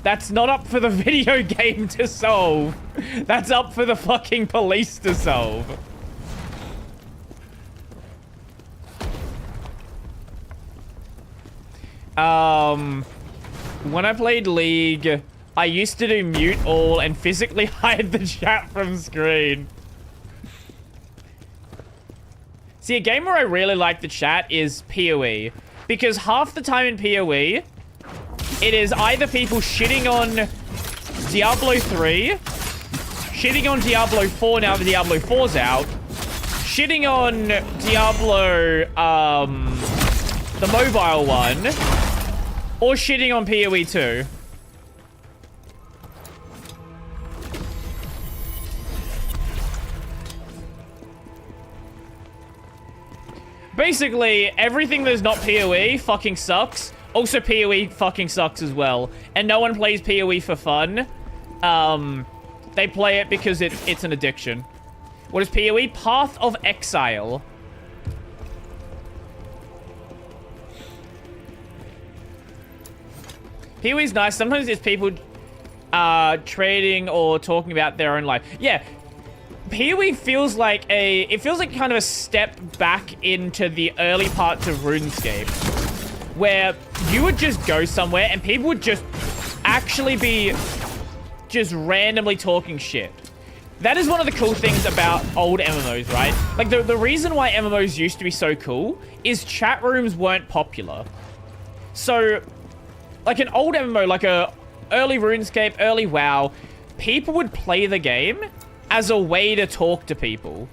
That's not up for the video game to solve. That's up for the fucking police to solve. When I played League, I used to do mute all and physically hide the chat from screen. See, a game where I really like the chat is PoE. Because half the time in PoE, it is either people shitting on Diablo 3, shitting on Diablo 4 now that Diablo 4's out, shitting on Diablo, the mobile one, or shitting on PoE 2. Basically, everything that's not PoE fucking sucks. Also, PoE fucking sucks as well. And no one plays PoE for fun. They play it because it's an addiction. What is PoE? Path of Exile. PoE's nice. Sometimes it's people trading or talking about their own life. Yeah. PoE feels like kind of a step back into the early parts of RuneScape, where you would just go somewhere and people would just actually be just randomly talking shit. That is one of the cool things about old MMOs, right? Like, the reason why MMOs used to be so cool is chat rooms weren't popular. So, like an old MMO, like a early RuneScape, early WoW, people would play the game as a way to talk to people.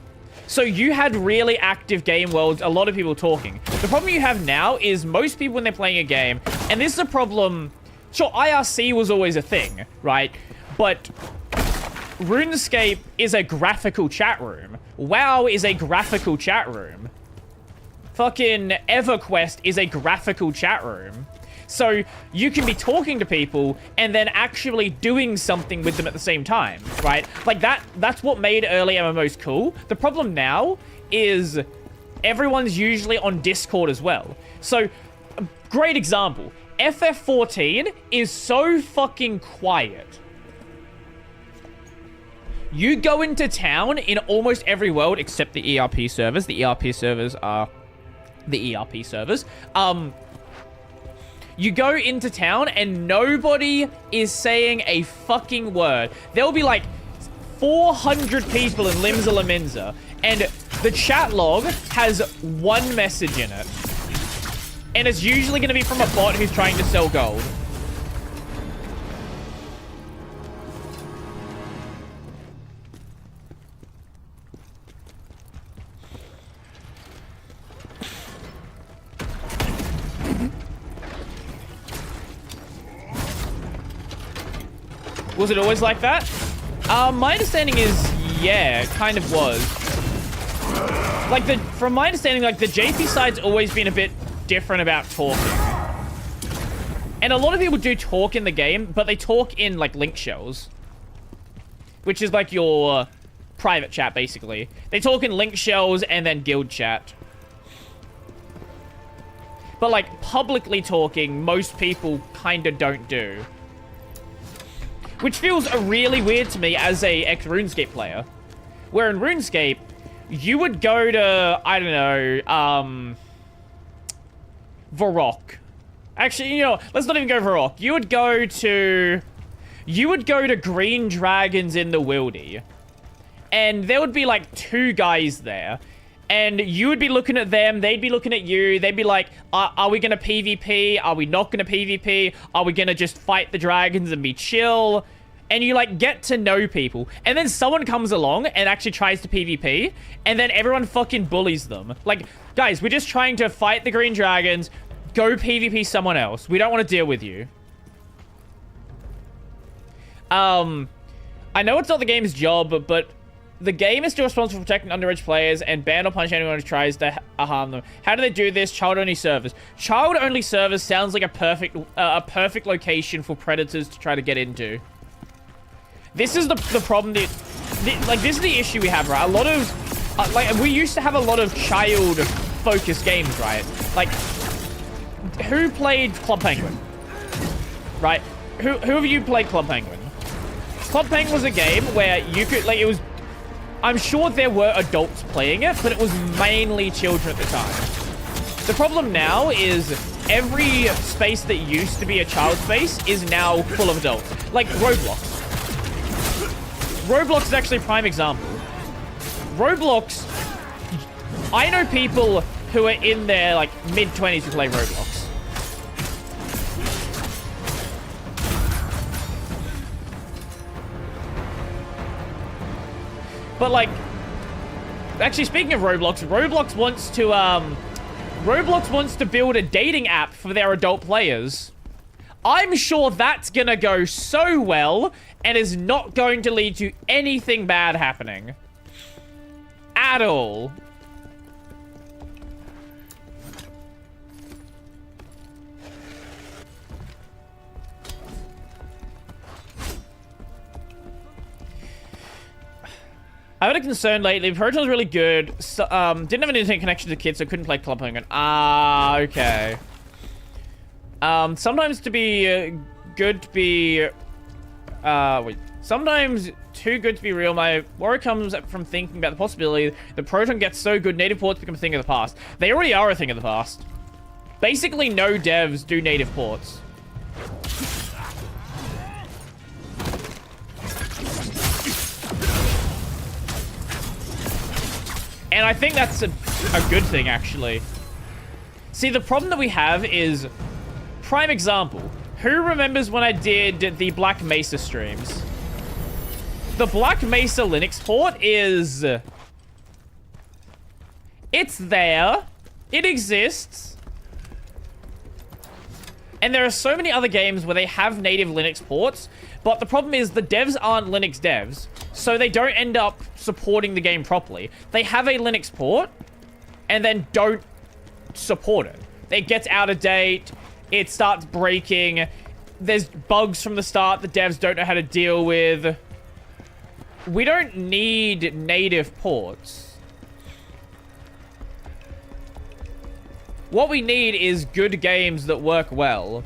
So you had really active game worlds, a lot of people talking. The problem you have now is most people when they're playing a game, and this is a problem, sure, IRC was always a thing, right? But RuneScape is a graphical chat room. WoW is a graphical chat room. Fucking EverQuest is a graphical chat room. So you can be talking to people and then actually doing something with them at the same time, right? Like that's what made early MMOs cool. The problem now is everyone's usually on Discord as well. So, a great example. FF14 is so fucking quiet. You go into town in almost every world except the ERP servers. The ERP servers are the ERP servers. You go into town and nobody is saying a fucking word. There'll be like 400 people in Limsa Laminza, and the chat log has one message in it. And it's usually going to be from a bot who's trying to sell gold. Was it always like that? My understanding is, yeah, it kind of was. Like, from my understanding, like, the JP side's always been a bit different about talking. And a lot of people do talk in the game, but they talk in, like, link shells. Which is, like, your private chat, basically. They talk in link shells and then guild chat. But, like, publicly talking, most people kind of don't do. Which feels really weird to me as a ex-RuneScape player. Where in RuneScape, you would go to, I don't know, Varrock. Actually, you know, let's not even go Varrock. You would go to Green Dragons in the Wildy. And there would be like 2 guys there. And you would be looking at them, they'd be looking at you, they'd be like, are we gonna PvP? Are we not gonna PvP? Are we gonna just fight the dragons and be chill? And you, like, get to know people. And then someone comes along and actually tries to PvP, and then everyone fucking bullies them. Like, guys, we're just trying to fight the green dragons, go PvP someone else. We don't want to deal with you. I know it's not the game's job, but the game is still responsible for protecting underage players and ban or punish anyone who tries to harm them. How do they do this? Child-only servers. Child-only servers sounds like a perfect location for predators to try to get into. This is the problem that... this is the issue we have, right? A lot of... like, we used to have a lot of child-focused games, right? Like, who played Club Penguin? Right? Who of you played Club Penguin? Club Penguin was a game where you could... like, it was... I'm sure there were adults playing it, but it was mainly children at the time. The problem now is every space that used to be a child space is now full of adults. Like Roblox. Roblox is actually a prime example. Roblox... I know people who are in their, like, mid-20s who play Roblox. But, like... actually, speaking of Roblox, Roblox wants to build a dating app for their adult players. I'm sure that's gonna go so well and is not going to lead to anything bad happening. At all. I had a concern lately. Proton's really good. So, didn't have an internet connection to kids, so couldn't play Club Penguin. Ah, okay. Sometimes to be good to be... wait. Sometimes too good to be real. My worry comes from thinking about the possibility that Proton gets so good, native ports become a thing of the past. They already are a thing of the past. Basically, no devs do native ports. And I think that's a good thing, actually. See, the problem that we have is... Prime example. Who remembers when I did the Black Mesa streams? The Black Mesa Linux port is... It's there. It exists. And there are so many other games where they have native Linux ports, but the problem is the devs aren't Linux devs, so they don't end up supporting the game properly. They have a Linux port, and then don't support it. It gets out of date, it starts breaking, there's bugs from the start the devs don't know how to deal with. We don't need native ports. What we need is good games that work well.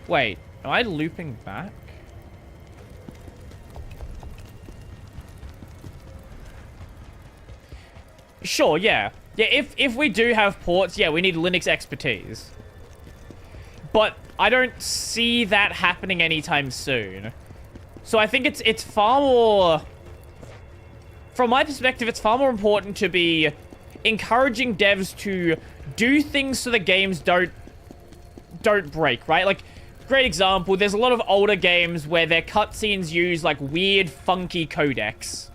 Wait, am I looping back? Sure, yeah. Yeah, if we do have ports, yeah, we need Linux expertise. But I don't see that happening anytime soon. So I think it's far more... From my perspective, it's far more important to be encouraging devs to do things so the games don't break, right? Like, great example, there's a lot of older games where their cutscenes use, like, weird, funky codecs.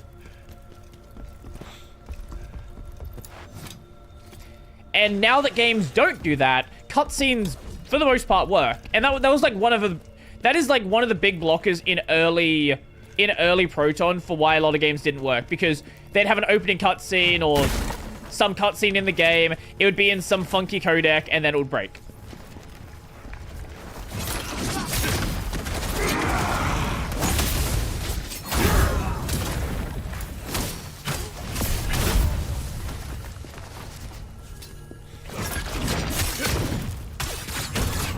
And now that games don't do that, cutscenes, for the most part, work. And that was, like, one of the... That is, like, one of the big blockers in early Proton for why a lot of games didn't work. Because they'd have an opening cutscene or some cutscene in the game. It would be in some funky codec, and then it would break.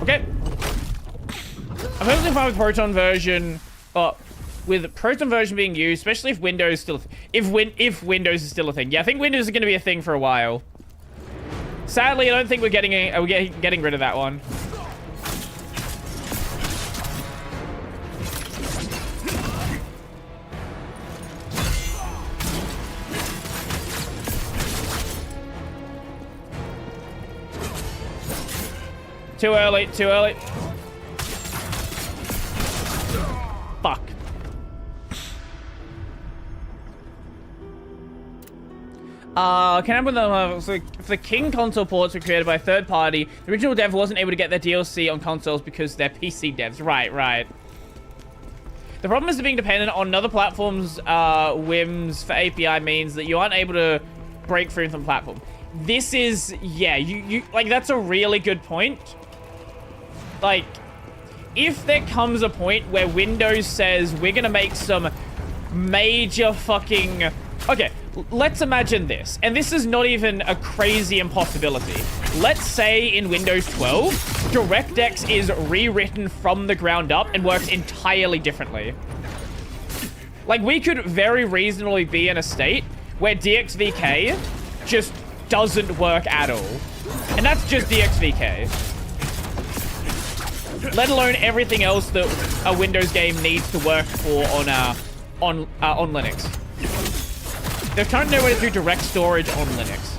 Okay. I'm personally fine with Proton version, with Proton version being used, especially if Windows still, if Windows is still a thing. Yeah, I think Windows is going to be a thing for a while. Sadly, I don't think we're getting rid of that one. Too early, too early. Fuck. Can happen with so if the King console ports were created by a third party, the original dev wasn't able to get their DLC on consoles because they're PC devs. Right. The problem is that being dependent on other platforms' whims for API means that you aren't able to break free from the platform. This is, yeah, you like, that's a really good point. Like, if there comes a point where Windows says, we're gonna make some major fucking... Okay, let's imagine this. And this is not even a crazy impossibility. Let's say in Windows 12, DirectX is rewritten from the ground up and works entirely differently. Like, we could very reasonably be in a state where DXVK just doesn't work at all. And that's just DXVK. Let alone everything else that a Windows game needs to work for on Linux. There's currently no way to do direct storage on Linux.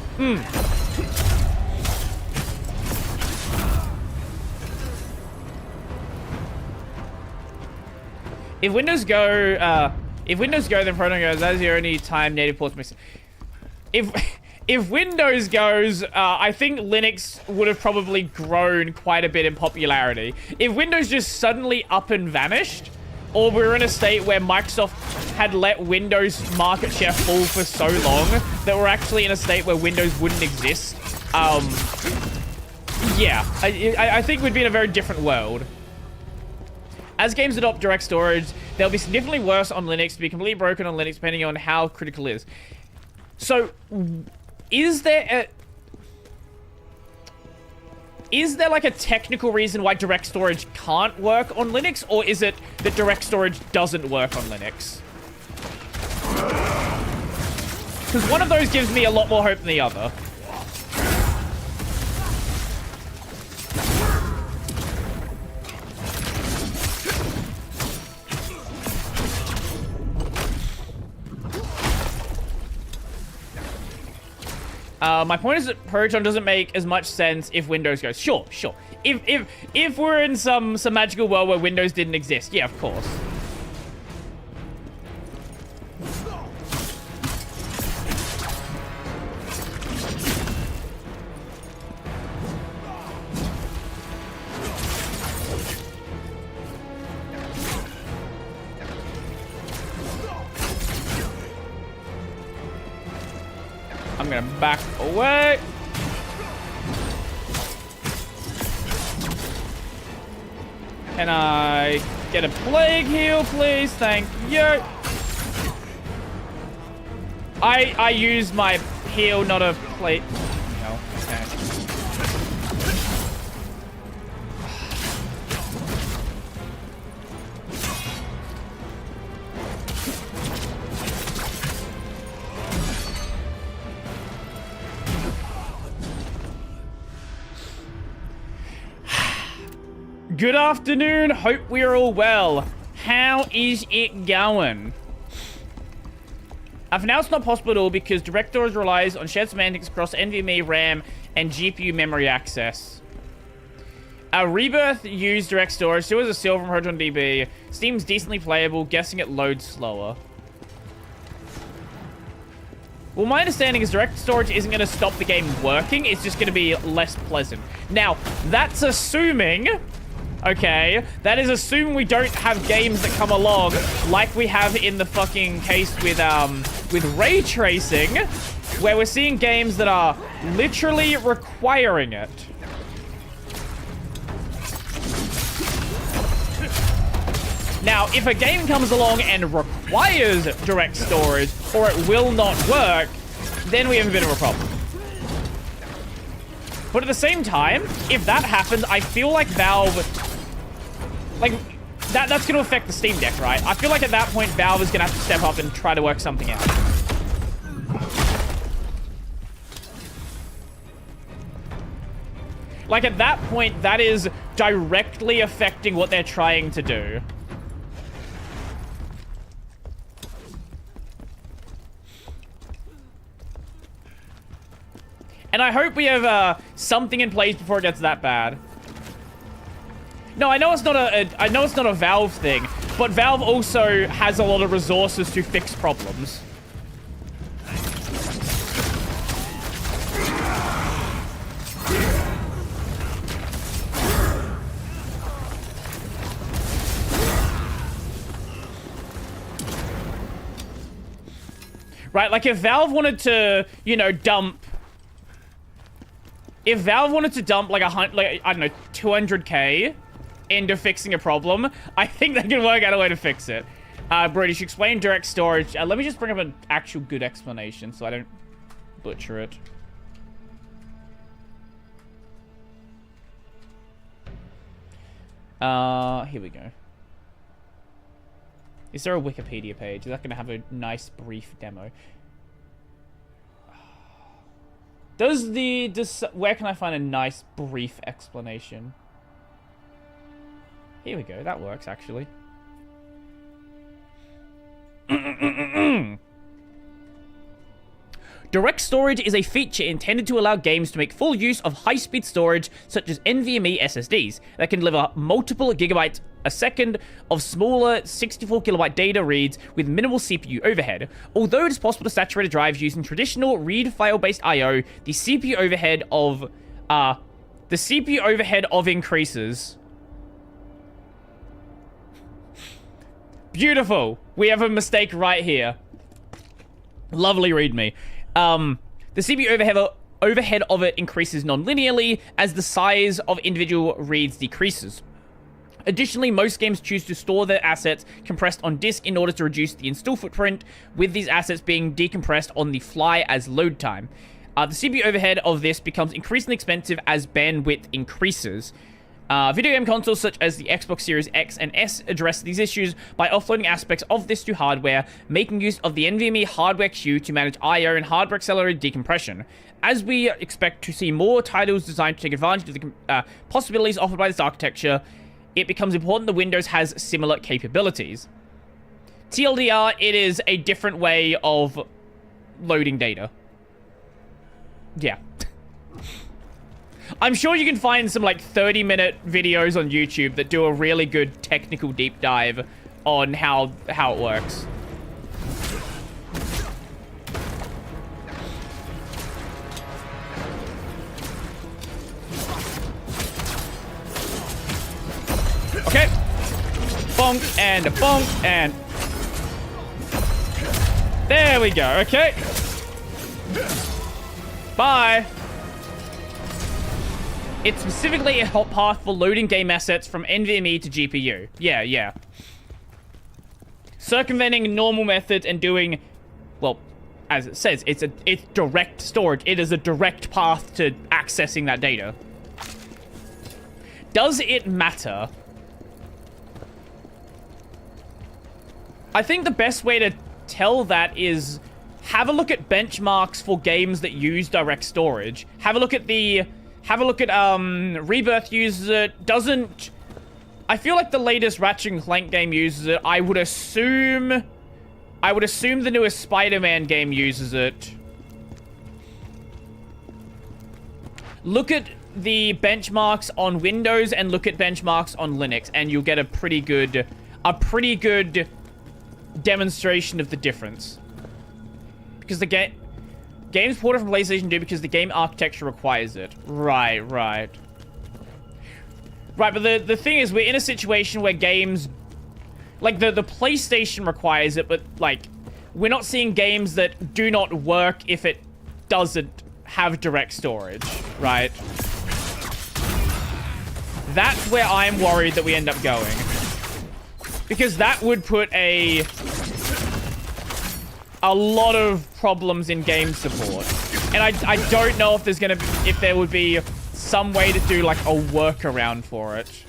If Windows Go, then Proton goes. That is the only time native ports missing. If Windows goes, I think Linux would have probably grown quite a bit in popularity. If Windows just suddenly up and vanished, or we were in a state where Microsoft had let Windows market share fall for so long that we're actually in a state where Windows wouldn't exist Yeah, I think we'd be in a very different world. As games adopt direct storage, they'll be significantly worse on Linux, to be completely broken on Linux, depending on how critical it is. So, is there like a technical reason why direct storage can't work on Linux, or is it that direct storage doesn't work on Linux? Because one of those gives me a lot more hope than the other. My point is that Proton doesn't make as much sense if Windows goes. Sure. If we're in some magical world where Windows didn't exist, yeah, of course. I'm gonna back away. Can I get a plague heal, please? Thank you. I use my heal, not a plate. No, okay. Good afternoon. Hope we are all well. How is it going? For now, it's not possible at all because direct storage relies on shared semantics across NVMe, RAM, and GPU memory access. Rebirth used direct storage, so is a seal from ProtonDB. Steam's decently playable, guessing it loads slower. Well, my understanding is direct storage isn't going to stop the game working. It's just going to be less pleasant. Now, that's assuming... Okay, that is assuming we don't have games that come along like we have in the fucking case with ray tracing, where we're seeing games that are literally requiring it. Now, if a game comes along and requires direct storage, or it will not work, then we have a bit of a problem. But at the same time, if that happens, I feel like Valve... Like, that's going to affect the Steam Deck, right? I feel like at that point, Valve is going to have to step up and try to work something out. Like, at that point, that is directly affecting what they're trying to do. And I hope we have something in place before it gets that bad. No, I know it's not a Valve thing, but Valve also has a lot of resources to fix problems. Right, like if Valve wanted to, you know, dump... If Valve wanted to dump like I don't know, 200k into fixing a problem, I think they can work out a way to fix it. British, explain direct storage. Let me just bring up an actual good explanation so I don't butcher it. Here we go. Is there a Wikipedia page? Is that going to have a nice brief demo? Where can I find a nice brief explanation? Here we go. That works, actually. Direct storage is a feature intended to allow games to make full use of high-speed storage, such as NVMe SSDs, that can deliver multiple gigabytes a second of smaller 64-kilobyte data reads with minimal CPU overhead. Although it is possible to saturate drives using traditional read file-based I/O, the CPU overhead of increases. Beautiful. We have a mistake right here. Lovely readme. The CPU overhead of it increases non-linearly as the size of individual reads decreases. Additionally, most games choose to store their assets compressed on disk in order to reduce the install footprint, with these assets being decompressed on the fly as load time. The CPU overhead of this becomes increasingly expensive as bandwidth increases. Video game consoles such as the Xbox Series X and S address these issues by offloading aspects of this to hardware, making use of the NVMe hardware queue to manage I/O and hardware accelerated decompression. As we expect to see more titles designed to take advantage of the possibilities offered by this architecture, it becomes important that Windows has similar capabilities. TLDR, it is a different way of loading data. Yeah. I'm sure you can find some like 30-minute videos on YouTube that do a really good technical deep dive on how it works. Okay. Bonk and a bonk and... There we go, okay. Bye. It's specifically a hot path for loading game assets from NVMe to GPU. Yeah. Circumventing normal methods and doing, well, as it says, it's direct storage. It is a direct path to accessing that data. Does it matter? I think the best way to tell that is have a look at benchmarks for games that use direct storage. Have a look at Rebirth uses it. Doesn't... I feel like the latest Ratchet & Clank game uses it. I would assume the newest Spider-Man game uses it. Look at the benchmarks on Windows and look at benchmarks on Linux, and you'll get a pretty good demonstration of the difference. Because the game's ported from PlayStation 2 because the game architecture requires it. Right, but the thing is, we're in a situation where games... Like, the PlayStation requires it, but, like, we're not seeing games that do not work if it doesn't have direct storage, right? That's where I'm worried that we end up going. Because that would put a lot of problems in game support. And I don't know if there would be some way to do like a workaround for it.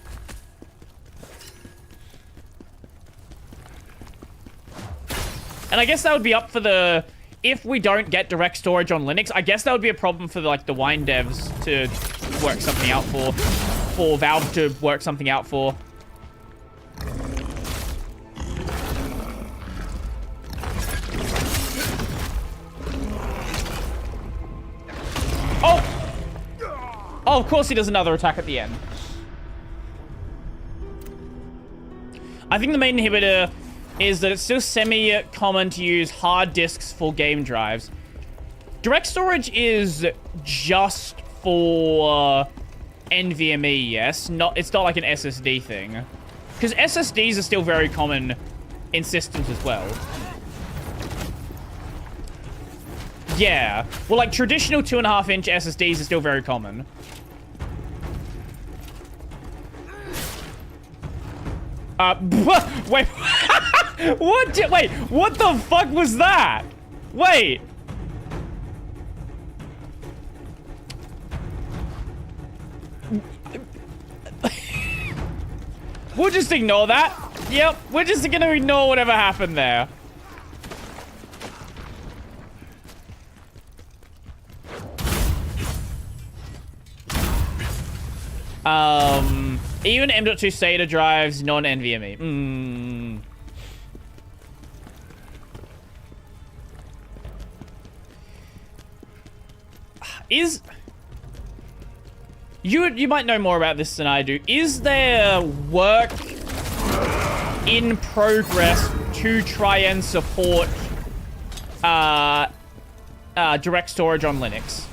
And I guess that would be up for the... If we don't get direct storage on Linux, I guess that would be a problem for like the Wine devs to work something out for Valve to work something out for. Oh, of course he does another attack at the end. I think the main inhibitor is that it's still semi-common to use hard disks for game drives. Direct storage is just for NVMe, yes? It's not like an SSD thing. Because SSDs are still very common in systems as well. Yeah. Well, like, traditional 2.5-inch SSDs are still very common. Wait. Wait, what the fuck was that? Wait. We'll just ignore that. Yep, we're just gonna ignore whatever happened there. Even M.2 SATA drives non-NVMe. You might know more about this than I do. Is there work in progress to try and support direct storage on Linux?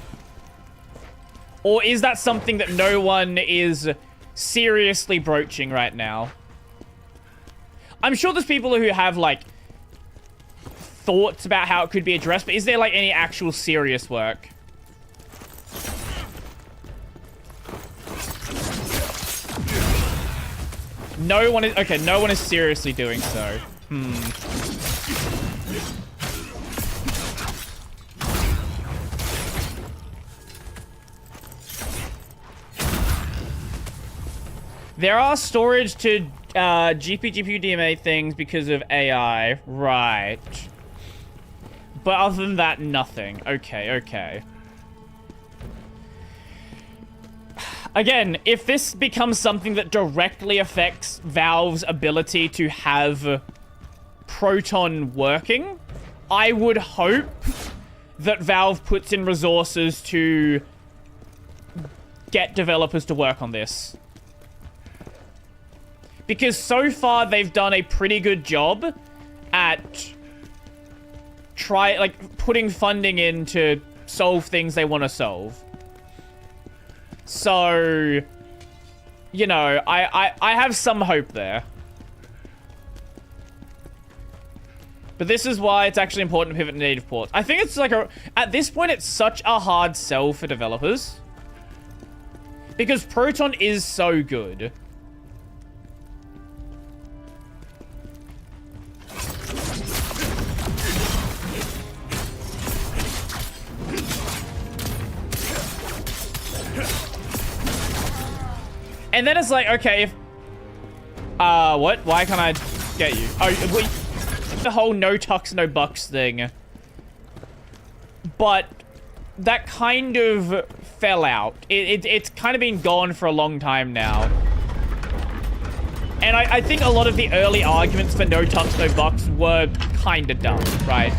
Or is that something that no one is seriously broaching right now? I'm sure there's people who have, like, thoughts about how it could be addressed, but is there, like, any actual serious work? No one is... Okay, no one is seriously doing so. There are storage to GPU DMA things because of AI. Right. But other than that, nothing. Okay, okay. Again, if this becomes something that directly affects Valve's ability to have Proton working, I would hope that Valve puts in resources to get developers to work on this. Because so far, they've done a pretty good job at putting funding in to solve things they want to solve. So, you know, I have some hope there. But this is why it's actually important to pivot to native ports. I think it's like at this point, it's such a hard sell for developers. Because Proton is so good. And then it's like, okay, if... what? Why can't I get you? Oh, the whole no tucks, no bucks thing. But that kind of fell out. It's kind of been gone for a long time now. And I think a lot of the early arguments for no tucks, no bucks were kind of dumb, right?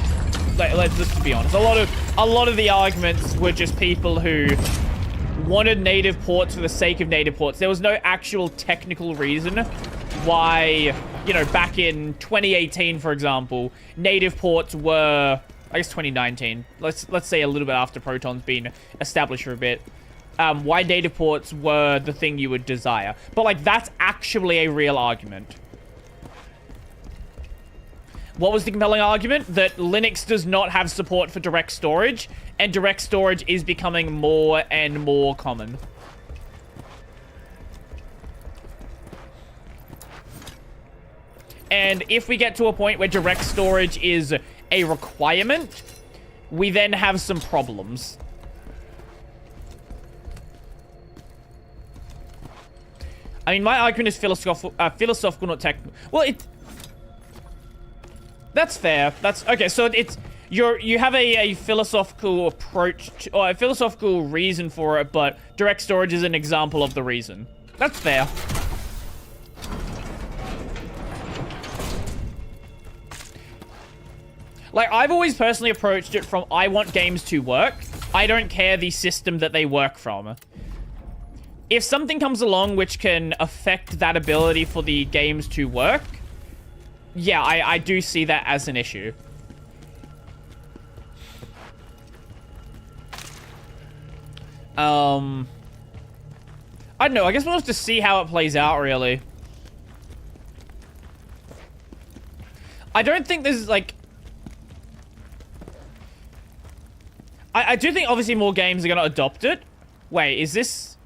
Let's just be honest. A lot of the arguments were just people who wanted native ports for the sake of native ports. There was no actual technical reason why, you know, back in 2018, for example, native ports were, I guess 2019, let's say a little bit after Proton's been established for a bit, why native ports were the thing you would desire. But, like, that's actually a real argument. What was the compelling argument? That Linux does not have support for direct storage, and direct storage is becoming more and more common. And if we get to a point where direct storage is a requirement, we then have some problems. I mean, my argument is philosophical, not technical. Well, that's fair. That's okay. So it's you have a philosophical approach to, or a philosophical reason for it, but direct storage is an example of the reason. That's fair. Like, I've always personally approached it from, I want games to work. I don't care the system that they work from. If something comes along which can affect that ability for the games to work, yeah, I do see that as an issue. I don't know. I guess we'll have to see how it plays out, really. I don't think there's, like... I do think, obviously, more games are going to adopt it. Wait, is this...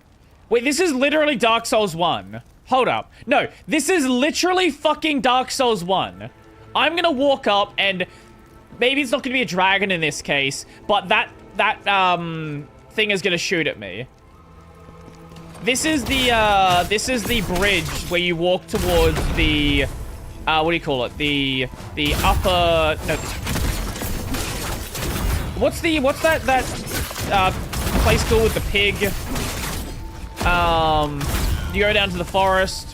Wait, this is literally Dark Souls 1. Hold up. No, this is literally fucking Dark Souls 1. I'm going to walk up and... Maybe it's not going to be a dragon in this case, but that thing is going to shoot at me. This is the bridge where you walk towards the... what do you call it? The upper... No, what's that place called with the pig? You go down to the forest.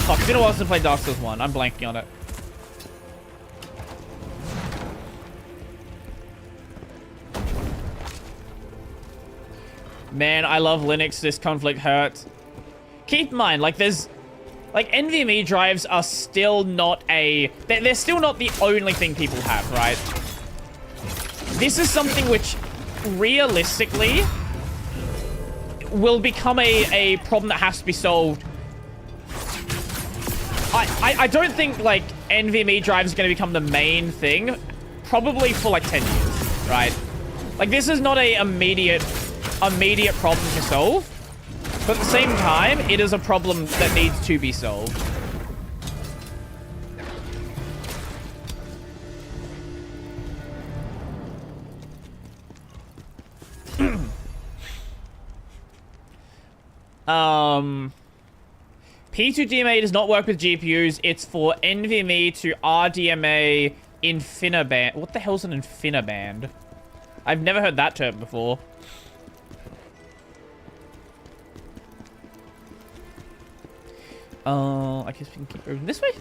Fuck, it's been a while since I played Dark Souls 1. I'm blanking on it. Man, I love Linux. This conflict hurts. Keep in mind, like, there's... Like, NVMe drives are still not a... They're still not the only thing people have, right? This is something which, realistically, will become a problem that has to be solved. I don't think, like, NVMe drives is going to become the main thing. Probably for, like, 10 years, right? Like, this is not a immediate problem to solve. But at the same time, it is a problem that needs to be solved. P2DMA does not work with GPUs. It's for NVMe to RDMA InfiniBand. What the hell's an InfiniBand? I've never heard that term before. I guess we can keep moving this way.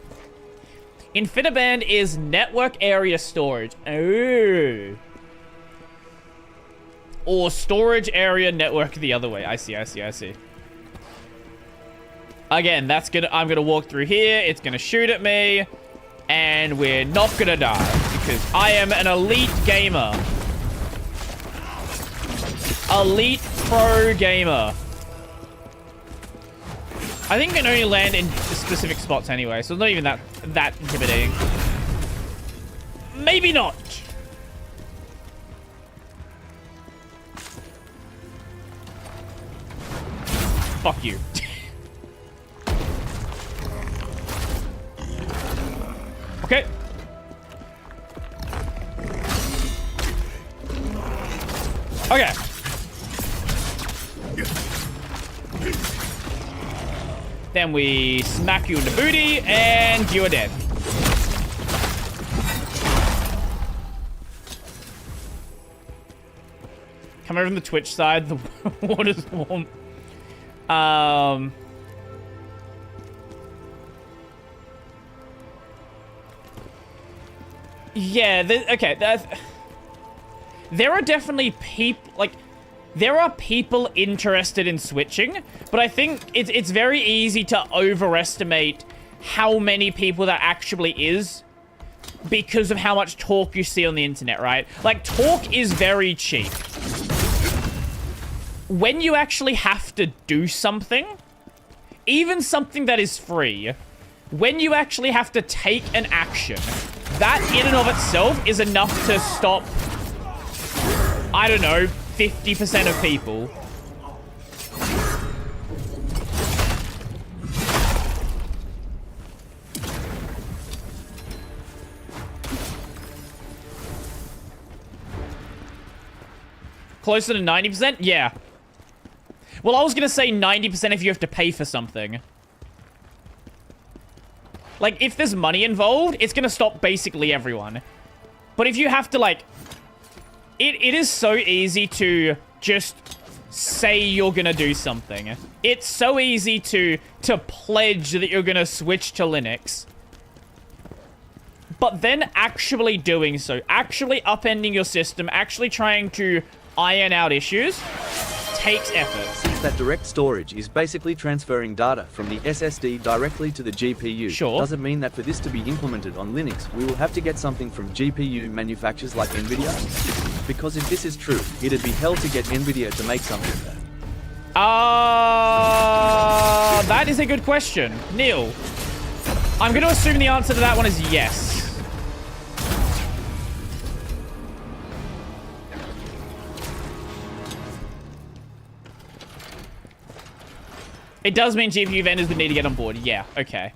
InfiniBand is network area storage. Oh. Or storage area network the other way. I see. Again, I'm gonna walk through here. It's gonna shoot at me. And we're not gonna die. Because I am an elite gamer. Elite pro gamer. I think it can only land in specific spots anyway, so it's not even that intimidating. Maybe not. Fuck you. Okay. Okay. Then we smack you in the booty, and you're dead. Come over from the Twitch side. The water's warm. Yeah, okay. There are definitely people, like... There are people interested in switching, but I think it's very easy to overestimate how many people that actually is because of how much talk you see on the internet, right? Like, talk is very cheap. When you actually have to do something, even something that is free, when you actually have to take an action, that in and of itself is enough to stop, I don't know, 50% of people. Closer to 90%? Yeah. Well, I was gonna say 90% if you have to pay for something. Like, if there's money involved, it's gonna stop basically everyone. But if you have to, like... It is so easy to just say you're gonna do something. It's so easy to pledge that you're gonna switch to Linux. But then actually doing so, actually upending your system, actually trying to iron out issues, takes effort. Since that direct storage is basically transferring data from the SSD directly to the GPU, sure. Does it mean that for this to be implemented on Linux, we will have to get something from GPU manufacturers like Nvidia? Because if this is true, it'd be hell to get Nvidia to make something. That is a good question. Neil, I'm going to assume the answer to that one is yes. It does mean GPU vendors would need to get on board. Yeah, okay.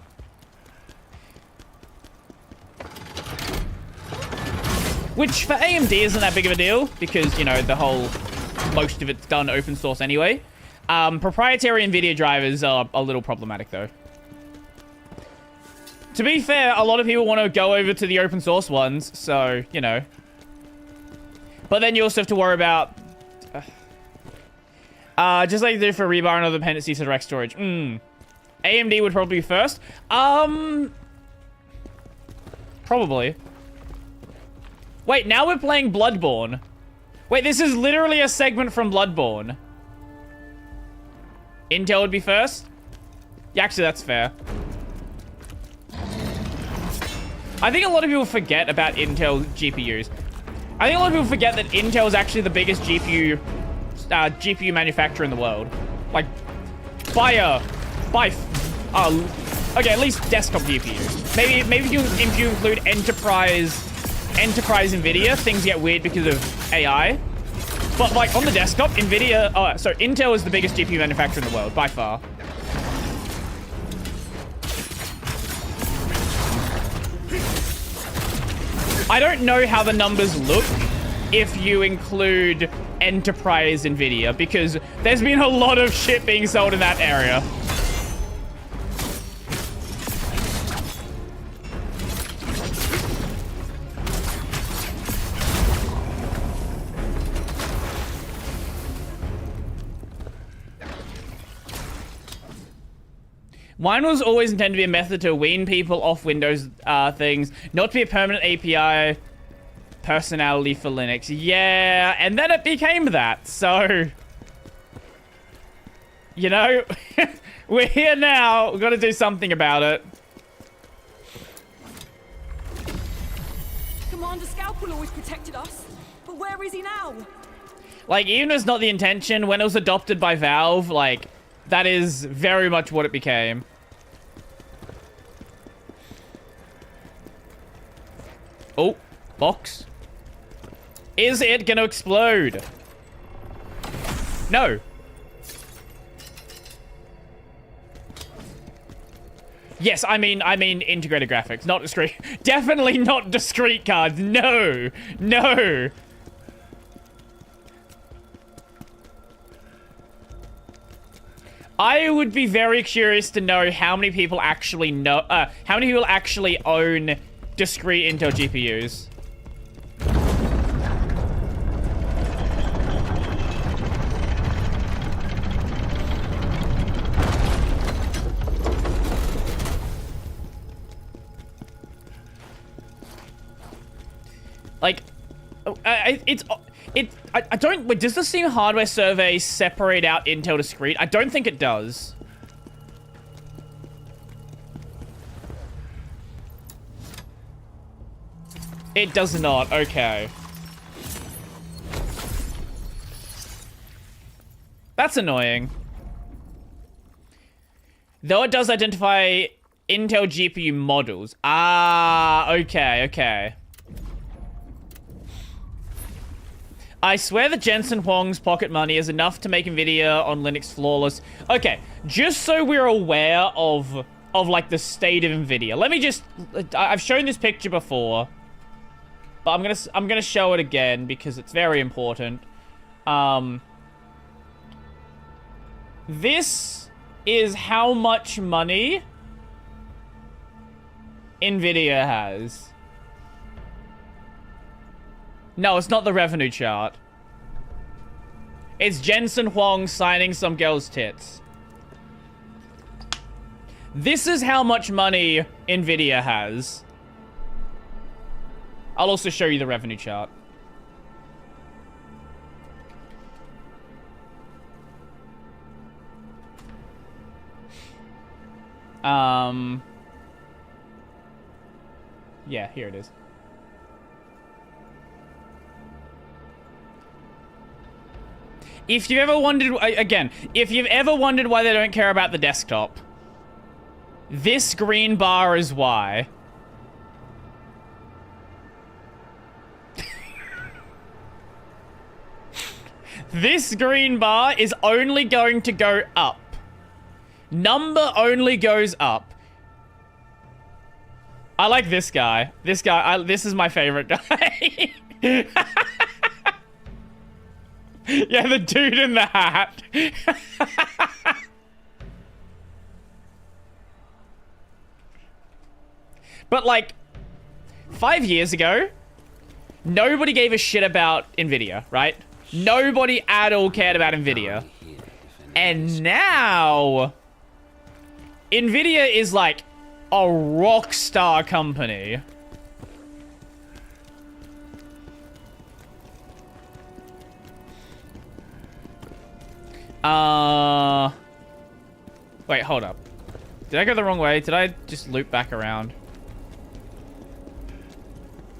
Which for AMD isn't that big of a deal because, you know, most of it's done open source anyway. Proprietary NVIDIA drivers are a little problematic though. To be fair, a lot of people want to go over to the open source ones, so, you know. But then you also have to worry about... just like you do for rebar and other dependencies to direct storage. AMD would probably be first. Probably. Wait, now we're playing Bloodborne. Wait, this is literally a segment from Bloodborne. Intel would be first? Yeah, actually, that's fair. I think a lot of people forget about Intel GPUs. I think a lot of people forget that Intel is actually the biggest GPU manufacturer in the world. Like, okay, at least desktop GPUs. Maybe if you include enterprise NVIDIA, things get weird because of AI. But like on the desktop, Nvidia, so Intel is the biggest GPU manufacturer in the world by far. I don't know how the numbers look if you include enterprise Nvidia, because there's been a lot of shit being sold in that area. Mine was always intended to be a method to wean people off Windows things, not to be a permanent API personality for Linux. Yeah, and then it became that, so... You know, we're here now. We've got to do something about it. Commander Scalpel always protected us, but where is he now? Like, even if it's not the intention, when it was adopted by Valve, like, that is very much what it became. Oh, box. Is it gonna explode? No. Yes, I mean integrated graphics, not discrete. Definitely not discrete cards. No, no. I would be very curious to know how many people actually know, how many people actually own discrete Intel GPUs. Like, I don't, wait, does the Steam hardware survey separate out Intel discrete? I don't think it does. It does not, okay. That's annoying. Though it does identify Intel GPU models. Ah, okay, okay. I swear that Jensen Huang's pocket money is enough to make NVIDIA on Linux flawless. Okay, just so we're aware of like the state of NVIDIA. Let me just, I've shown this picture before, but I'm gonna show it again because it's very important. This is how much money NVIDIA has. No, it's not the revenue chart. It's Jensen Huang signing some girl's tits. This is how much money NVIDIA has. I'll also show you the revenue chart. Yeah, here it is. If you've ever wondered, again, if you've ever wondered why they don't care about the desktop, this green bar is why. This green bar is only going to go up. Number only goes up. I like this guy. This guy, this is my favorite guy. Yeah, the dude in the hat. But like, 5 years ago, nobody gave a shit about NVIDIA, right? Nobody at all cared about NVIDIA. And now, NVIDIA is like a rock star company. Wait, hold up. Did I go the wrong way? Did I just loop back around?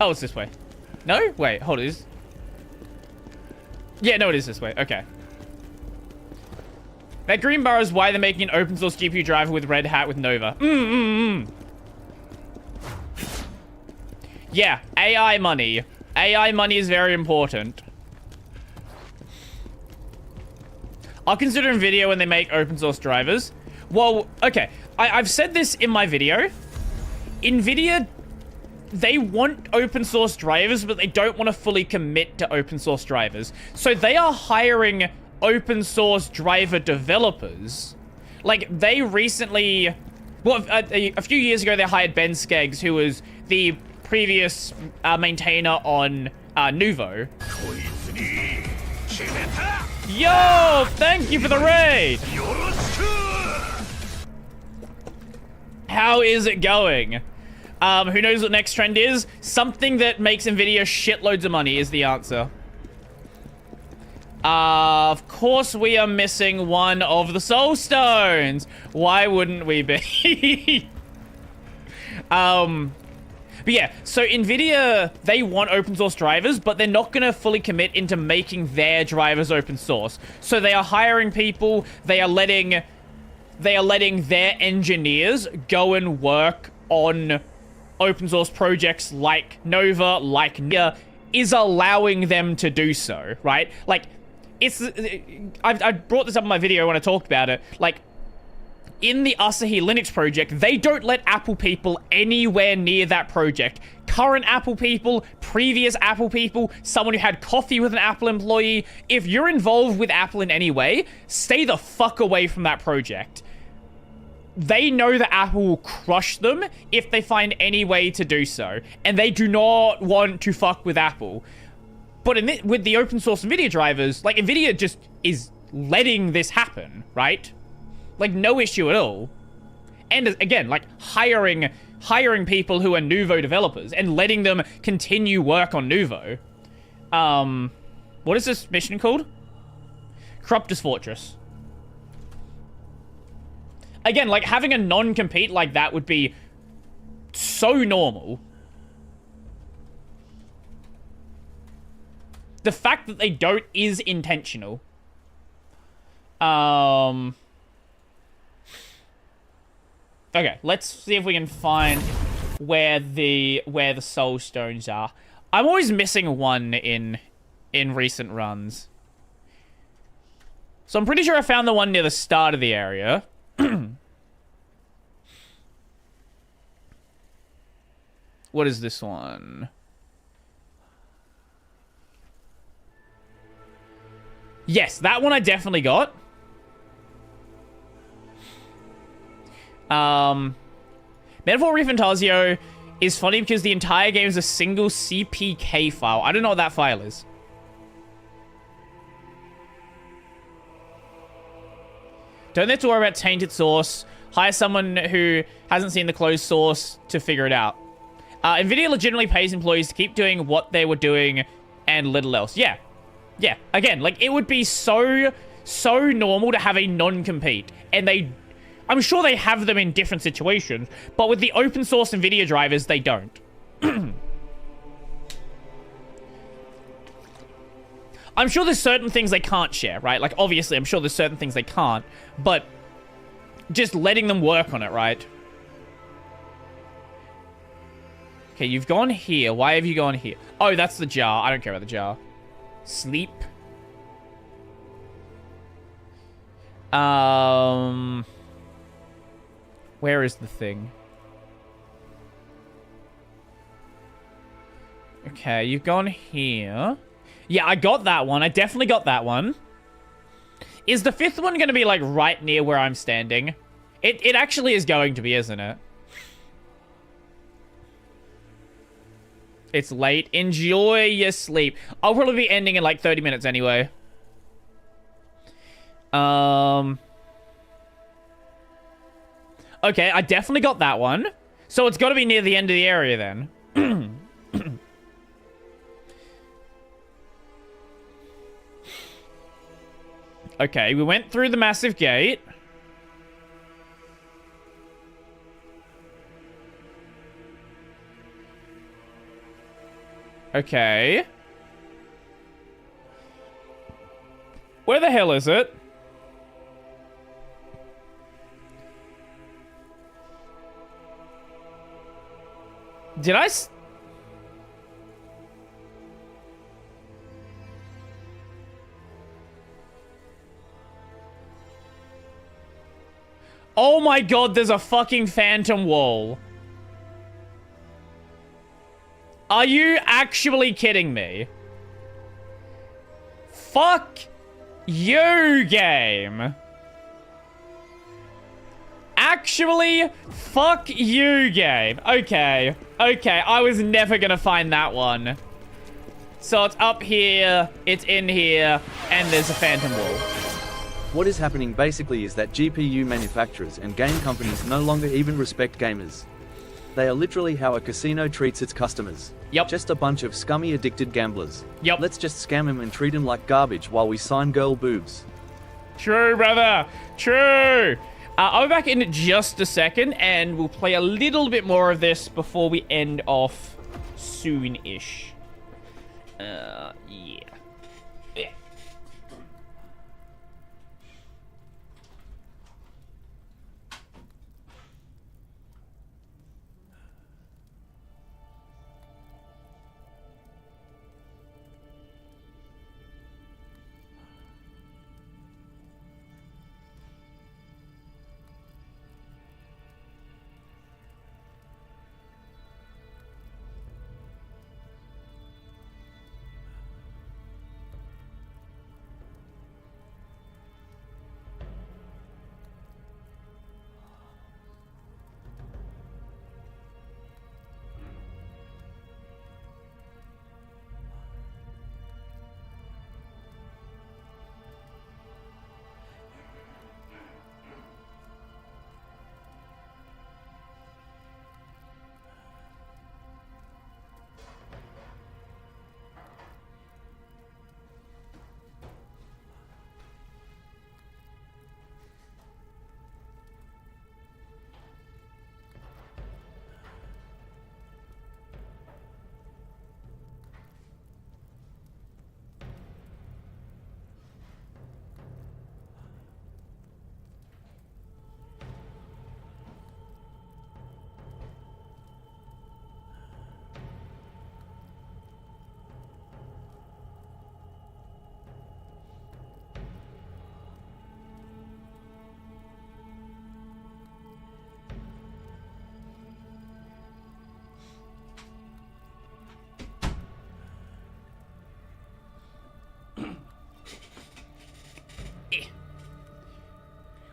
Oh, it's this way. No? Wait, hold it. Yeah, no, it is this way. Okay. That green bar is why they're making an open source GPU driver with Red Hat with Nova. Yeah, AI money. AI money is very important. I'll consider NVIDIA when they make open source drivers. Well, okay. I've said this in my video. NVIDIA, they want open source drivers, but they don't want to fully commit to open source drivers. So they are hiring open source driver developers. Like, they recently... Well, a few years ago, they hired Ben Skeggs, who was the previous maintainer on Nuvo. Yo, thank you for the raid! How is it going? Who knows what next trend is? Something that makes NVIDIA shitloads of money is the answer. Of course we are missing one of the soul stones. Why wouldn't we be? But yeah, so NVIDIA, they want open source drivers, but they're not going to fully commit into making their drivers open source. So they are hiring people, they are letting their engineers go and work on open source projects like Nova, like Nia, is allowing them to do so, right? Like, I brought this up in my video when I talked about it. Like, in the Asahi Linux project, they don't let Apple people anywhere near that project. Current Apple people, previous Apple people, someone who had coffee with an Apple employee. If you're involved with Apple in any way, stay the fuck away from that project. They know that Apple will crush them if they find any way to do so. And they do not want to fuck with Apple. But with the open source NVIDIA drivers, like, NVIDIA just is letting this happen, right? Like, no issue at all. And again, like, hiring people who are Nuvo developers and letting them continue work on Nuvo. What is this mission called? Corruptus Fortress. Again, like, having a non-compete like that would be so normal. The fact that they don't is intentional. Okay, let's see if we can find where the soul stones are. I'm always missing one in recent runs. So I'm pretty sure I found the one near the start of the area. What is this one? Yes, that one I definitely got. Metaphor Refantasio is funny because the entire game is a single CPK file. I don't know what that file is. Don't have to worry about tainted source. Hire someone who hasn't seen the closed source to figure it out. NVIDIA legitimately pays employees to keep doing what they were doing and little else. Yeah. Yeah. Again, like, it would be so normal to have a non-compete. And I'm sure they have them in different situations, but with the open source NVIDIA drivers, they don't. I'm sure there's certain things they can't share, right? Like, obviously, I'm sure there's certain things they can't, but just letting them work on it, right? Okay, you've gone here. Why have you gone here? Oh, that's the jar. I don't care about the jar. Sleep. Where is the thing? Okay, you've gone here. Yeah, I got that one. I definitely got that one. Is the fifth one going to be, like, right near where I'm standing? It actually is going to be, isn't it? It's late. Enjoy your sleep. I'll probably be ending in, like, 30 minutes anyway. Okay, I definitely got that one. So it's got to be near the end of the area then. Okay, we went through the massive gate. Okay. Where the hell is it? Did I... Oh my god, there's a fucking phantom wall. Are you actually kidding me? Fuck you, game. Actually, fuck you, game. Okay. Okay, I was never gonna find that one. So it's up here, it's in here, and there's a phantom wall. What is happening basically is that GPU manufacturers and game companies no longer even respect gamers. They are literally how a casino treats its customers. Yep. Just a bunch of scummy addicted gamblers. Yep. Let's just scam them and treat them like garbage while we sign girl boobs. True, brother. True. I'll be back in just a second, and we'll play a little bit more of this before we end off soon-ish. Yeah. Yeah.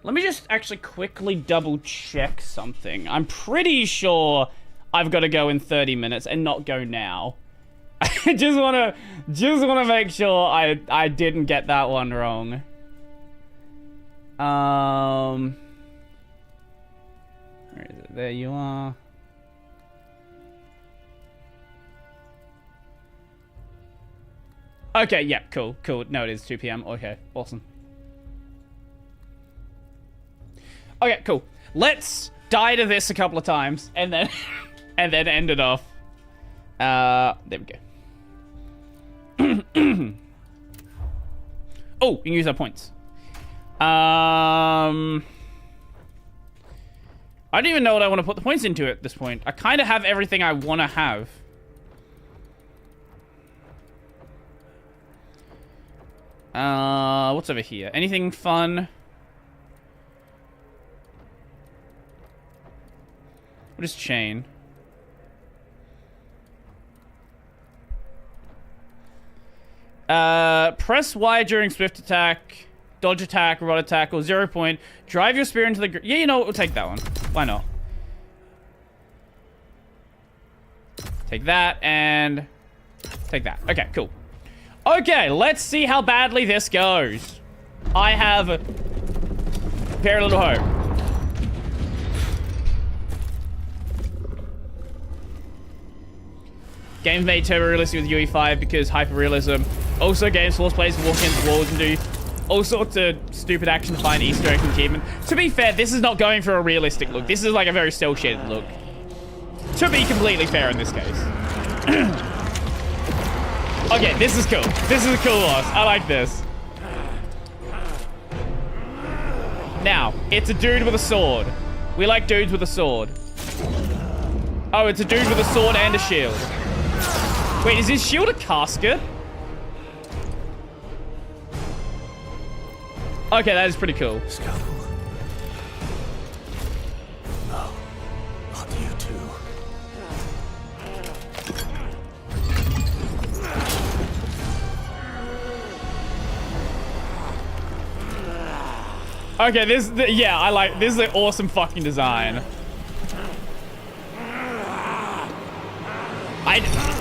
Let me just actually quickly double check something. I'm pretty sure I've got to go in 30 minutes and not go now. I just wanna make sure I didn't get that one wrong. Where is it? There you are. Okay, yeah, cool. No, it is 2 p.m. Okay, awesome. Okay, cool. Let's die to this a couple of times and then and then end it off. There we go. Oh, you can use our points. I don't even know what I want to put the points into at this point. I kind of have everything I want to have. What's over here? Anything fun? What is chain? Press Y during swift attack, dodge attack, rod attack, or 0 point. Drive your spear into the... Yeah, you know what? We'll take that one. Why not? Take that and take that. Okay, cool. Okay, let's see how badly this goes. I have very little hope. Games made turbo realistic with UE5 because hyper-realism. Also, games force players to walk into walls and do all sorts of stupid action to find Easter egg achievement. To be fair, this is not going for a realistic look. This is like a very cel-shaded look. To be completely fair in this case. Okay, this is cool. This is a cool boss. I like this. Now, it's a dude with a sword. We like dudes with a sword. Oh, it's a dude with a sword and a shield. Wait, is his shield a casket? Okay, that is pretty cool. Okay, yeah, I like, this is an awesome fucking design.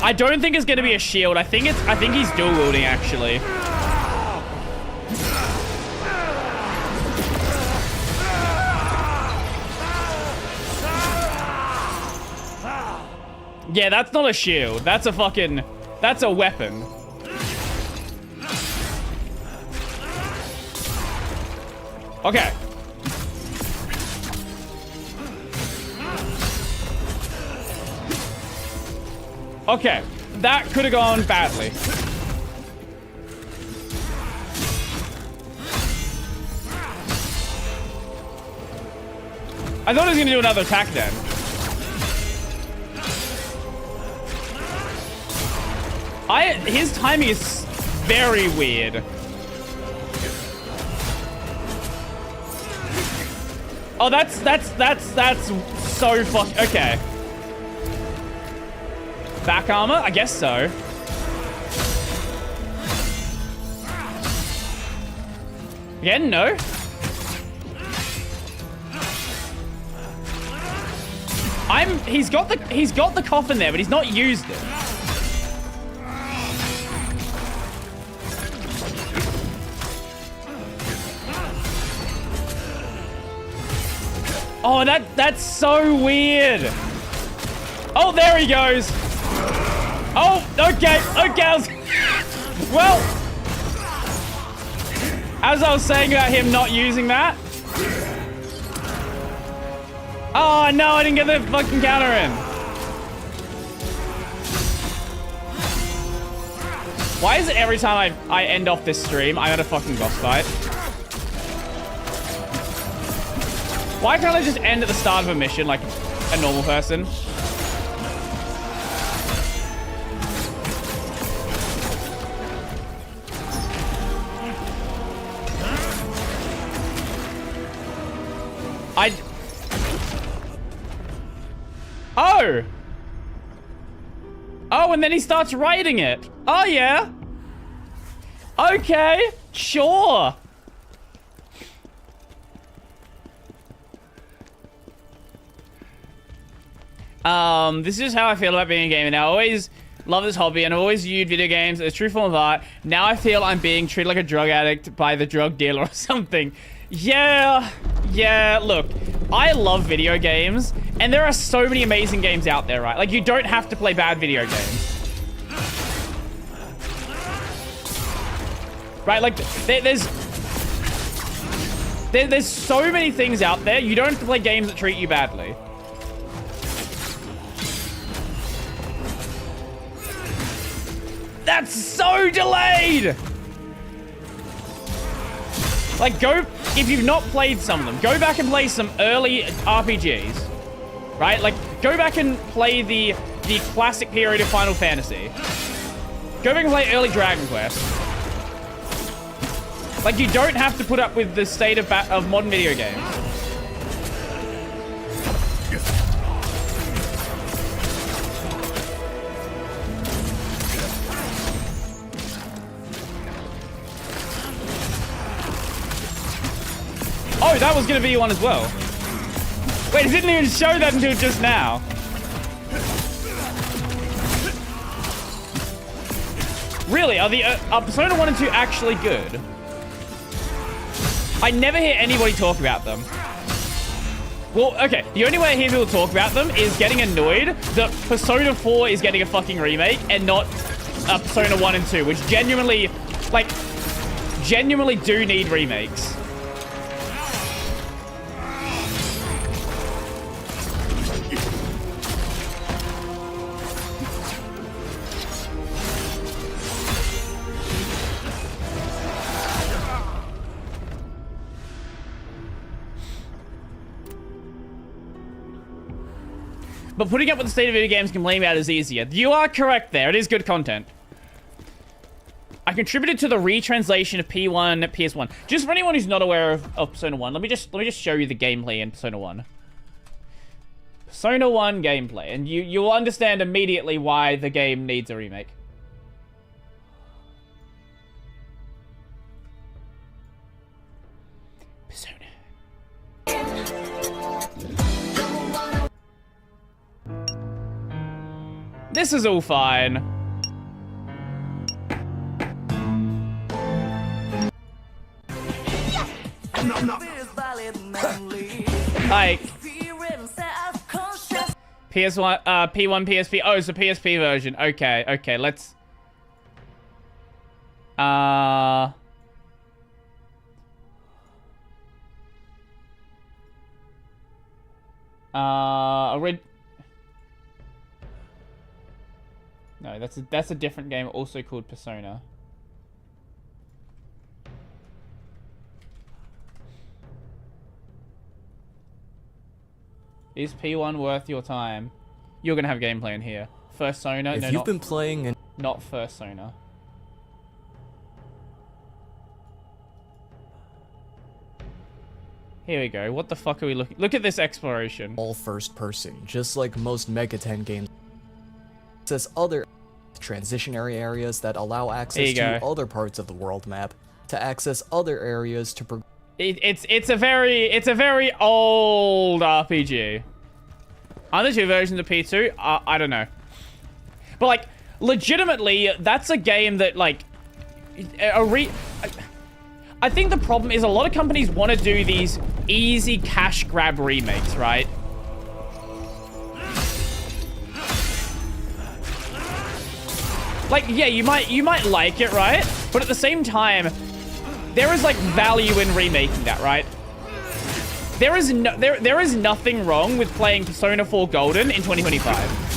I don't think it's gonna be a shield. I think he's dual wielding actually. Yeah, that's not a shield. That's a fucking, that's a weapon. Okay. Okay, that could have gone badly. I thought he was gonna do another attack then. His timing is very weird. Oh, that's so okay. Back armor? I guess so. Again, no. He's got the coffin there, but he's not used it. Oh, that's so weird. Oh, there he goes. Oh, okay. Well, as I was saying about him not using that. Oh, no, I didn't get the fucking counter in. Why is it every time I end off this stream, I'm at a fucking boss fight? Why can't I just end at the start of a mission like a normal person? Oh, and then he starts writing it. Oh, yeah. Okay, sure. This is how I feel about being a gamer now. I always love this hobby and I've always viewed video games as a true form of art. Now I feel I'm being treated like a drug addict by the drug dealer or something. Yeah, look, I love video games and there are so many amazing games out there, right? Like, you don't have to play bad video games. Right, like, there's so many things out there. You don't have to play games that treat you badly. That's so delayed! Like, if you've not played some of them, go back and play some early RPGs. Right? Like, go back and play the classic period of Final Fantasy. Go back and play early Dragon Quest. Like, you don't have to put up with the state of modern video games. Oh, that was going to be one as well. Wait, it didn't even show that until just now. Really? Are Persona 1 and 2 actually good? I never hear anybody talk about them. Well, okay, the only way I hear people talk about them is getting annoyed that Persona 4 is getting a fucking remake and not Persona 1 and 2, which genuinely do need remakes. But putting up with the state of video games complaining about is easier. You are correct there. It is good content. I contributed to the retranslation of P1 PS1. Just for anyone who's not aware of Persona 1, let me just show you the gameplay in Persona 1. Persona 1 gameplay, and you will understand immediately why the game needs a remake. Persona. This is all fine. Like PS1, P1, PSP. Oh, it's a PSP version. Okay, okay. Let's. No, that's a different game, also called Persona. Is P1 worth your time? You're gonna have gameplay in here. First Sona? If no, you've not, been playing and not First Sona. Here we go. What the fuck are we looking? Look at this exploration. all first person, just like most Mega 10 games. It says other transitionary areas that allow access to other parts of the world map to access other areas to it's a very old RPG. Are there two versions of P2? I don't know. But like, legitimately, that's a game that like I think the problem is a lot of companies want to do these easy cash grab remakes, right? Like, yeah, you might like it, right? But at the same time, there is like value in remaking that, right? There is nothing wrong with playing Persona 4 Golden in 2025.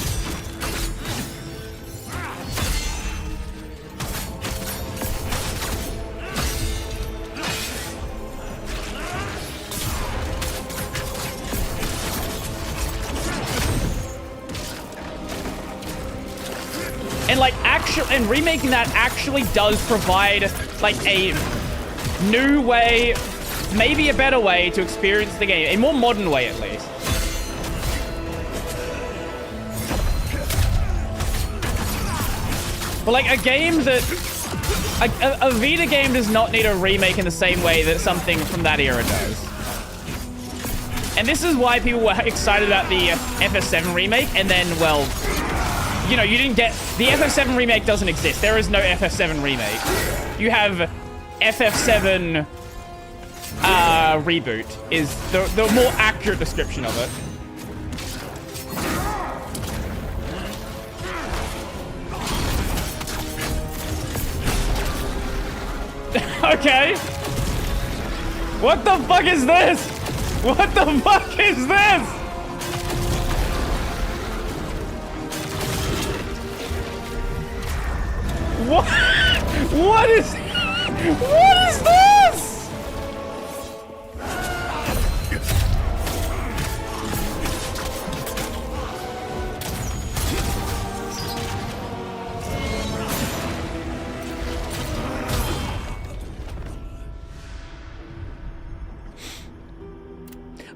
And like and remaking that actually does provide like a new way, maybe a better way to experience the game, a more modern way at least. But like a game that a Vita game does not need a remake in the same way that something from that era does. And this is why people were excited about the FF7 remake, and then, well, you know, you didn't get... The FF7 remake doesn't exist. There is no FF7 remake. You have FF7 reboot is the more accurate description of it. Okay. What the fuck is this? What the fuck is this? What? What is this?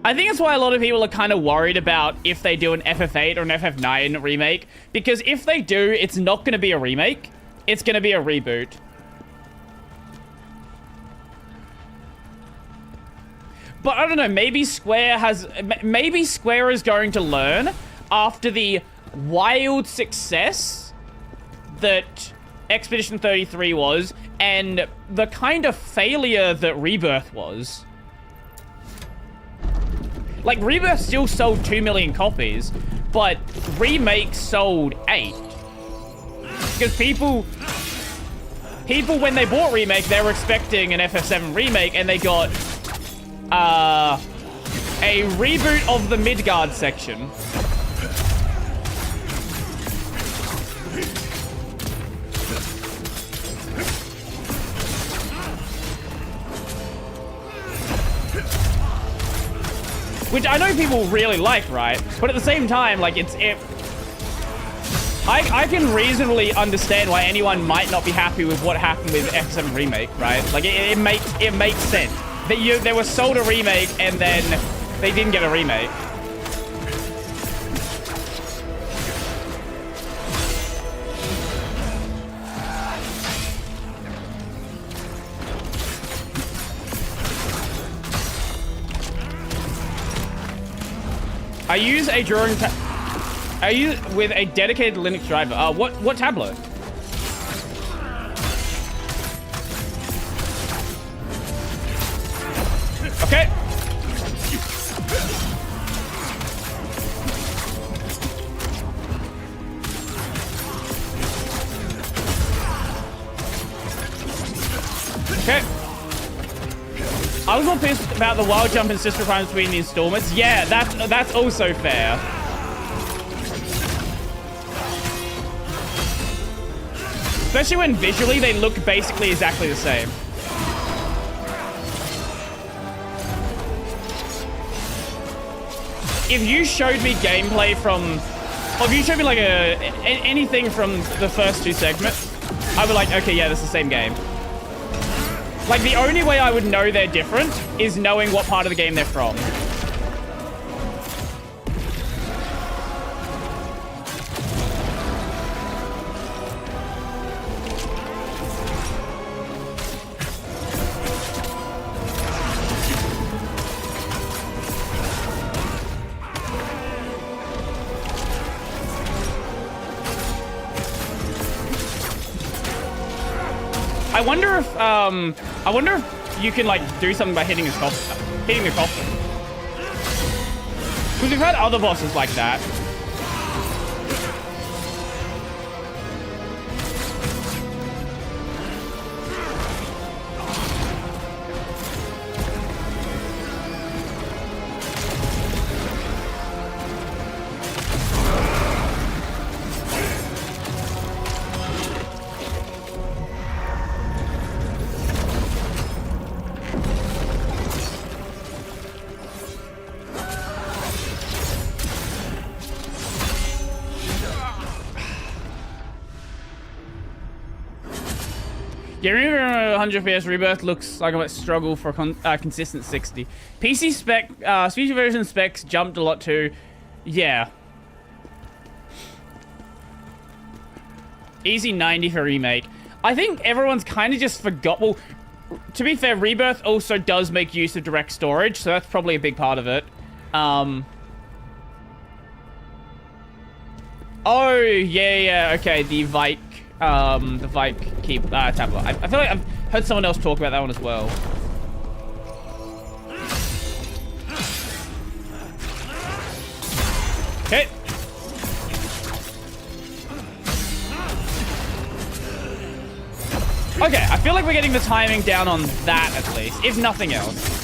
I think it's why a lot of people are kind of worried about if they do an FF8 or an FF9 remake, because if they do, it's not going to be a remake. It's going to be a reboot. But I don't know, maybe Square is going to learn after the wild success that Expedition 33 was and the kind of failure that Rebirth was. Like, Rebirth still sold 2 million copies, but Remake sold 8. Because people, when they bought Remake, they were expecting an FF7 remake, and they got a reboot of the Midgard section. Which I know people really like, right? But at the same time, like, I can reasonably understand why anyone might not be happy with what happened with F7 Remake, right? Like, it makes sense. They were sold a remake, and then they didn't get a remake. I use a drawing I use with a dedicated Linux driver. What tablet? Okay. Okay. I was more pissed about the wild jump and sister crimes between the installments. Yeah, that's also fair. Especially when visually they look basically exactly the same. If you showed me gameplay from, or if you showed me like anything from the first two segments, I'd be like, okay, yeah, that's the same game. Like, the only way I would know they're different is knowing what part of the game they're from. I wonder if you can like do something by hitting the coffin. Because we've had other bosses like that. Yeah, remember 100 FPS Rebirth looks like I might struggle for a consistent 60. PC spec, future version specs jumped a lot too. Yeah. Easy 90 for remake. I think everyone's kind of just forgot. Well, to be fair, Rebirth also does make use of direct storage, so that's probably a big part of it. Oh, yeah, okay, the Vike keep tablet. I feel like I've heard someone else talk about that one as well. Okay. Okay, I feel like we're getting the timing down on that at least, if nothing else.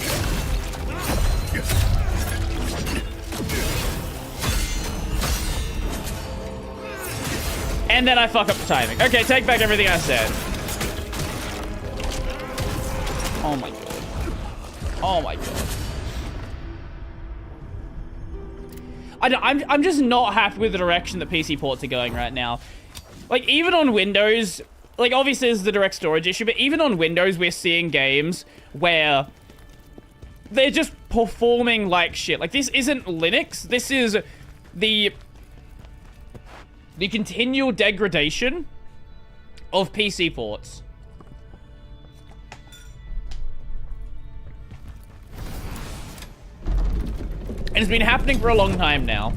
And then I fuck up the timing. Okay, take back everything I said. Oh my god. Oh my god. I'm just not happy with the direction that PC ports are going right now. Like, even on Windows, like, obviously there's the direct storage issue, but even on Windows, we're seeing games where they're just performing like shit. Like, this isn't Linux. This is the continual degradation of PC ports. And it's been happening for a long time now.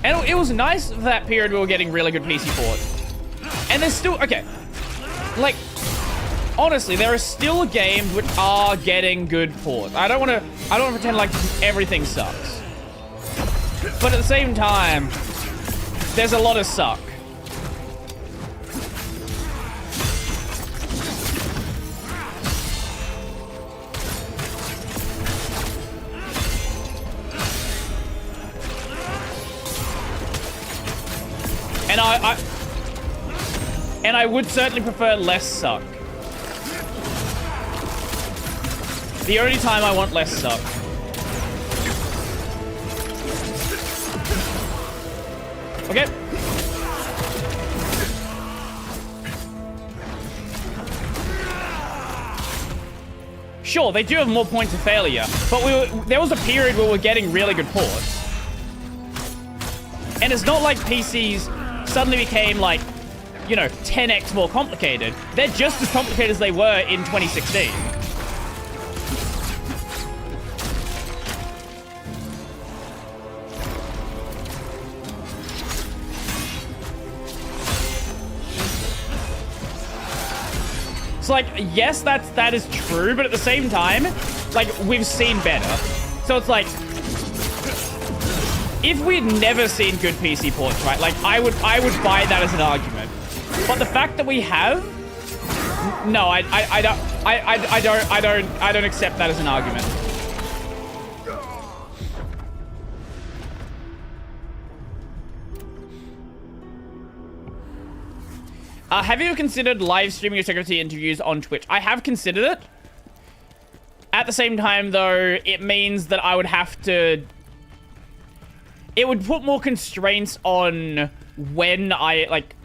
And it was nice for that period we were getting really good PC ports. And there's still, okay, like, honestly, there are still games which are getting good ports. I don't want to pretend like everything sucks. But at the same time, there's a lot of suck. And I would certainly prefer less suck. The only time I want less suck. Okay. Sure, they do have more points of failure, but there was a period where we were getting really good ports. And it's not like PCs suddenly became like, you know, 10x more complicated. They're just as complicated as they were in 2016. like, yes, that is true, but at the same time, like, we've seen better. So it's like, if we'd never seen good PC ports, right? Like, I would buy that as an argument. But the fact that we have, no, I don't accept that as an argument. Have you considered live streaming your security interviews on Twitch? I have considered it. At the same time, though, it means that I would have to... It would put more constraints on when I, like...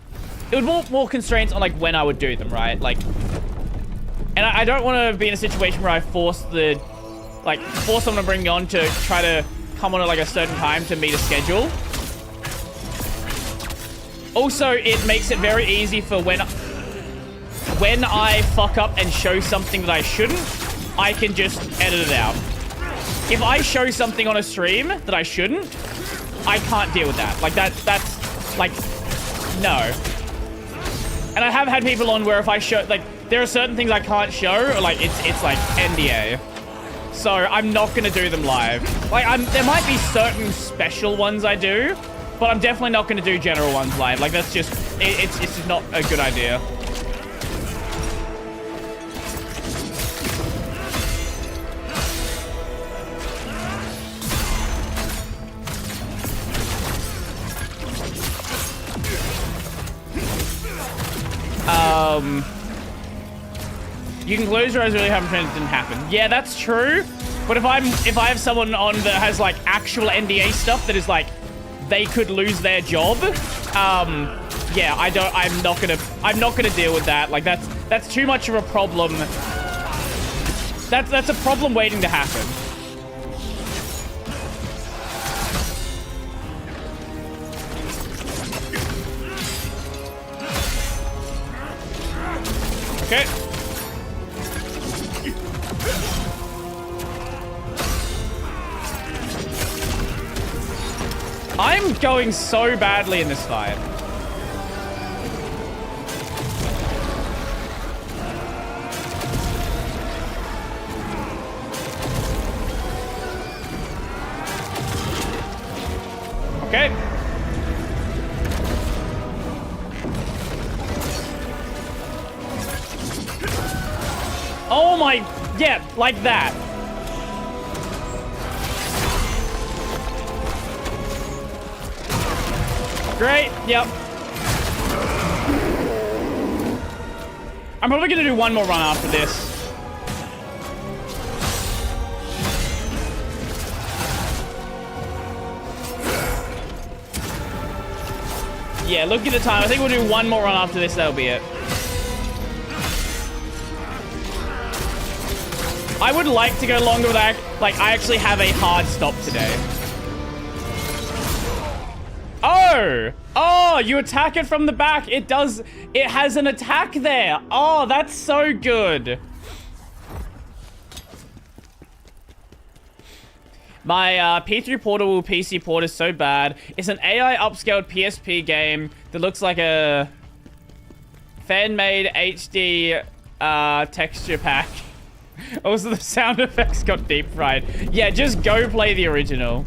It would put more constraints on, like, when I would do them, right? Like... And I don't want to be in a situation where I force the... Like, force someone to bring me on to try to come on at, like, a certain time to meet a schedule. Also, it makes it very easy for when I fuck up and show something that I shouldn't, I can just edit it out. If I show something on a stream that I shouldn't, I can't deal with that. Like, that's, like, no. And I have had people on where if I show, like, there are certain things I can't show, or, like, it's like, NDA. So, I'm not gonna do them live. Like, there might be certain special ones I do, but I'm definitely not going to do general ones live. Like, that's just... It's just not a good idea. You can close your eyes, really haven't pretend it didn't happen. Yeah, that's true. But if I have someone on that has, like, actual NDA stuff that is, like, they could lose their job. Yeah, I'm not gonna deal with that. Like, that's too much of a problem. That's a problem waiting to happen. Okay. I'm going so badly in this fight. Okay. Oh my... Yeah, like that. Great, yep. I'm probably gonna do one more run after this. Yeah, look at the time. I think we'll do one more run after this, that'll be it. I would like to go longer, but I actually have a hard stop today. Oh! Oh, you attack it from the back. It does... It has an attack there. Oh, that's so good. My P3 portable PC port is so bad. It's an AI upscaled PSP game that looks like a fan-made HD texture pack. Also, the sound effects got deep fried. Yeah, just go play the original.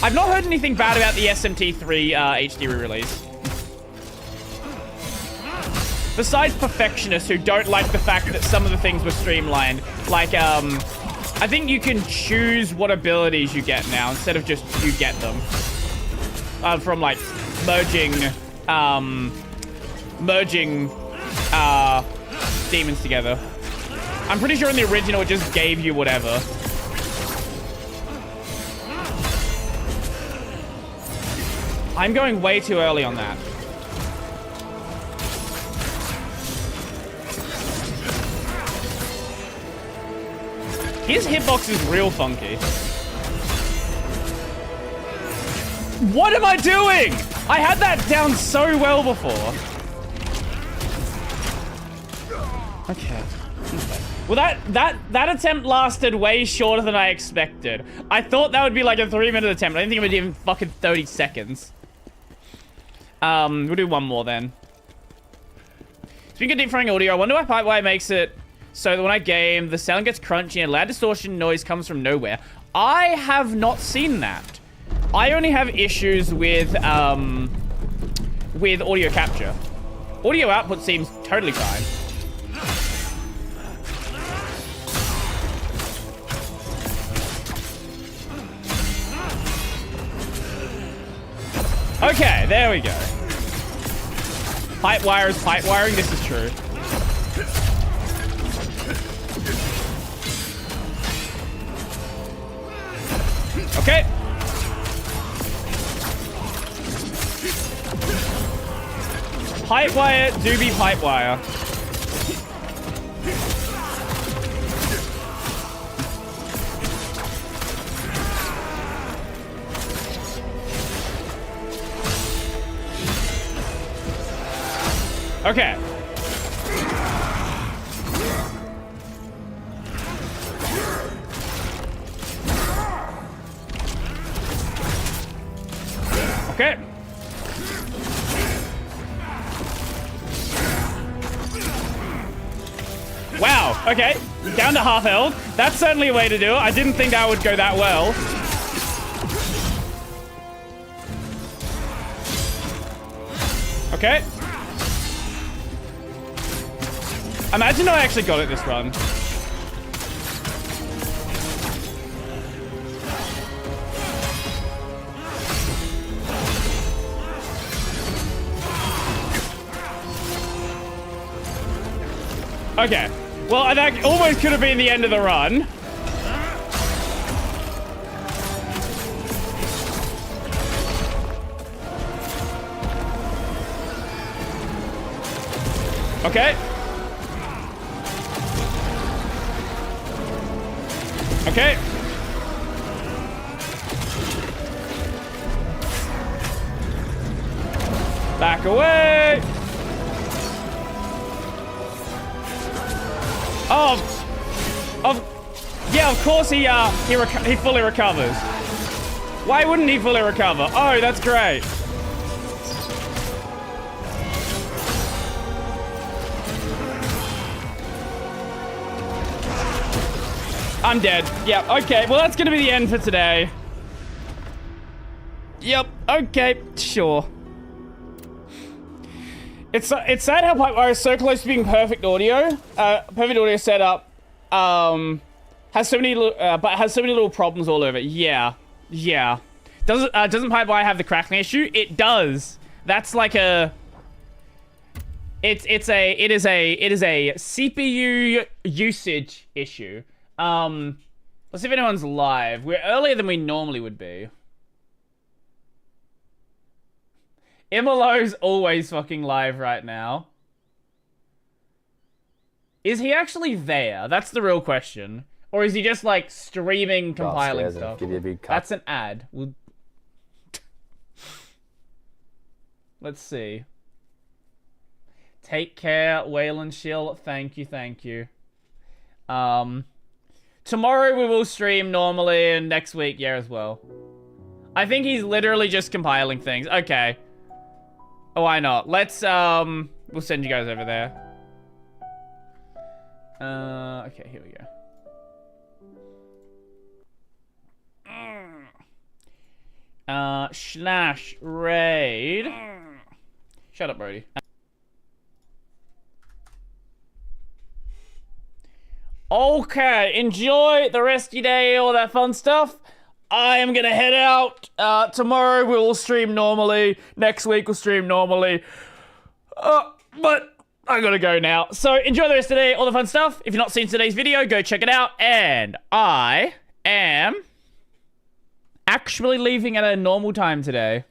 I've not heard anything bad about the SMT3 HD re-release. Besides perfectionists who don't like the fact that some of the things were streamlined. Like, I think you can choose what abilities you get now instead of just you get them. From, like, merging demons together. I'm pretty sure in the original it just gave you whatever. I'm going way too early on that. His hitbox is real funky. What am I doing? I had that down so well before. Okay. Well, that attempt lasted way shorter than I expected. I thought that would be like a 3-minute attempt. I didn't think it would be even fucking 30 seconds. We'll do one more then. Speaking of deep frying audio, I wonder why Pipewire makes it so that when I game, the sound gets crunchy and loud distortion noise comes from nowhere. I have not seen that. I only have issues with audio capture. Audio output seems totally fine. Okay, there we go. Pipe wire is pipe wiring, this is true. Okay. Pipe wire, do be pipe wire. Okay. Okay. Wow, okay. Down to half health. That's certainly a way to do it. I didn't think that would go that well. Okay. Imagine I actually got it this run. Okay. Well, that almost could have been the end of the run. Okay. Okay. Back away. Yeah, of course he fully recovers. Why wouldn't he fully recover? Oh, that's great. I'm dead. Yep, okay. Well, that's gonna be the end for today. Yep, okay, sure. It's sad how Pipewire is so close to being perfect audio. Perfect audio setup. Has so many little problems all over. Yeah. Doesn't Pipewire have the crackling issue? It does. That's like a. It is a CPU usage issue. Let's see if anyone's live. We're earlier than we normally would be. Imalo's always fucking live right now. Is he actually there? That's the real question. Or is he just like streaming, compiling stuff? Give you a big cut. That's an ad. Let's see. Take care, Wayland Shill. Thank you. Tomorrow we will stream normally, and next week, yeah, as well. I think he's literally just compiling things. Okay. Oh, why not? Let's, we'll send you guys over there. Okay, here we go. Slash raid. Shut up, Brody. Okay, enjoy the rest of your day, all that fun stuff. I am gonna head out. Tomorrow we will stream normally. Next week we'll stream normally. But I gotta go now. So enjoy the rest of the day, all the fun stuff. If you've not seen today's video, go check it out. And I am actually leaving at a normal time today.